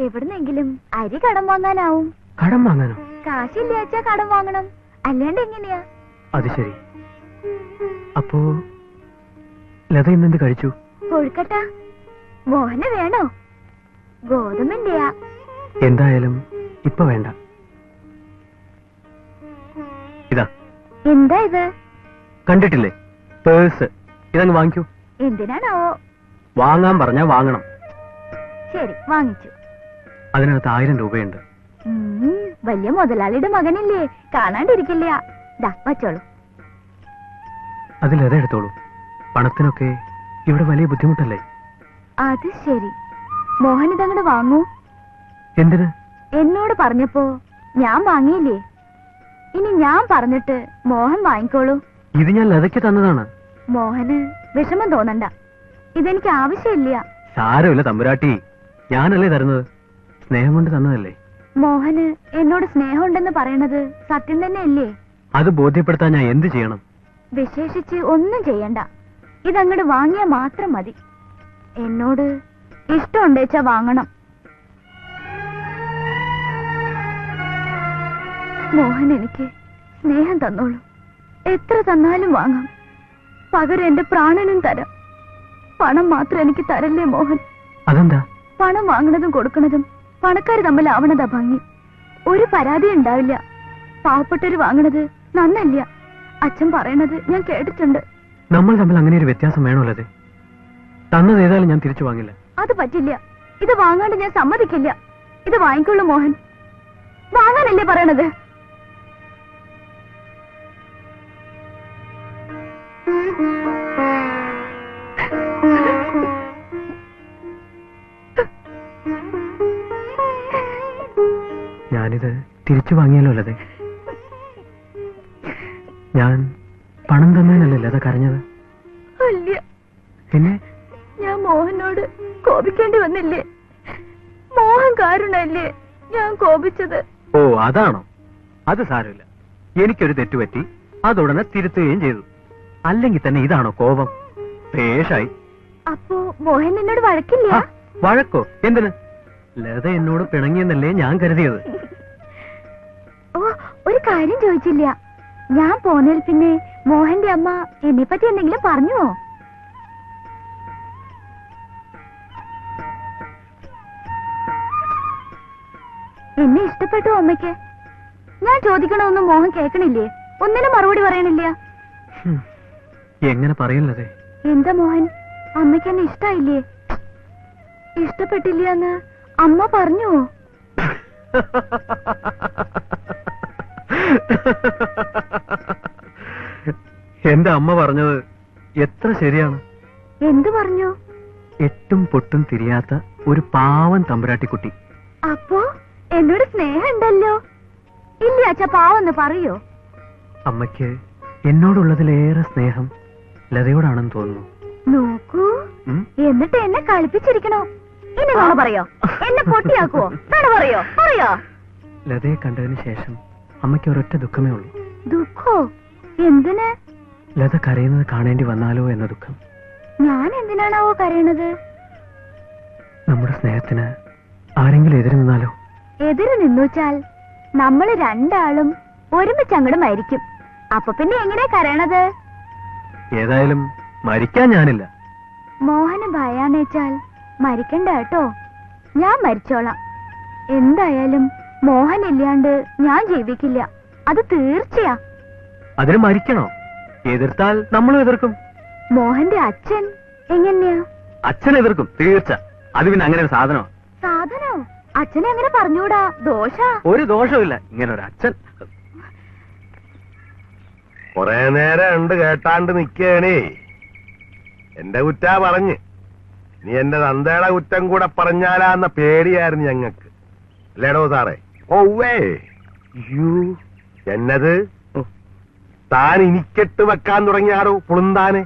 [SPEAKER 5] എവിടുന്നെങ്കിലും അരി കടം വാങ്ങാനാവും.
[SPEAKER 1] കടം വാങ്ങാനോ?
[SPEAKER 5] കാശില്ലാച്ചാ കടം വാങ്ങണം, അല്ലാണ്ട് എങ്ങനെയാ?
[SPEAKER 1] അത് ശരി. അപ്പോ ലത ഇന്നെന്ത് കഴിച്ചു?
[SPEAKER 5] കൊഴുക്കട്ട. മോഹന് വേണോ? ഗോതമ്പിന്റെയാ.
[SPEAKER 1] എന്തായാലും ഇപ്പൊ വേണ്ട. ഇതാ.
[SPEAKER 5] എന്താ ഇത്?
[SPEAKER 1] കണ്ടിട്ടില്ലേ? പേഴ്സ്. ഇതങ്ങ് വാങ്ങിക്കൂ.
[SPEAKER 5] എന്തിനാണാവോ?
[SPEAKER 1] വാങ്ങാൻ പറഞ്ഞാ വാങ്ങണം.
[SPEAKER 5] ശരി, വാങ്ങിച്ചു.
[SPEAKER 1] അതിനകത്ത് 1000 രൂപയുണ്ട്.
[SPEAKER 5] വലിയ മുതലാളിയുടെ മകനില്ലേ, കാണാണ്ടിരിക്കില്ല. ദാ വച്ചോളൂ.
[SPEAKER 1] അതിൽ ലത എടുത്തോളൂ. പണത്തിനൊക്കെ ഇവിടെ വലിയ ബുദ്ധിമുട്ടല്ലേ?
[SPEAKER 5] അത് ശരി. മോഹൻ ഇതങ്ങോട്ട് വാങ്ങൂ.
[SPEAKER 1] എന്തിന്?
[SPEAKER 5] എന്നോട് പറഞ്ഞപ്പോ ഞാൻ വാങ്ങിയില്ലേ, ഇനി ഞാൻ പറഞ്ഞിട്ട് മോഹൻ വാങ്ങിക്കോളൂ.
[SPEAKER 2] ഇത് ഞാൻ ലതയ്ക്ക് തന്നതാണ്.
[SPEAKER 5] മോഹന് വിഷമം തോന്നണ്ട, ഇതെനിക്ക് ആവശ്യമില്ല.
[SPEAKER 2] സാരമില്ല തമ്പുരാട്ടി, ഞാനല്ലേ തരുന്നത്, സ്നേഹം കൊണ്ട് തന്നതല്ലേ.
[SPEAKER 5] മോഹന് എന്നോട് സ്നേഹമുണ്ടെന്ന് പറയണത് സത്യം തന്നെയല്ലേ?
[SPEAKER 2] അത് ബോധ്യപ്പെടുത്താൻ ഞാൻ എന്ത് ചെയ്യണം?
[SPEAKER 5] വിശേഷിച്ച് ഒന്നും ചെയ്യണ്ട, ഇതങ്ങട് വാങ്ങിയാ മാത്രം മതി. എന്നോട് ഇഷ്ടമുണ്ടേച്ചാ വാങ്ങണം. മോഹൻ എനിക്ക് സ്നേഹം തന്നോളൂ, എത്ര തന്നാലും വാങ്ങാം. പകരം എന്റെ പ്രാണനും തരാം. പണം മാത്രം എനിക്ക് തരല്ലേ മോഹൻ.
[SPEAKER 2] അതെന്താ?
[SPEAKER 5] പണം വാങ്ങണതും കൊടുക്കണതും പണക്കാര് തമ്മിലാവണതാ ഭംഗി. ഒരു പരാതി ഉണ്ടാവില്ല. പാവപ്പെട്ടവര് വാങ്ങണത് നന്നല്ല. അച്ഛൻ പറയണത് ഞാൻ കേട്ടിട്ടുണ്ട്.
[SPEAKER 2] നമ്മൾ തമ്മിൽ അങ്ങനെ ഒരു വ്യത്യാസം വേണമല്ലേ? തന്നത് ഏതായാലും ഞാൻ തിരിച്ചു വാങ്ങില്ല.
[SPEAKER 5] അത് പറ്റില്ല. ഇത് വാങ്ങാണ്ട് ഞാൻ സമ്മതിക്കില്ല. ഇത് വാങ്ങിക്കൊള്ളു മോഹൻ. വാങ്ങാനല്ലേ പറയണത്?
[SPEAKER 2] ഞാനിത് തിരിച്ചു വാങ്ങിയാലോ ലതേ? ഞാൻ പണം തന്നേനല്ലേ ലത കരഞ്ഞത്?
[SPEAKER 5] അല്ല,
[SPEAKER 2] പിന്നെ
[SPEAKER 5] ഞാൻ മോഹനോട് കോപിക്കേണ്ടി വന്നില്ലേ? മോഹൻ കാരണല്ലേ ഞാൻ കോപിച്ചത്.
[SPEAKER 2] ഓ അതാണോ? അത് സാരമില്ല, എനിക്കൊരു തെറ്റുപറ്റി, അതുടനെ തിരുത്തുകയും ചെയ്തു. അല്ലെങ്കിൽ തന്നെ ഇതാണോ കോപം? പേഷായി.
[SPEAKER 5] അപ്പോ മോഹൻ എന്നോട് വഴക്കില്ല?
[SPEAKER 2] വഴക്കോ? എന്തിന്? ലത എന്നോട് പിണങ്ങിയെന്നല്ലേ ഞാൻ കരുതിയത്.
[SPEAKER 5] ഓ, ഒരു കാര്യം ചോദിച്ചില്ല. ഞാൻ പോന്നതിൽ പിന്നെ മോഹന്റെ അമ്മ എന്നെ പറ്റി എന്തെങ്കിലും പറഞ്ഞുവോ? എന്നെ ഇഷ്ടപ്പെട്ടു അമ്മയ്ക്ക്? ഞാൻ ചോദിക്കണമെന്നും മോഹൻ കേൾക്കണില്ലേ? ഒന്നിനും മറുപടി പറയണില്ല.
[SPEAKER 2] എങ്ങനെ പറയല്ലേ?
[SPEAKER 5] എന്താ മോഹൻ, അമ്മയ്ക്ക് എന്നെ ഇഷ്ടായില്ലേ? ഇഷ്ടപ്പെട്ടില്ല എന്ന് അമ്മ പറഞ്ഞുവോ?
[SPEAKER 2] എന്റെ അമ്മ പറഞ്ഞത് എത്ര ശരിയാണ്.
[SPEAKER 5] എന്തു പറഞ്ഞു?
[SPEAKER 2] എട്ടും പൊട്ടും തിരിയാത്ത ഒരു പാവൻ തമ്പുരാട്ടിക്കുട്ടി.
[SPEAKER 5] അപ്പോ എന്നോട് സ്നേഹം ഉണ്ടല്ലോ? ഇല്ല അച്ഛ, പാവെന്ന് പറയോ?
[SPEAKER 2] അമ്മയ്ക്ക് എന്നോടുള്ളതിലേറെ സ്നേഹം ലതയോടാണെന്ന് തോന്നുന്നു.
[SPEAKER 5] നോക്കൂ, എന്നിട്ട് എന്നെ കളിപ്പിച്ചിരിക്കണോ? ഇനി നോണ പറയോ? എന്നെ പൊട്ടിയാക്കുവോ? നോണ പറയോ? പറയോ?
[SPEAKER 2] ലതയെ കണ്ടതിന് ശേഷം അമ്മയ്ക്ക് ഒരൊറ്റ ദുഃഖമേ ഉള്ളൂ.
[SPEAKER 5] ദുഃഖോ? എന്തിന്?
[SPEAKER 2] ലത കരയുന്നത് കാണേണ്ടി വന്നാലോ എന്ന ദുഃഖം.
[SPEAKER 5] ഞാൻ എന്തിനാണാവോ കരയണത്?
[SPEAKER 2] നമ്മുടെ സ്നേഹത്തിന് ആരെങ്കിലും എതിര് നിന്നാലോ?
[SPEAKER 5] എതിര് നിന്നുവച്ചാൽ നമ്മള് രണ്ടാളും ഒരുമിച്ച് അങ്ങോട്ട് മരിക്കും. അപ്പൊ പിന്നെ എങ്ങനെ കരയണത്?
[SPEAKER 2] ഏതായാലും മരിക്കാൻ ഞാനില്ല.
[SPEAKER 5] മോഹന് ഭയാണേച്ചാൽ മരിക്കണ്ട കേട്ടോ. ഞാൻ മരിച്ചോളാം. എന്തായാലും മോഹൻ ഇല്ലാണ്ട് ഞാൻ ജീവിക്കില്ല, അത് തീർച്ചയാ.
[SPEAKER 2] അതിന് മരിക്കണോ? എതിർത്താൽ നമ്മളും എതിർക്കും.
[SPEAKER 5] മോഹന്റെ അച്ഛൻ എങ്ങനെയാ?
[SPEAKER 2] അച്ഛൻ എതിർക്കും, തീർച്ച. അത് പിന്നെ അങ്ങനെ ഒരു സാധനോ?
[SPEAKER 5] സാധനോ? അച്ഛനെ അങ്ങനെ പറഞ്ഞൂടാ, ദോഷ.
[SPEAKER 2] ഒരു ദോഷമില്ല ഇങ്ങനെ ഒരു അച്ഛൻ.
[SPEAKER 6] കൊറേ നേരം ഉണ്ട് കേട്ടാണ്ട് നിക്കണേ. എന്റെ കുറ്റാ പറഞ്ഞ്, നീ എന്റെ തന്തയുടെ കുറ്റം കൂടെ പറഞ്ഞാലാന്ന പേടിയായിരുന്നു ഞങ്ങക്ക്, അല്ലേടോ സാറേ? ഓവേ എന്നത് താൻ ഇനിക്കെട്ട് വെക്കാൻ തുടങ്ങിയാറോ പുളുന്താനെ?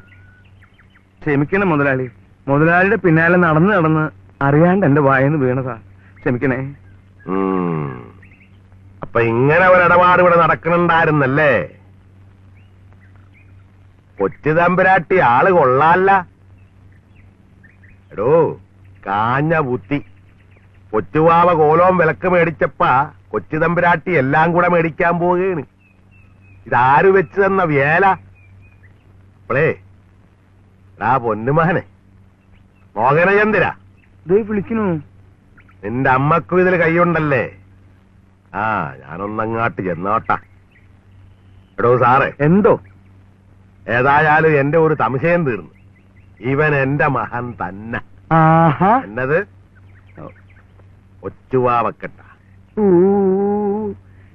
[SPEAKER 1] ക്ഷമിക്കണം മുതലാളി, മുതലാളിയുടെ പിന്നാലെ നടന്ന് നടന്ന് അറിയാണ്ട് എന്റെ വായന്ന് വീണതാ, ക്ഷമിക്കണേ.
[SPEAKER 6] അപ്പൊ ഇങ്ങനെ ഒരിടപാട് ഇവിടെ നടക്കണുണ്ടായിരുന്നല്ലേ? കൊച്ചു തമ്പുരാട്ടി ആള് കൊള്ളാല്ല. എടോ കാഞ്ഞ ബുദ്ധി. കൊച്ചുവാവ കോലോം വിലക്ക് മേടിച്ചപ്പാ കൊച്ചു തമ്പുരാട്ടി എല്ലാം കൂടെ മേടിക്കാൻ പോവുകയാണ്. ഇതാര് വെച്ച് തന്ന വേല? അപ്പളേ എടാ പൊന്നുമകനെ, മോഹനചന്ദ്ര
[SPEAKER 1] വിളിക്കണു.
[SPEAKER 6] നിന്റെ അമ്മക്കും ഇതിൽ കൈയുണ്ടല്ലേ? ആ, ഞാനൊന്നങ്ങാട്ട് ചെന്നോട്ടാ. എടോ സാറേ,
[SPEAKER 1] എന്തോ?
[SPEAKER 6] ഏതായാലും എന്റെ ഒരു സംശയം തീർന്നു. ഇവൻ എന്റെ മകൻ തന്നെ. എന്നത് ഒച്ചുവാവക്കട്ട.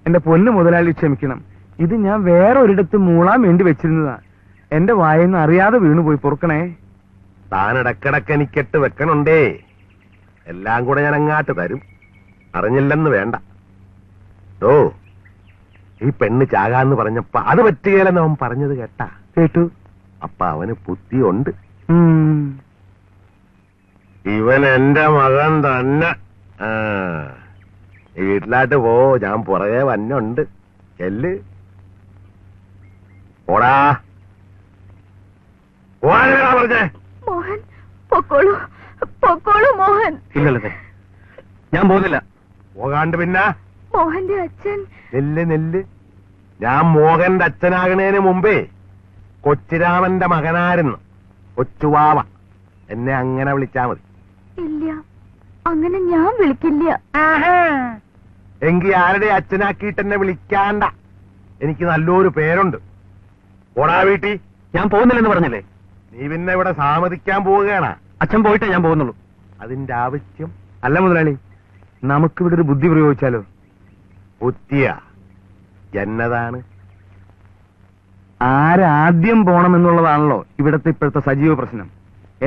[SPEAKER 1] എന്റെ പൊന്ന് മുതലാളി ക്ഷമിക്കണം, ഇത് ഞാൻ വേറെ ഒരിടത്ത് മൂളാൻ വേണ്ടി വെച്ചിരുന്നതാ. എന്റെ വായന്ന് അറിയാതെ വീണുപോയി, പൊറുക്കണേ.
[SPEAKER 6] താൻ ഇടക്കിടക്ക് എനിക്കെട്ട് വെക്കണുണ്ടേ. എല്ലാം കൂടെ ഞാൻ അങ്ങാട്ട് തരും, അറിഞ്ഞില്ലെന്ന് വേണ്ട. ഓ, ഈ പെണ്ണ് ചാകാന്ന് പറഞ്ഞപ്പോ അത് പറ്റുകയില്ലെന്ന് അവൻ പറഞ്ഞത് കേട്ടാ.
[SPEAKER 2] കേട്ടു.
[SPEAKER 6] അപ്പൊ അവന് ബുദ്ധിയുണ്ട്. ഇവൻ എന്റെ മകൻ തന്നെ. ഈ വീട്ടിലായിട്ട് പോ, ഞാൻ പുറകെ വന്നുണ്ട്. ചെല്ല് ഓടാ. പറഞ്ഞേ
[SPEAKER 5] മോഹൻ പൊക്കോളൂ, പൊക്കോളൂ മോഹൻ.
[SPEAKER 1] ഇല്ലല്ലേ, ഞാൻ പോകുന്നില്ല.
[SPEAKER 6] പോകാണ്ട് പിന്നെ
[SPEAKER 5] മോഹന്റെ അച്ഛൻ.
[SPEAKER 6] നെല്ല് ഞാൻ മോഹന്റെ അച്ഛനാകണേന് മുമ്പേ കൊച്ചിരാമന്റെ മകനായിരുന്നു കൊച്ചുവാവ. എന്നെ അങ്ങനെ വിളിച്ചാ മതി.
[SPEAKER 5] ഇല്ല, അങ്ങനെ ഞാൻ വിളിക്കില്ല.
[SPEAKER 6] എങ്കി ആരുടെ അച്ഛനാക്കിയിട്ട് എന്നെ വിളിക്കാണ്ട. എനിക്ക് നല്ലൊരു പേരുണ്ട്. ഓടാ വീട്ടി.
[SPEAKER 1] ഞാൻ പോകുന്നില്ലെന്ന് പറഞ്ഞില്ലേ?
[SPEAKER 6] നീ പിന്നെ ഇവിടെ സാമതിക്കാൻ പോവുകയാണ്.
[SPEAKER 1] അച്ഛൻ പോയിട്ടേ ഞാൻ പോകുന്നുള്ളൂ.
[SPEAKER 6] അതിന്റെ ആവശ്യം
[SPEAKER 2] അല്ല മുതലാളി, നമുക്കിവിടെ ഒരു ബുദ്ധി പ്രയോഗിച്ചാലോ?
[SPEAKER 6] ബുദ്ധിയാ? എന്നതാണ്?
[SPEAKER 2] ആരാദ്യം പോണമെന്നുള്ളതാണല്ലോ ഇവിടത്തെ ഇപ്പോഴത്തെ സജീവ പ്രശ്നം.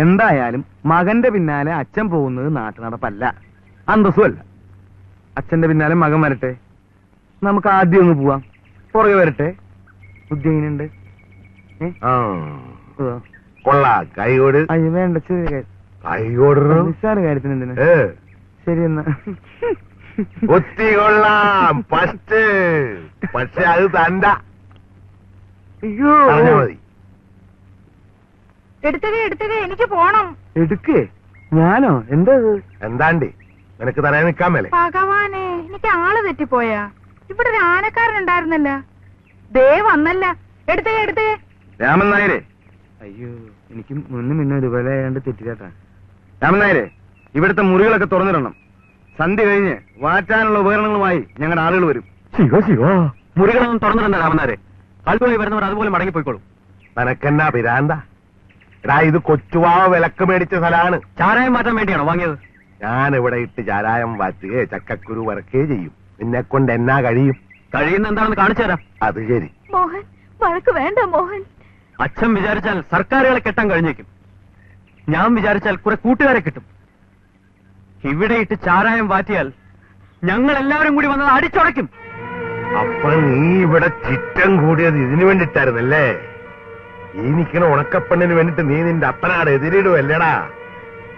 [SPEAKER 2] എന്തായാലും മകന്റെ പിന്നാലെ അച്ഛൻ പോകുന്നത് നാട്ടുനടപ്പല്ല, അന്തസ്സുമല്ല. അച്ഛന്റെ പിന്നാലെ മകൻ വരട്ടെ, നമുക്ക് ആദ്യം ഒന്ന് പോവാം. പുറകെ വരട്ടെ. ബുദ്ധി എങ്ങനെയുണ്ട്?
[SPEAKER 6] കൊള്ളാ. കൈകോട്.
[SPEAKER 2] അയ്യോ വേണ്ട, ചെറിയ കാര്യം.
[SPEAKER 6] കൈകോട്
[SPEAKER 2] നിസ്സാര കാര്യത്തിന് എന്തിനാ? ശരി എന്നാ.
[SPEAKER 6] ഒത്തി കൊള്ളാം ഫസ്റ്റ്. പക്ഷെ അത് തണ്ട.
[SPEAKER 2] അയ്യോ
[SPEAKER 6] മതി.
[SPEAKER 7] എടുത്തക എനിക്ക് പോണം.
[SPEAKER 2] എടുക്കേ? ഞാനോ? എന്താ
[SPEAKER 6] എന്താണ്ടി നിനക്ക് തരാൻ നിക്കാൻ മേലെ?
[SPEAKER 7] ഭഗവാനെ, എനിക്ക് ആള് തെറ്റിപ്പോയാ. ഇവിടെ ഒരു ആനക്കാരനുണ്ടായിരുന്നല്ല, ദേ വന്നല്ല. എടുത്തക
[SPEAKER 2] രാമൻ നായരെ. അയ്യോ, എനിക്ക് മുന്നും ഇതുപോലെ ആയാണ്ട് തെറ്റില്ലാട്ടാ. രാമൻ നായരെ, ഇവിടുത്തെ മുറികളൊക്കെ തുറന്നിടണം. സന്ധ്യ കഴിഞ്ഞ് വാറ്റാനുള്ള ഉപകരണങ്ങളുമായി ഞങ്ങളുടെ ആളുകൾ വരും.
[SPEAKER 1] ശിവ, മുറികളൊന്നും തുറന്നിടണ്ട രാമനാരെ. ആളുകളായി വരുന്നവർ അതുപോലെ മടങ്ങിപ്പോയിക്കോളും.
[SPEAKER 6] നിനക്കെന്നാ പിരാന്ത? എടാ, ഇത് കൊച്ചുവാവ വിലക്ക് മേടിച്ച സ്ഥലമാണ്.
[SPEAKER 1] ചാരായം മാറ്റാൻ വേണ്ടിയാണോ വാങ്ങിയത്?
[SPEAKER 6] ഞാൻ ഇവിടെ ഇട്ട് ചാരായം വാറ്റുകയോ ചക്കക്കുരു വറക്കുകയോ ചെയ്യും. നിന്നെ കൊണ്ട് എന്നാ കഴിയും?
[SPEAKER 1] കഴിയുന്ന എന്താണെന്ന് കാണിച്ചു തരാം.
[SPEAKER 6] അത് ശരി.
[SPEAKER 5] മോഹൻ, വഴക്ക് വേണ്ട മോഹൻ.
[SPEAKER 1] അച്ഛൻ വിചാരിച്ചാൽ സർക്കാരുകളെ കെട്ടാൻ കഴിഞ്ഞേക്കും. ഞാൻ വിചാരിച്ചാൽ കുറെ കൂട്ടുകാരെ കിട്ടും. ഇവിടെ ഇട്ട് ചാരായം വാറ്റിയാൽ ഞങ്ങൾ എല്ലാവരും കൂടി വന്നത് അടിച്ചുടയ്ക്കും.
[SPEAKER 6] അപ്പൊ നീ ഇവിടെ ചിറ്റം കൂടിയത് ഇതിനു വേണ്ടിട്ടായിരുന്നല്ലേ? ഈ നിൽക്കണ ഉണക്കപ്പെണ്ണിന് വേണ്ടിട്ട് നീ നിന്റെ അപ്പനാട് എതിരിടുവല്ലേടാ?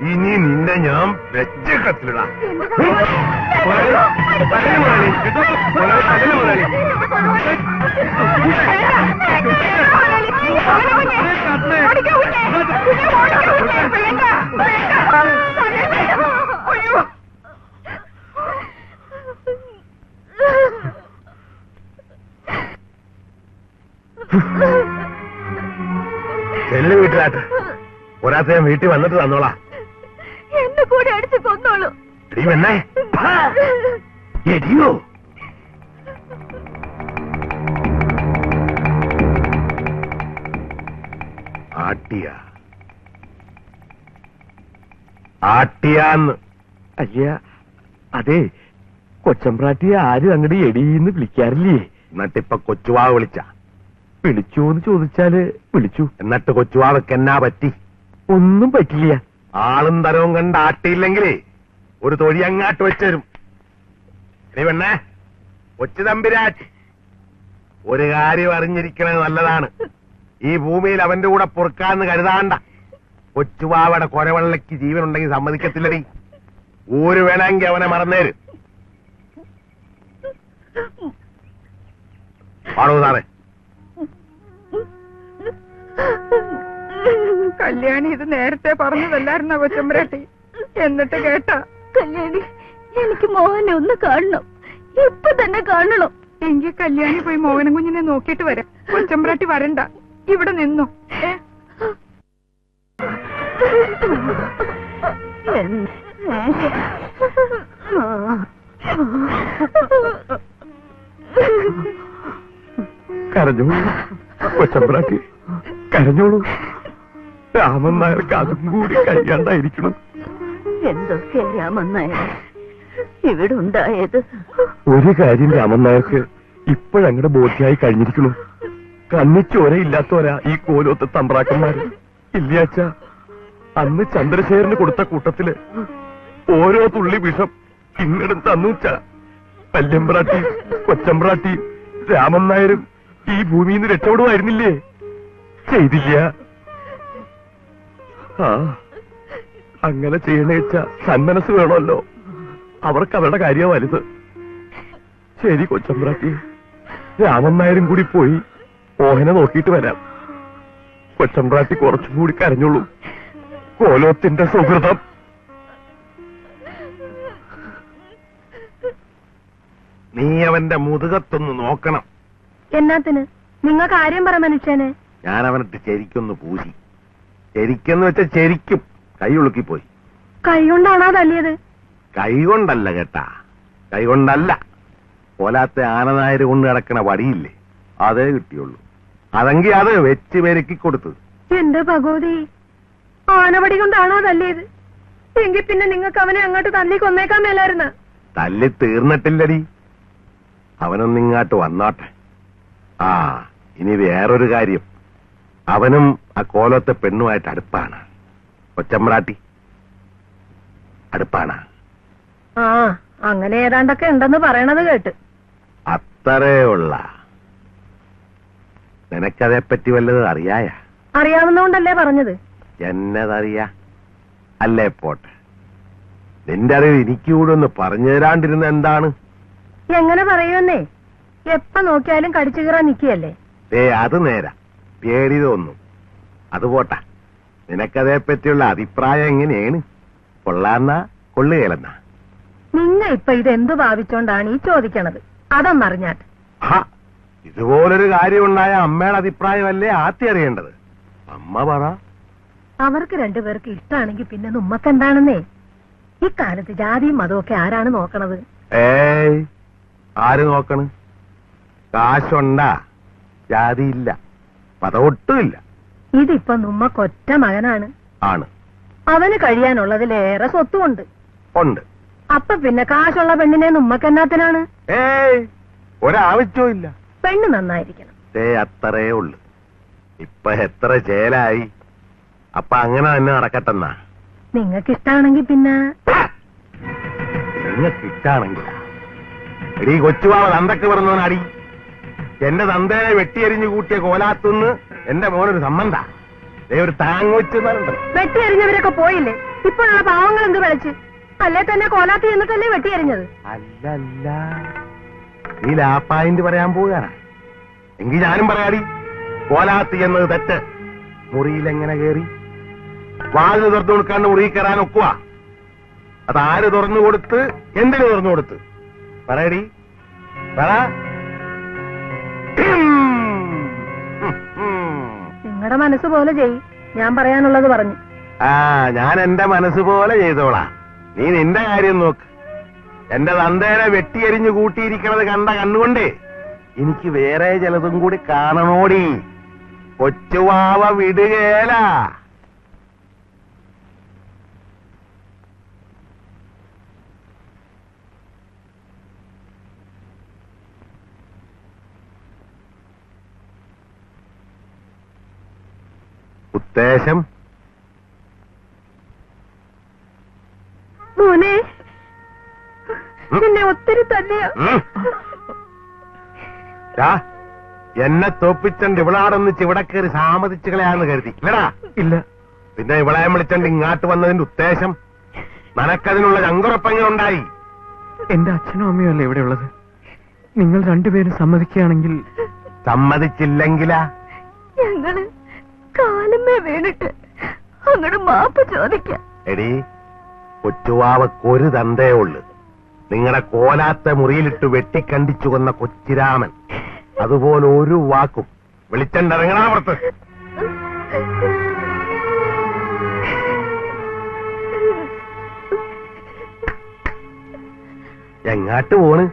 [SPEAKER 6] ഇനി നിന്നെ ഞാൻ വെച്ചക്കത്തിലിടാ. ചെല്ലു വീട്ടിലാട്ട്. ഒരാത്ത ഞാൻ വീട്ടിൽ വന്നിട്ട് തന്നോളാ.
[SPEAKER 5] എന്നെ കൂടെ അടിച്ചു കൊന്നോളൂ.
[SPEAKER 6] എന്നെ എടിയോ? ആട്ടിയാന്ന്.
[SPEAKER 2] അയ്യ, അതെ, കൊച്ചമ്പ്രാട്ടിയെ ആരും അങ്ങോട്ട് എടീന്ന് വിളിക്കാറില്ലേ?
[SPEAKER 6] എന്നിട്ടിപ്പൊ കൊച്ചുവാവ് വിളിച്ച?
[SPEAKER 2] വിളിച്ചോന്ന് ചോദിച്ചാല് വിളിച്ചു.
[SPEAKER 6] എന്നിട്ട് കൊച്ചുവാവക്ക് എന്നാ പറ്റി?
[SPEAKER 2] ഒന്നും പറ്റില്ല.
[SPEAKER 6] ആളും തരവും കണ്ട് ആട്ടിയില്ലെങ്കിലേ ഒരു തൊഴി അങ്ങാട്ട് വെച്ചരും. നീ പെണ്ണേ, കൊച്ചു തമ്പുരാട്ടി, ഒരു കാര്യം അറിഞ്ഞിരിക്കണത് നല്ലതാണ്. ഈ ഭൂമിയിൽ അവന്റെ കൂടെ പൊറുക്കാന്ന് കരുതാണ്ട. കൊച്ചുവാവയുടെ കൊരവെള്ളയ്ക്ക് ജീവനുണ്ടെങ്കിൽ സമ്മതിക്കത്തില്ലടി. ഊര് വേണമെങ്കിൽ അവനെ മറന്നേര്. പാടൂ സാറേ.
[SPEAKER 7] കല്യാണി ഇത് നേരത്തെ പറഞ്ഞതല്ലായിരുന്ന കൊച്ചമ്പരാട്ടി? എന്നിട്ട് കേട്ടാ?
[SPEAKER 5] കല്യാണി, എനിക്ക് മോഹനെ ഒന്ന് കാണണം, ഇപ്പൊ തന്നെ കാണണം.
[SPEAKER 7] എങ്കിൽ കല്യാണി പോയി മോഹനം കുഞ്ഞിനെ നോക്കിയിട്ട് വരാം. കൊച്ചമ്പരാട്ടി വരണ്ട, ഇവിടെ നിന്നോ.
[SPEAKER 2] കരഞ്ഞോളൂ കൊച്ചമ്പ്രാട്ടി, കരഞ്ഞോളൂ. രാമൻ നായർക്ക് അതും കൂടി കഴിയാണ്ടായിരിക്കണം.
[SPEAKER 3] എന്തൊക്കെ രാമൻ നായർ ഇവിടെ ഉണ്ടായത്?
[SPEAKER 2] ഒരു കാര്യം രാമൻ നായർക്ക് ഇപ്പോഴങ്ങടെ ബോധ്യമായി കഴിഞ്ഞിരിക്കണു. കണ്ണിച്ചോരയില്ലാത്തവരാ ഈ കോലോത്ത തമ്പ്രാക്കന്മാര്. ഇല്ലാച്ച അന്ന് ചന്ദ്രശേഖരന് കൊടുത്ത കൂട്ടത്തില് ഓരോ തുള്ളി വിഷം ഇങ്ങടും തന്നുച്ച. വല്യമ്പ്രാട്ടി, കൊച്ചമ്പ്രാട്ടി, രാമൻ നായരും ഈ ഭൂമിയിൽ നിന്ന് രക്ഷപ്പെടുമായിരുന്നില്ലേ? ചെയ്തില്ല. ആ അങ്ങനെ ചെയ്യണേച്ച സന്മനസ് വേണമല്ലോ. അവർക്ക് അവരുടെ കാര്യം വലുത്. ശരി കൊച്ചമ്പ്രാട്ടി, രാമൻ നായരും കൂടി പോയി മോഹനെ നോക്കിയിട്ട് വരാം. കൊച്ചമ്പ്രാട്ടി കുറച്ചും കൂടി കരഞ്ഞോളൂ. കോലോത്തിന്റെ സുഹൃതം.
[SPEAKER 6] നീ അവന്റെ മുതുകത്തൊന്ന് നോക്കണം.
[SPEAKER 3] എന്നാത്തിന്? നിങ്ങ കാര്യം പറ മനുഷ്യനെ.
[SPEAKER 6] ഞാൻ അവനിട്ട് ശരിക്കൊന്ന് പൂശി. ശരിക്കെന്ന് വെച്ചാൽ ശരിക്കും കൈ ഉളുക്കിപ്പോയി.
[SPEAKER 3] കൈ കൊണ്ടാണോ തല്ലിയത്?
[SPEAKER 6] കൈ കൊണ്ടല്ല കേട്ടാ, കൈ കൊണ്ടല്ല. പോലാത്തെ ആനനായര് കൊണ്ട് കിടക്കണ വടിയില്ലേ, അതേ കിട്ടിയുള്ളൂ. അതെങ്കി അത് വെച്ച് പെരുക്കി കൊടുത്തു.
[SPEAKER 3] എന്റെ ഭഗവതി, ആനവടി കൊണ്ടാണോ തല്ലിയത്? എങ്കിൽ പിന്നെ നിങ്ങൾക്ക് അവനെ അങ്ങോട്ട് തല്ലി കൊന്നേക്കാൻ മേലായിരുന്ന.
[SPEAKER 6] തല്ലി തീർന്നിട്ടില്ലടി, അവനൊന്നിങ്ങാട്ട് വന്നാട്ടെ. ആ ഇനി വേറൊരു കാര്യം, അവനും ആ കോലത്തെ പെണ്ണുമായിട്ട് അടുപ്പാണ്. കൊച്ചമ്പ്രാട്ടി അടുപ്പാണ്.
[SPEAKER 3] ആ അങ്ങനെ ഏതാണ്ടൊക്കെ ഉണ്ടെന്ന് പറയണത് കേട്ട്.
[SPEAKER 6] അത്രേ ഉള്ള. നിനക്കതേപ്പറ്റി വല്ലത് അറിയായ?
[SPEAKER 3] അറിയാവുന്നോണ്ടല്ലേ പറഞ്ഞത്.
[SPEAKER 6] എന്നതറിയാ? അല്ലേ പോട്ടെ, നിന്റെ അറിവ് എനിക്ക് കൂടെ ഒന്ന് പറഞ്ഞു തരാണ്ടിരുന്ന എന്താണ്?
[SPEAKER 3] എങ്ങനെ പറയുമെന്നേ, എപ്പ നോക്കിയാലും കടിച്ചു കീറാൻ നിൽക്കുകയല്ലേ.
[SPEAKER 6] അത് നേരാ, പേടി തോന്നും. അത് പോട്ടെ, നിനക്കതേപ്പറ്റിയുള്ള അഭിപ്രായം എങ്ങനെയാണ്? കൊള്ളാന്നാ കൊള്ളുകയില്ലെന്നാ?
[SPEAKER 3] നിങ്ങ ഇപ്പൊ ഇതെന്തു ഭാവിച്ചോണ്ടാണ് ഈ ചോദിക്കണത്? അതൊന്നറിഞ്ഞാട്ട്.
[SPEAKER 6] ഇതുപോലൊരു കാര്യം ഉണ്ടായ അമ്മയുടെ അഭിപ്രായമല്ലേ ആദ്യം അറിയേണ്ടത്. അമ്മ പറ.
[SPEAKER 3] അവർക്ക് രണ്ടുപേർക്ക് ഇഷ്ടമാണെങ്കിൽ പിന്നെ ഉമ്മക്കെന്താണെന്നേ. ഇക്കാലത്ത് ജാതിയും മതവും ഒക്കെ ആരാണ് നോക്കണത്?
[SPEAKER 6] ഏയ്, ആര് നോക്കണ്? കാശുണ്ടാ, ജാതിയില്ല, മതമൊട്ടുമില്ല.
[SPEAKER 3] ഇതിപ്പൊ ഉമ്മക്കൊറ്റ മകനാണ്.
[SPEAKER 6] ആണ്.
[SPEAKER 3] അവന് കഴിയാനുള്ളതിലേറെ സ്വത്തുമുണ്ട്.
[SPEAKER 6] ഉണ്ട്.
[SPEAKER 3] അപ്പൊ പിന്നെ കാശുള്ള പെണ്ണിനെ ഉമ്മക്കെന്നാത്തിനാണ്?
[SPEAKER 6] ഏയ്, ഒരാവശ്യവും ഇല്ല.
[SPEAKER 3] പെണ്ണ് നന്നായിരിക്കണം.
[SPEAKER 6] അത്രേ ഉള്ളു. ഇപ്പൊ എത്ര ചേലായി. അപ്പൊ അങ്ങനെ തന്നെ നടക്കട്ടെന്നാ.
[SPEAKER 3] നിങ്ങൾക്ക് ഇഷ്ടാണെങ്കിൽ പിന്നെ.
[SPEAKER 6] നിങ്ങൾക്ക് ഇഷ്ടാണെങ്കിൽ എടീ കൊച്ചുവാള തന്തക്ക് പറഞ്ഞവനടി. എന്റെ തന്തേനെ വെട്ടിയെരിഞ്ഞു കൂട്ടിയ കോലാത്തുനിന്ന് എന്റെ മോനൊരു സമ്മന്ത ഒരു താങ് വെച്ച്
[SPEAKER 3] വെട്ടിയെറിഞ്ഞവരൊക്കെ പോയില്ലേ? ഇപ്പോഴുള്ള പാവങ്ങൾ എന്ത് വിളിച്ച്? അല്ലേ തന്നെ കോലാത്തി എന്നിട്ടല്ലേ വെട്ടിയെറിഞ്ഞത്?
[SPEAKER 6] അല്ലല്ല, നീ ലാപ്പായിന്റ് പറയാൻ പോവുകയാണ്. എങ്കിൽ ഞാനും പറയാടി, കോലാത്തി എന്നത് തെറ്റ്. മുറിയിലെങ്ങനെ കേറി? വാതിൽ തുറന്നു കൊടുക്കാണ്ട് മുറിയിൽ കയറാൻ ഒക്കുക? അതാര് തുറന്നു കൊടുത്ത്, എന്തിനു തുറന്നു കൊടുത്ത്? പറയടി, പറ.
[SPEAKER 3] നിങ്ങളുടെ മനസ്സ് പോലെ ചെയ്. ഞാൻ പറയാനുള്ളത് പറഞ്ഞു.
[SPEAKER 6] ഞാൻ എന്റെ മനസ്സ് പോലെ ചെയ്തോളാം. നീ നിന്റെ കാര്യം നോക്ക്. എന്റെ തന്തേനെ വെട്ടിയെരിഞ്ഞു കൂട്ടിയിരിക്കണത് കണ്ട കണ്ണുകൊണ്ടേ എനിക്ക് വേറെ ചിലതും കൂടി കാണണോടി. കൊച്ചുവാവ വിടുകേല. ഉദ്ദേശം
[SPEAKER 3] മോനെ, നിന്നെ ഒത്തിരി തന്നെയാ.
[SPEAKER 6] എന്നെ തോപ്പിച്ചണ്ട് ഇവളാടൊന്ന് ചിവിടെ കയറി സാമതിച്ചുകളയാന്ന് കരുതി ഇല്ലടാ?
[SPEAKER 2] ഇല്ല.
[SPEAKER 6] പിന്നെ ഇവളെ വിളിച്ചണ്ട് ഇങ്ങാട്ട് വന്നതിന്റെ ഉദ്ദേശം? നനക്കതിനുള്ള ചങ്കുറപ്പെങ്ങനുണ്ടായി?
[SPEAKER 2] എന്റെ അച്ഛനും അമ്മയും അല്ലേ ഇവിടെ ഉള്ളത്. നിങ്ങൾ രണ്ടുപേരും സമ്മതിക്കുകയാണെങ്കിൽ.
[SPEAKER 6] സമ്മതിച്ചില്ലെങ്കിലാ?
[SPEAKER 5] ഞങ്ങള് കാലമേ വീണിട്ട് അങ്ങോട്ട് മാപ്പ് ചോദിക്കാം.
[SPEAKER 6] എടി, കൊച്ചുവാവക്കൊരു തന്തേ ഉള്ളു. നിങ്ങളുടെ കോലാത്ത മുറിയിലിട്ട് വെട്ടിക്കണ്ടിച്ചു കൊന്ന കൊച്ചിരാമൻ. അതുപോലെ ഒരു വാക്കും വിളിച്ചണ്ടിറങ്ങണാവർത്ത്. എങ്ങാട്ട് പോണ്?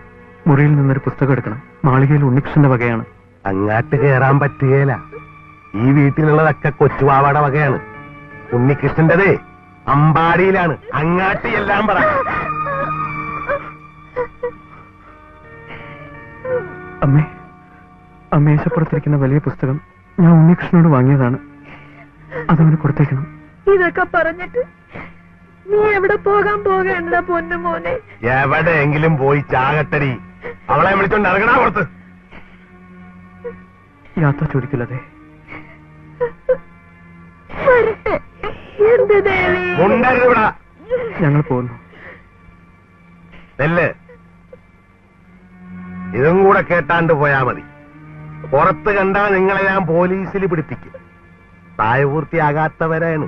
[SPEAKER 2] മുറിയിൽ നിന്നൊരു പുസ്തകം എടുക്കണം. മാളികയിൽ ഉണ്ണികൃഷ്ണന്റെ വകയാണ്.
[SPEAKER 6] അങ്ങാട്ട് കയറാൻ പറ്റുകയില്ല. ഈ വീട്ടിലുള്ളതൊക്കെ കൊച്ചുവാവയുടെ വകയാണ്. ഉണ്ണികൃഷ്ണന്റെതേ അമ്പാടിയിലാണ്. അങ്ങാട്ട് എല്ലാം പറ.
[SPEAKER 2] അമ്മേ, അമ്മേശപ്പുറത്തിരിക്കുന്ന വലിയ പുസ്തകം ഞാൻ ഉണ്ണികൃഷ്ണനോട് വാങ്ങിയതാണ്. അതവന് കൊടുത്തേക്കണം.
[SPEAKER 3] ഇതൊക്കെ പറഞ്ഞിട്ട് നീ എവിടെ പോകാൻ പോകണ്ട പൊന്നു മോനെ.
[SPEAKER 6] എവിടെയെങ്കിലും പോയി ചാകട്ടടി. അവളെ വിളിച്ചോണ്ട് ഇറങ്ങണാ പുറത്ത്.
[SPEAKER 2] യാത്ര ചോദിക്കില്ലതേ.
[SPEAKER 3] എന്ത് ദേവി?
[SPEAKER 6] മുണ്ടരുത് ഇവിടെ.
[SPEAKER 2] ഞങ്ങൾ പോകുന്നു.
[SPEAKER 6] നെല്ല് ഇതും കൂടെ കേട്ടാണ്ട് പോയാ മതി. പുറത്ത് കണ്ടാ നിങ്ങളെ ഞാൻ പോലീസിൽ പിടിപ്പിക്കും. പ്രായപൂർത്തിയാകാത്തവരാണ്.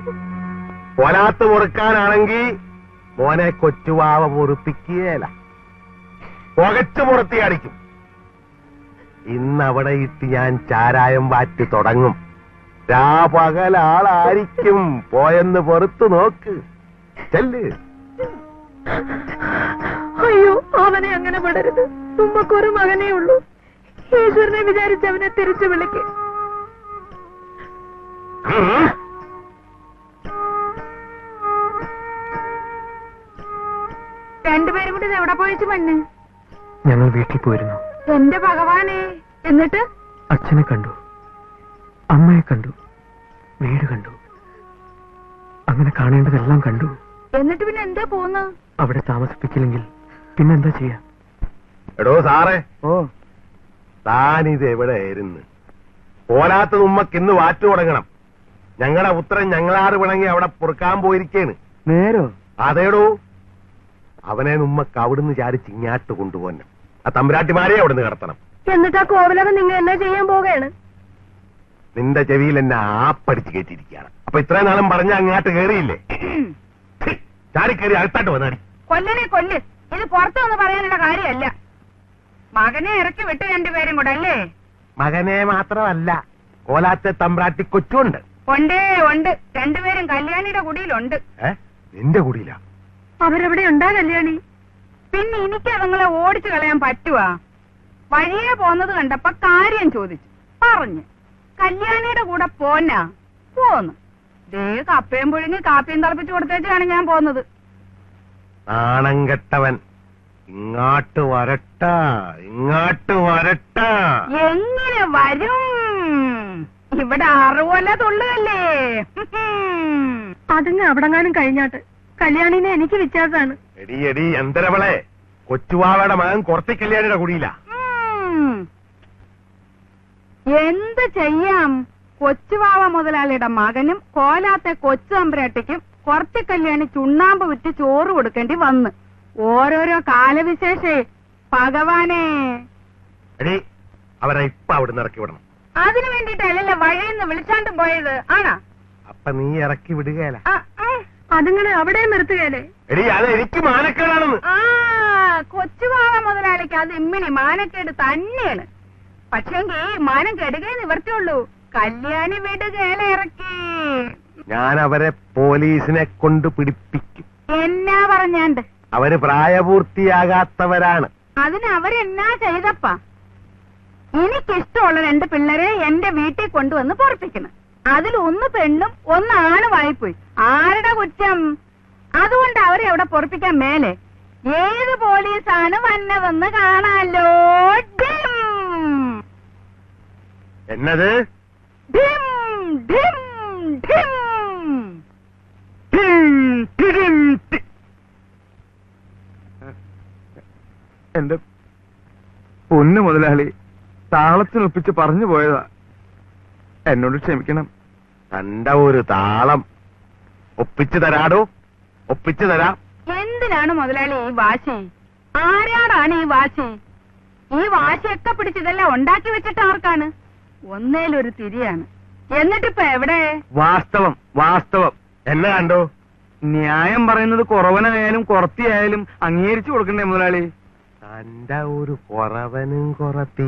[SPEAKER 6] കൊലാത്ത് മുറുക്കാനാണെങ്കിൽ മോനെ കൊച്ചുവാവ പൊറുപ്പിക്കുകയല്ല, പുകച്ചു പുറത്തി അടിക്കും. ഇന്നവിടെ ഇട്ട് ഞാൻ ചാരായം വാറ്റ് തുടങ്ങും. രാപകലാളായിരിക്കും. പോയെന്ന് പുറത്തു നോക്ക്. ചെല്ല്.
[SPEAKER 3] അയ്യോ, അവനെ അങ്ങനെ വിടരുത്. ഉമ്മക്കൊരു മകനേ ഉള്ളൂ. ഈശ്വരനെ വിചാരിച്ച് അവനെ തിരിച്ചു വിളിക്ക്.
[SPEAKER 7] രണ്ടുപേരും കൂടി എവിടെ പോയിച്ചു പെണ്ണ്?
[SPEAKER 2] ഞങ്ങൾ വീട്ടിൽ പോയിരുന്നു.
[SPEAKER 7] എന്റെ ഭഗവാനെ, എന്നിട്ട്
[SPEAKER 2] അച്ഛനെ കണ്ടു, അമ്മയെ കണ്ടു, വീട് കണ്ടു. അങ്ങനെ കാണേണ്ടതെല്ലാം കണ്ടു.
[SPEAKER 7] എന്നിട്ട് പിന്നെ എന്താ പോന്ന്?
[SPEAKER 2] അവിടെ താമസിപ്പിക്കില്ലെങ്കിൽ പിന്നെന്താ ചെയ്യാ?
[SPEAKER 6] എടോ സാറേ,
[SPEAKER 2] ഓ,
[SPEAKER 6] താനിത് എവിടെയായിരുന്നു? പോലാത്ത ഉമ്മക്ക് ഇന്ന് വാറ്റു തുടങ്ങണം. ഞങ്ങളുടെ പുത്രൻ ഞങ്ങളാറ് പിണങ്ങി അവിടെ പൊറുക്കാൻ പോയിരിക്കേണ്.
[SPEAKER 2] നേരോ?
[SPEAKER 6] അതേടോ, അവനെ ഉമ്മക്ക് അവിടുന്ന് ചാരിച്ച് ഇങ്ങാട്ട് കൊണ്ടുപോന്നെ. ആ തമ്പുരാട്ടിമാരെ അവിടുന്ന് കടത്തണം.
[SPEAKER 3] എന്നിട്ട് ആ കോവിലകം നിങ്ങൾ എന്നാ ചെയ്യാൻ പോവുകയാണ്?
[SPEAKER 6] നിന്റെ ചെവിയിൽ എന്നെ ആപ്പടിച്ച് കയറ്റിയിരിക്കുകയാണ്. അപ്പൊ ഇത്രയും നാളും പറഞ്ഞ അങ്ങാട്ട് കയറിയില്ലേ? ചാടിക്കയറി അകത്താട്ട് വന്നാടി.
[SPEAKER 7] കൊല്ലനെ കൊല്ല്. ഇത് പുറത്തു വന്ന് പറയാനുള്ള കാര്യമല്ല. മകനെ ഇറക്കി വിട്ട് രണ്ടുപേരും കൂടെ അല്ലേ?
[SPEAKER 6] മകനെ മാത്രമല്ല, കോലാത്തെ തമ്പ്രാട്ടി കൊച്ചുണ്ട്.
[SPEAKER 7] ഉണ്ടേ ഉണ്ട്. രണ്ടുപേരും കല്യാണിയുടെ കുടിയിലുണ്ട്.
[SPEAKER 6] നിന്റെ കുടിയില?
[SPEAKER 3] അവരെവിടെ ഉണ്ടാ കല്യാണി?
[SPEAKER 7] പിന്നെ എനിക്ക് അതുങ്ങളെ ഓടിച്ചു കളയാൻ പറ്റുവാ? വഴിയെ പോന്നത് കണ്ടപ്പോ കാര്യം ചോദിച്ചു, പറഞ്ഞു കല്യാണിയുടെ കൂടെ പോന്നാ. പോന്നു. ദേ കപ്പയും പുഴുങ്ങി കാപ്പിയും തിളപ്പിച്ചു കൊടുത്തേച്ചാണ് ഞാൻ പോന്നത്.
[SPEAKER 6] നാണം കെട്ടവൻ. ഇങ്ങോട്ട് വരട്ട, ഇങ്ങോട്ട് വരട്ട.
[SPEAKER 7] എങ്ങനെ വരും? ഇവിടെ അറുകൊല തുള്ളുകല്ലേ.
[SPEAKER 3] അതിങ്ങ് അവിടെങ്ങാനും കഴിഞ്ഞാട്ട്. കല്യാണിനെ എനിക്ക് വിശ്വാസാണ്.
[SPEAKER 6] എടി എടി എന്തരവളെ, കൊച്ചുവാവയുടെ മകൻ കുറത്തി കല്യാണിയുടെ കുടിയില.
[SPEAKER 7] എന്ത് ചെയ്യാം? കൊച്ചുവാവ മുതലാളിയുടെ മകനും കോലാത്തെ കൊച്ചു അമ്പരാട്ടിക്കും കുറച്ച് കല്യാണി ചുണ്ണാമ്പ് വിറ്റ് ചോറ് കൊടുക്കേണ്ടി വന്ന്. ഓരോരോ കാലവിശേഷേ ഭഗവാനെ.
[SPEAKER 6] എടി അവരെ ഇപ്പൊ അവിടുന്ന് ഇറക്കി വിടണം.
[SPEAKER 7] അതിനു വേണ്ടിട്ടല്ലല്ലോ വഴിന്ന് വിളിച്ചാണ്ടും പോയത് ആണാ?
[SPEAKER 6] അപ്പൊ നീ ഇറക്കി വിടുകയല്ല.
[SPEAKER 3] അതുങ്ങളെ അവിടെ നിർത്തുകയല്ലേ?
[SPEAKER 6] എടി അത് എനിക്ക് മാനക്കേടാണെന്ന്.
[SPEAKER 7] കൊച്ചുവാവ മുതലാളിക്ക് അത് ഇമ്മിണി മാനക്കേട് തന്നെയാണ്. പക്ഷെങ്കിൽ മാനം കെടുകയെ നിവർത്തിയുള്ളൂ. കല്യാണി വിടുകയില ഇറക്കി.
[SPEAKER 6] ഞാൻ അവരെ പോലീസിനെ കൊണ്ട് പിടിപ്പിക്കും.
[SPEAKER 7] എന്നാ പറഞ്ഞാണ്ട്?
[SPEAKER 6] അവര് പ്രായപൂർത്തിയാകാത്തവരാണ്.
[SPEAKER 7] അതിന് അവരെന്നാ ചെയ്തപ്പാ? എനിക്കിഷ്ടമുള്ള രണ്ട് പിള്ളേരെ എന്റെ വീട്ടിൽ കൊണ്ടുവന്ന് പൊറപ്പിക്കണം. അതിൽ ഒന്ന് പെണ്ണും ഒന്ന് ആണുമായിപ്പോയി. ആരുടെ കുറ്റം? അതുകൊണ്ട് അവരെ അവിടെ പൊറപ്പിക്കാൻ മേലെ ഏത് പോലീസാണ് വന്നതെന്ന് കാണാലോ.
[SPEAKER 6] എന്നത്
[SPEAKER 7] ഡിം ഡിം ഡിം.
[SPEAKER 2] എന്റെ പൊന്നു മുതലാളി, താളത്തിനൊപ്പിച്ച് പറഞ്ഞു പോയതാ. എന്നോട് ക്ഷമിക്കണം.
[SPEAKER 6] തന്റെ ഒരു താളം ഒപ്പിച്ചു തരാടോ, ഒപ്പിച്ചു തരാം.
[SPEAKER 7] എന്തിനാണ് മുതലാളി ഈ വാശി? ആരാടാണ് ഈ വാശി? ഈ വാശിയൊക്കെ പിടിച്ചതെല്ലാം ഉണ്ടാക്കി വെച്ചിട്ട് ആർക്കാണ്? ഒന്നേലൊരു തിരിയാണ്. എന്നിട്ടിപ്പ എവിടെ?
[SPEAKER 2] വാസ്തവം വാസ്തവം.
[SPEAKER 6] എന്നെ കണ്ടോ?
[SPEAKER 2] ന്യായം പറയുന്നത് കുറവനായാലും കുറത്തിയായാലും അംഗീകരിച്ചു കൊടുക്കണ്ടേ മുതലാളി?
[SPEAKER 6] തന്റെ ഒരു കുറവനും കുറത്തി.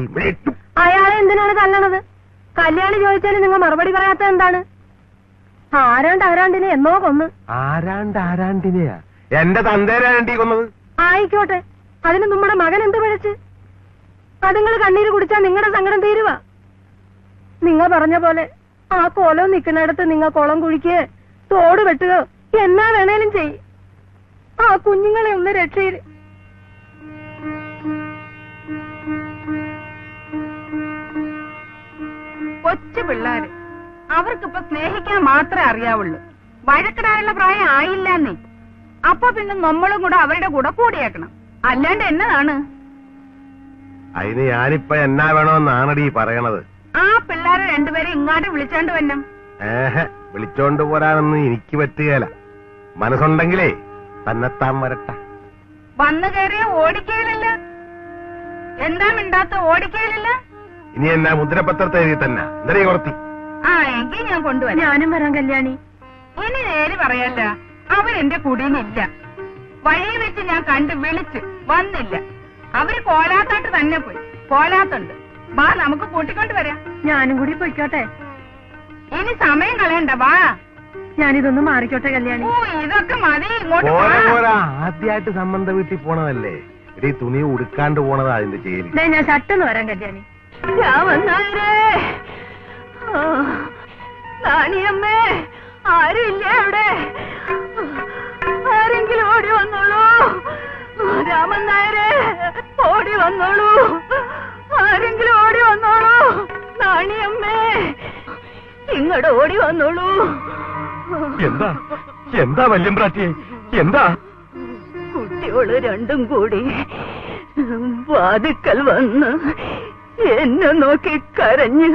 [SPEAKER 3] അയാളെ എന്തിനാണ് തല്ലണത്? കല്യാണി ചോദിച്ചാലും നിങ്ങൾ മറുപടി പറയാത്ത എന്താണ്? ആരാണ്ടിനെ എന്നോ കൊന്ന്.
[SPEAKER 6] ആരാണ്ടിനെയാ? എന്റെ തന്തേരാണ്ടി കൊന്നത്.
[SPEAKER 3] ആയിക്കോട്ടെ, അതിന് നമ്മുടെ മകൻ എന്ത് പിഴച്ച്? അതുങ്ങൾ കണ്ണീര് കുടിച്ചാ നിങ്ങളുടെ സങ്കടം തീരുവാ. നിങ്ങൾ പറഞ്ഞ പോലെ ആ കോലം നിൽക്കുന്നിടത്ത് നിങ്ങൾ കുളം കുഴിക്കുക, തോട് വെട്ടുക, എന്നാ വേണേലും ചെയ്യും. ആ കുഞ്ഞുങ്ങളെ ഒന്ന് രക്ഷയിൽ.
[SPEAKER 7] കൊച്ചു പിള്ളേര്, അവർക്കിപ്പോ സ്നേഹിക്കാൻ മാത്രമേ അറിയാവുള്ളൂ. വഴക്കിടാനുള്ള പ്രായം ആയില്ലെന്നേ. അപ്പൊ പിന്നെ നമ്മളും കൂടെ അവരുടെ കൂടെ കൂടിയേക്കണം. അല്ലാണ്ട് എന്നതാണ്?
[SPEAKER 6] അതിന് ഞാനിപ്പ എന്നാ വേണോന്നാണടി പറയണത്.
[SPEAKER 7] ആ പിള്ളേരെ രണ്ടുപേരെ ഇങ്ങോട്ട് വിളിച്ചോണ്ട് വന്നം.
[SPEAKER 6] ഏഹ് വിളിച്ചോണ്ട് പോരാനൊന്നും എനിക്ക് പറ്റുകയില്ല. മനസ്സുണ്ടെങ്കിലേ തന്നെത്താൻ വരട്ടെ.
[SPEAKER 7] വന്നു കയറിയ ഓടിക്കയിലല്ല. എന്താ മിണ്ടാത്ത ഓടിക്കയിലല്ല?
[SPEAKER 6] ഇനി എന്നാ മുദ്രപത്രത്തെ എഴുതി തന്നെ എന്തേ കുറത്തി?
[SPEAKER 7] ആ എങ്കിൽ ഞാൻ കൊണ്ടുവരാം.
[SPEAKER 3] ഞാനും വരാം കല്യാണി.
[SPEAKER 7] ഇനി നേര് പറയല്ല, അവൻ എന്റെ കുടിയിലില്ല. വഴി വെച്ച് ഞാൻ കണ്ട് വിളിച്ചു, വന്നില്ല. അവര് കോലാത്തോട്ട് തന്നെ പോയി. കോലാത്തുണ്ട്. വാ, നമുക്ക് കൂട്ടിക്കൊണ്ട് വരാം.
[SPEAKER 3] ഞാനും കൂടി പൊയ്ക്കോട്ടെ.
[SPEAKER 7] ഇനി സമയം കളയണ്ട, വാ.
[SPEAKER 3] ഞാനിതൊന്ന് മാറിക്കോട്ടെ കല്യാണി.
[SPEAKER 7] ഓ, ഇതൊക്കെ മതി. ഇങ്ങോട്ട്
[SPEAKER 6] പോരാ
[SPEAKER 7] വാ.
[SPEAKER 6] പോരാ, ആദ്യമായിട്ട് സംബന്ധ വീട്ടിൽ പോണതല്ലേ. ഇടീ തുണി ഉടുക്കാണ്ട് പോണതാ അതിന്റെ ചേരി.
[SPEAKER 3] ദേ, ഞാൻ ചട്ടെന്ന് വരാം കല്യാണി. നാണിയമ്മേ, ആരുമില്ല അവിടെ. ആരെങ്കിലും ഓടി വന്നോളൂ. രാമൻ നായരെ, ഓടി വന്നോളൂ. ആരെങ്കിലും ഓടി വന്നോളൂ. നാണിയമ്മേ, ഇങ്ങോട്ട് ഓടി വന്നോളൂ.
[SPEAKER 2] എന്താ എന്താ വല്യമ്പ്രാറ്റിയെ, എന്താ?
[SPEAKER 3] കുട്ടികള് രണ്ടും കൂടി വാതിക്കൽ വന്ന് എന്നെ നോക്കി കരഞ്ഞ്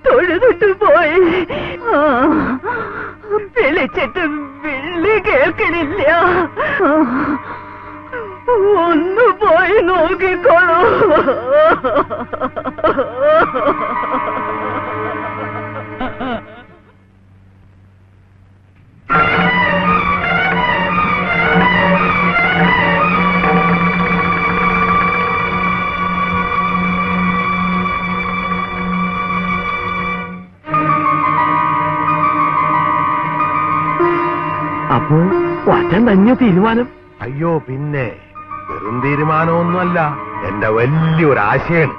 [SPEAKER 3] തൊഴുതിട്ട് പോയി. വിളിച്ചിട്ട് വിളി കേൾക്കണില്ല. ഒന്ന് പോയി നോക്കിക്കോളൂ.
[SPEAKER 2] അപ്പോ വറ്റൻ തന്നെ തീരുമാനം?
[SPEAKER 6] അയ്യോ പിന്നെ വെറും തീരുമാനമൊന്നുമല്ല, എന്റെ വലിയൊരു ആശയാണ്.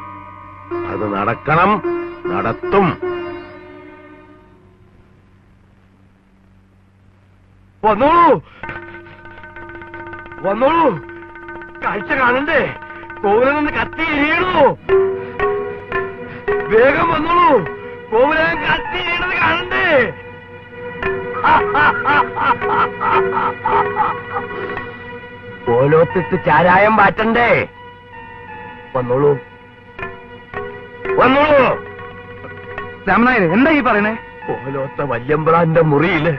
[SPEAKER 6] അത് നടക്കണം, നടത്തും.
[SPEAKER 2] വന്നോളൂ വന്നോളൂ, കാഴ്ച കാണണ്ടേ? കോവിലിൽ നിന്ന് കത്തി എരിയണോ? വേഗം വന്നോളൂ, കോവിലൻ കത്തി എരിയണത് കാണണ്ടേ? കോലോത്തിട്ട് ചാരായം മാറ്റണ്ടേ? വന്നോളൂ വന്നോളൂ.
[SPEAKER 1] രാമനായർ, എന്താ ഈ പറയണേ?
[SPEAKER 2] കോലോത്ത വല്യമ്പ്രാന്റെ മുറിയില്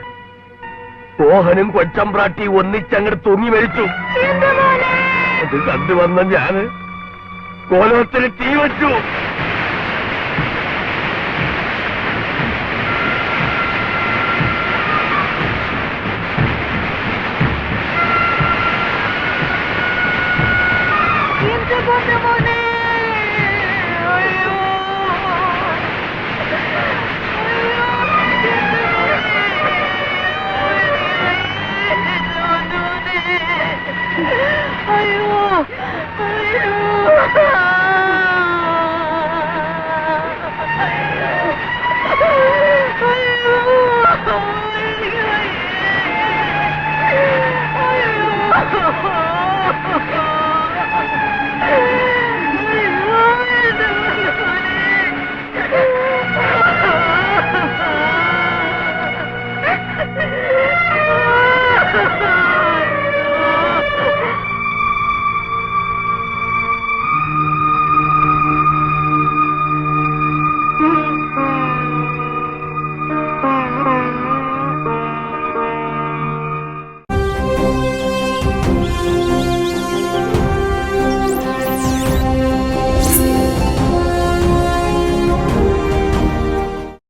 [SPEAKER 2] കോഹനും കൊച്ചമ്പ്രാട്ടി ഒന്നിച്ചങ്ങട് തൂങ്ങി മരിച്ചു. അത് കണ്ടുവന്ന ഞാന് കോലോത്തിന് തീ വച്ചു.